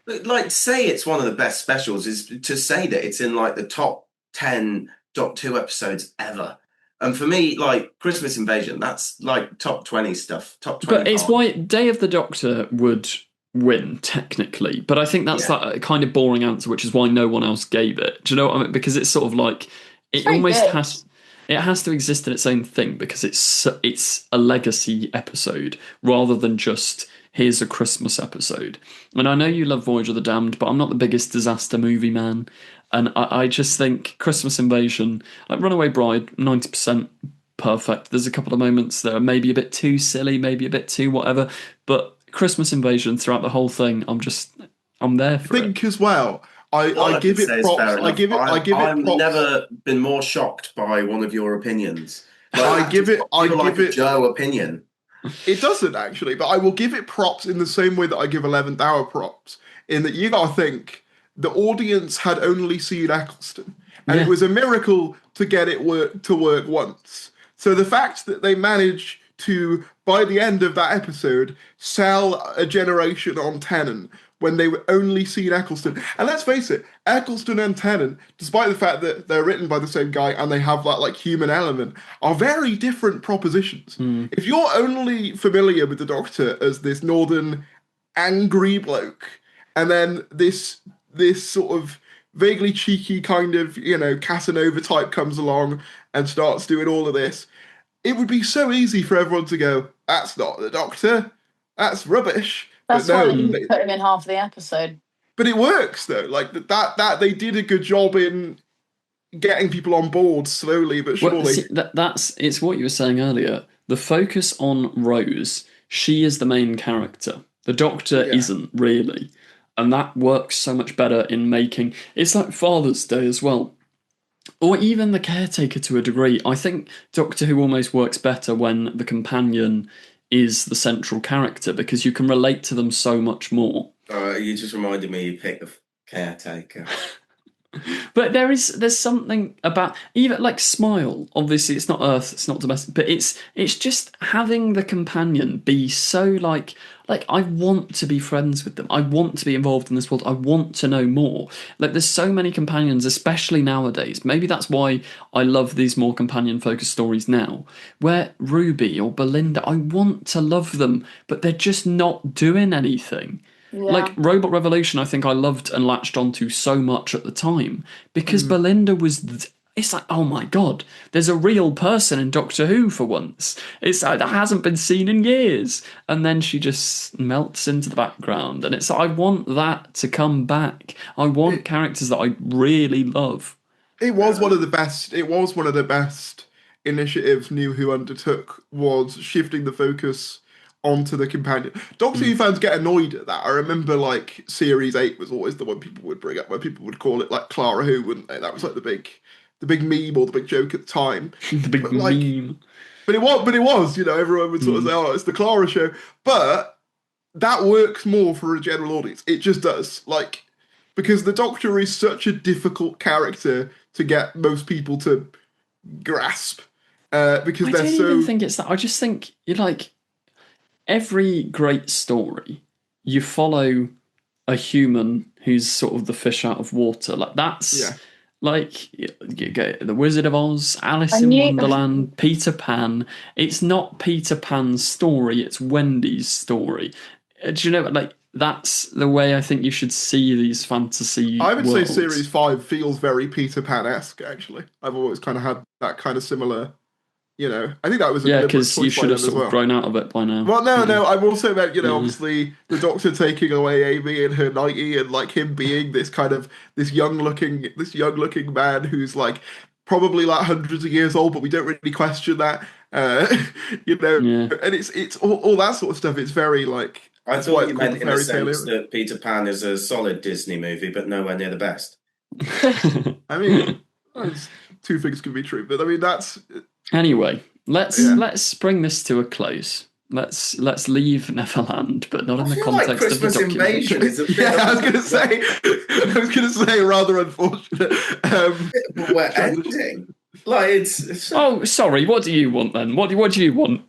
Like, say it's one of the best specials is to say that it's in like the top 10 Doctor Who episodes ever. And for me, like Christmas Invasion, that's like top 20 stuff, top 20. But it's why Day of the Doctor would win, technically. But I think that's that kind of boring answer, which is why no one else gave it. Do you know what I mean? Because it's sort of like, it almost has to exist in its own thing, because it's a legacy episode rather than just here's a Christmas episode. And I know you love Voyage of the Damned, but I'm not the biggest disaster movie man. And I just think Christmas Invasion, like Runaway Bride, 90% perfect. There's a couple of moments that are maybe a bit too silly, maybe a bit too whatever. But Christmas Invasion throughout the whole thing, I'm there for it. I think as well. I give it props. I've never been more shocked by one of your opinions. Like, I give it a Joe opinion. It doesn't actually, but I will give it props in the same way that I give 11th Hour props. In that you gotta think the audience had only seen Eccleston, and it was a miracle to get it to work once. So the fact that they managed to, by the end of that episode, sell a generation on Tennant when they were only seen Eccleston. And let's face it, Eccleston and Tennant, despite the fact that they're written by the same guy and they have that like human element, are very different propositions. If you're only familiar with the Doctor as this northern angry bloke, and then this sort of vaguely cheeky kind of, Casanova type comes along and starts doing all of this, it would be so easy for everyone to go, that's not the Doctor, that's rubbish. That's why you put him in half the episode. But it works though. Like that they did a good job in getting people on board slowly but surely. Well, see, it's what you were saying earlier. The focus on Rose, she is the main character. The Doctor isn't really. And that works so much better in making... It's like Father's Day as well. Or even The Caretaker to a degree. I think Doctor Who almost works better when the companion is the central character, because you can relate to them so much more. You just reminded me you picked The Caretaker. But there's something about even like Smile. Obviously, it's not Earth, it's not domestic, but it's just having the companion be so like I want to be friends with them. I want to be involved in this world. I want to know more. Like there's so many companions, especially nowadays. Maybe that's why I love these more companion focused stories now, where Ruby or Belinda, I want to love them, but they're just not doing anything. Like Robot Revolution, I think I loved and latched onto so much at the time because Belinda was. It's like, oh my god, there's a real person in Doctor Who for once. It's like, that hasn't been seen in years, and then she just melts into the background, and it's like, I want that to come back. I want characters that I really love. It was one of the best. It was one of the best initiatives New Who undertook, was shifting the focus onto the companion. Doctor Who fans get annoyed at that. I remember like Series 8 was always the one people would bring up, where people would call it like Clara Who, wouldn't they? That was like the big meme or the big joke at the time. The big But like, meme. but it was, everyone would sort of say, "Oh, it's the Clara show," but that works more for a general audience. It just does, like, because the Doctor is such a difficult character to get most people to grasp, because I they're don't so. even think it's that. I just think you like every great story. You follow a human who's sort of the fish out of water. Like that's Yeah. like you get The Wizard of Oz, Alice I in knew- Wonderland, Peter Pan. It's not Peter Pan's story, it's Wendy's story. Do you know, like that's the way I think you should see these fantasy I would worlds. say Series 5 feels very Peter Pan-esque, actually. I've always kind of had that kind of similar, I think that was a Yeah, deliberate because you choice by should have them as sort of well. grown out of it by now. Well, no, I've also meant, Yeah. obviously the Doctor taking away Amy and her 90 and like him being this kind of this young looking man who's like probably like hundreds of years old, but we don't really question that. Yeah. And it's all that sort of stuff. It's very like I that's why thought it's you called meant the in the fairy tale sense era. that Peter Pan is a solid Disney movie, but nowhere near the best. I mean, two things can be true, but I mean that's Anyway, let's Yeah. let's bring this to a close. Let's leave Neverland, but not in I the feel like context of the Christmas Invasion documentary. is a bit yeah. I of was gonna say rather unfortunate. a wet ending. Like it's Oh, sorry. What do you want then? What do you want?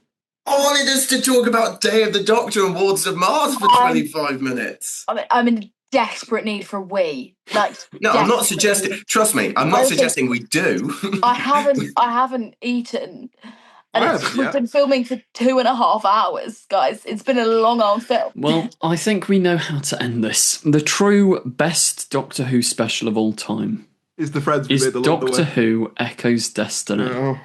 I wanted us to talk about Day of the Doctor and Wards of Mars for 25 minutes. I'm in desperate need for a wee. Like, No, I'm not desperate suggesting. need. Trust me, I'm not I think- suggesting we do. I haven't eaten. And I haven't we've yet. been filming for 2.5 hours, guys. It's been a long old film. Well, I think we know how to end this. The true best Doctor Who special of all time Is the friends we is made along the Doctor way. Who Echoes Destiny. Oh.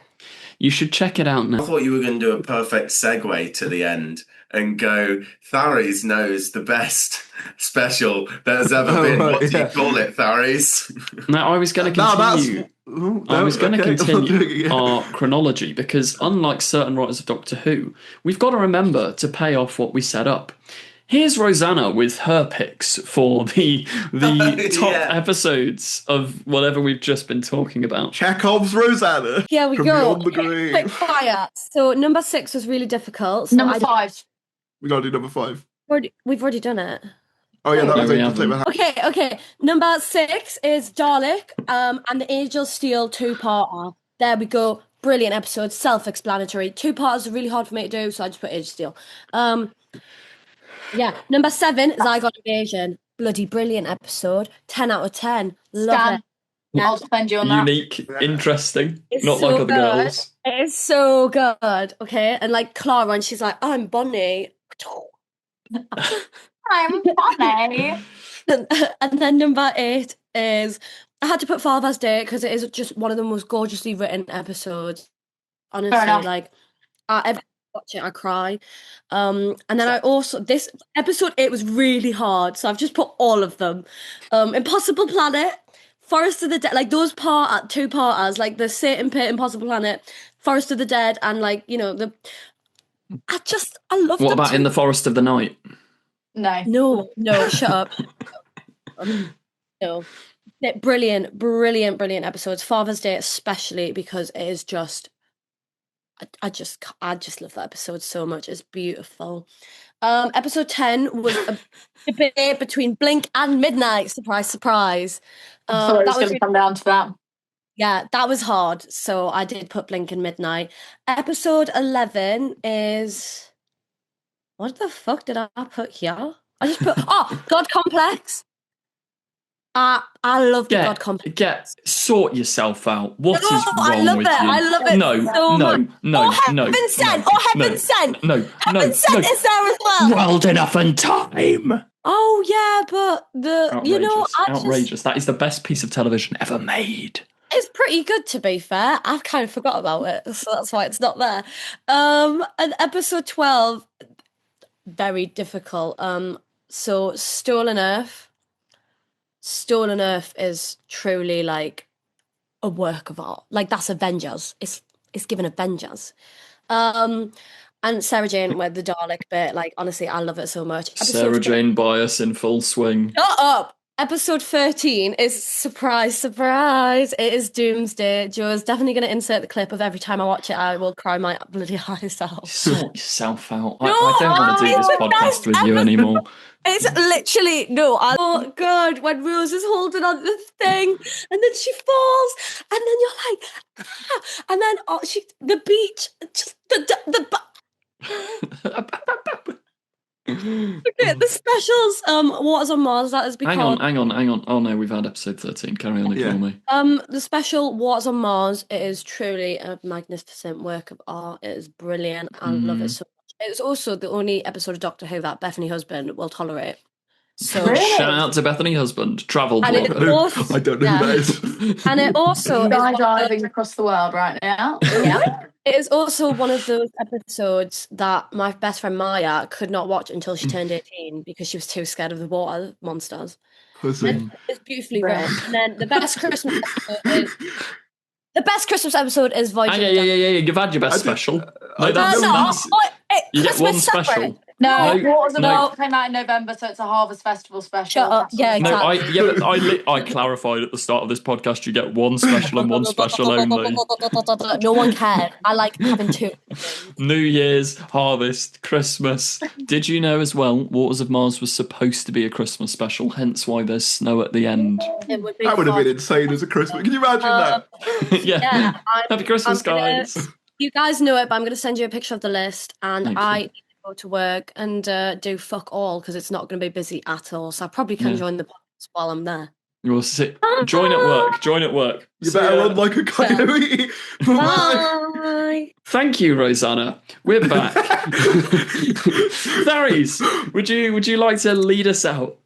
You should check it out I now. thought you were going to do a perfect segue to the end and go, Tharies knows the best special that has ever been. right, What do yeah. you call it, Tharies? Now, I was going to No, that's. continue. Oh, I was going to okay, I'm not doing it continue yet. our chronology because, unlike certain writers of Doctor Who, we've got to remember to pay off what we set up. Here's Rosanna with her picks for the top Yeah. episodes of whatever we've just been talking about. Chekhov's Rosanna. Here we from go. Beyond the Quick Grave. fire. So number 6 was really difficult. So Number 5. We gotta do number 5. we've already done it. Oh yeah, that No, was we Angel Take My haven't. Hand. Okay. Number 6 is Dalek and the Angel Steel 2-parter. There we go. Brilliant episode. Self-explanatory. 2-parters are really hard for me to do, so I just put Angel Steel. Yeah. Number 7 is Zygon Invasion. Bloody brilliant episode. 10 out of 10. Love Stan. it. I'll defend you on that. Unique, interesting, It's not so like other good. girls. It is so good. Okay. And like Clara, and she's like, I'm Bonnie. I'm funny. And then number 8 is I had to put Father's Day because it is just one of the most gorgeously written episodes. Honestly, enough. like every time I watch it, I cry. And then I also this episode 8 was really hard, so I've just put all of them. Impossible Planet, Forest of the Dead, like those 2-parters, like the Satan Pit, Impossible Planet, Forest of the Dead, and like I love. What about In the Forest of the Night? No. No, shut up. No. Brilliant episodes. Father's Day especially because it is just I just love that episode so much. It's beautiful. Episode 10 was a debate between Blink and Midnight. Surprise, surprise. I thought it was going to come down to that. Yeah, that was hard. So I did put Blink and Midnight. Episode 11 is... What the fuck did I put here? I just put... God Complex. I love the God Complex. Sort yourself out. What is wrong I love with it. you? I love it No, so no, much. no, Heaven no. Sent. Heaven Sent. No, Heaven Sent is there as well. World Enough and Time. Oh, yeah, but Outrageous. That is the best piece of television ever made. It's pretty good, to be fair. I've kind of forgot about it, so that's why it's not there. And episode 12, very difficult. So Stolen Earth. Stolen Earth is truly like a work of art. Like, that's Avengers. It's given Avengers. And Sarah Jane with the Dalek bit, like, honestly, I love it so much. Sarah Jane bias in full swing. Shut up! Episode 13 is surprise, surprise. It is Doomsday. Joe's definitely going to insert the clip of every time I watch it, I will cry my bloody eyes out. Sort yourself out. I don't want to do this podcast with you anymore. It's literally, oh God, when Rose is holding on to the thing and then she falls and then you're like, and then the beach, just the specials, Waters on Mars, that has become... Hang on. Oh no, we've had episode 13. Carry on, ignore me. The special Waters on Mars, it is truly a magnificent work of art. It is brilliant. I love it so much. It's also the only episode of Doctor Who that Bethany Husband will tolerate. So Really? Shout out to Bethany Husband, travel And it blogger. also- I don't know who that is. and it also is Skydiving across the world right now. yeah. It is also one of those episodes that my best friend Maya could not watch until she turned 18 because she was too scared of the water monsters. Pussy. It's beautifully written. And then the best Christmas episode is Voyage. Yeah. You've had your best special. No, that's you get one Christmas special. separate. No, No, Waters of no. Mars came out in November, so it's a Harvest Festival special. Shut up. Yeah, No, exactly. I clarified at the start of this podcast. You get one special and one special only. No one cared. I like having two. New Year's, Harvest, Christmas. Did you know as well, Waters of Mars was supposed to be a Christmas special, hence why there's snow at the end. It would be That would have fun. been insane as a Christmas. Can you imagine that? Yeah. I'm Happy Christmas, gonna- guys. You guys know it, but I'm going to send you a picture of the list, and Thank you. I need to go to work and do fuck all because it's not going to be busy at all. So I probably can Yeah. join the podcast while I'm there. You'll see. Join at work. You See better ya. run like a coyote. Bye. Bye. Thank you, Rosanna. We're back. Therese, would you like to lead us out?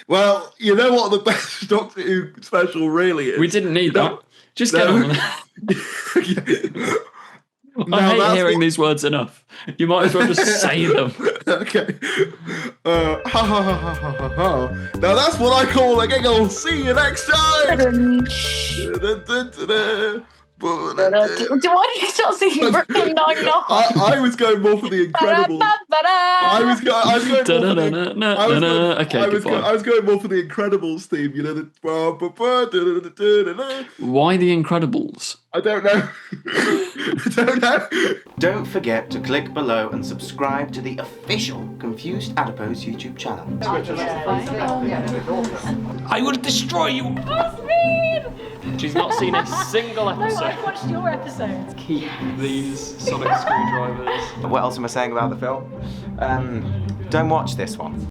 Well, you know what the best Doctor Who special really is? We didn't need No. that. Just get No. on. I Now hate that's hearing what- these words enough. You might as well just say them. Okay. Ha ha ha ha ha ha ha. Now that's what I call a giggle. See you next time. Why do you start singing Brooklyn Nine-Nine? I was going more for the Incredibles. I was going more for the Okay, goodbye. I was going more for the Incredibles theme. You know the. Why the Incredibles? I don't know. I don't know. Don't forget to click below and subscribe to the official Confused Adipose YouTube channel. I will destroy you. She's not seen a single episode. I've watched your episodes. Keep these sonic screwdrivers. What else am I saying about the film? Don't watch this one.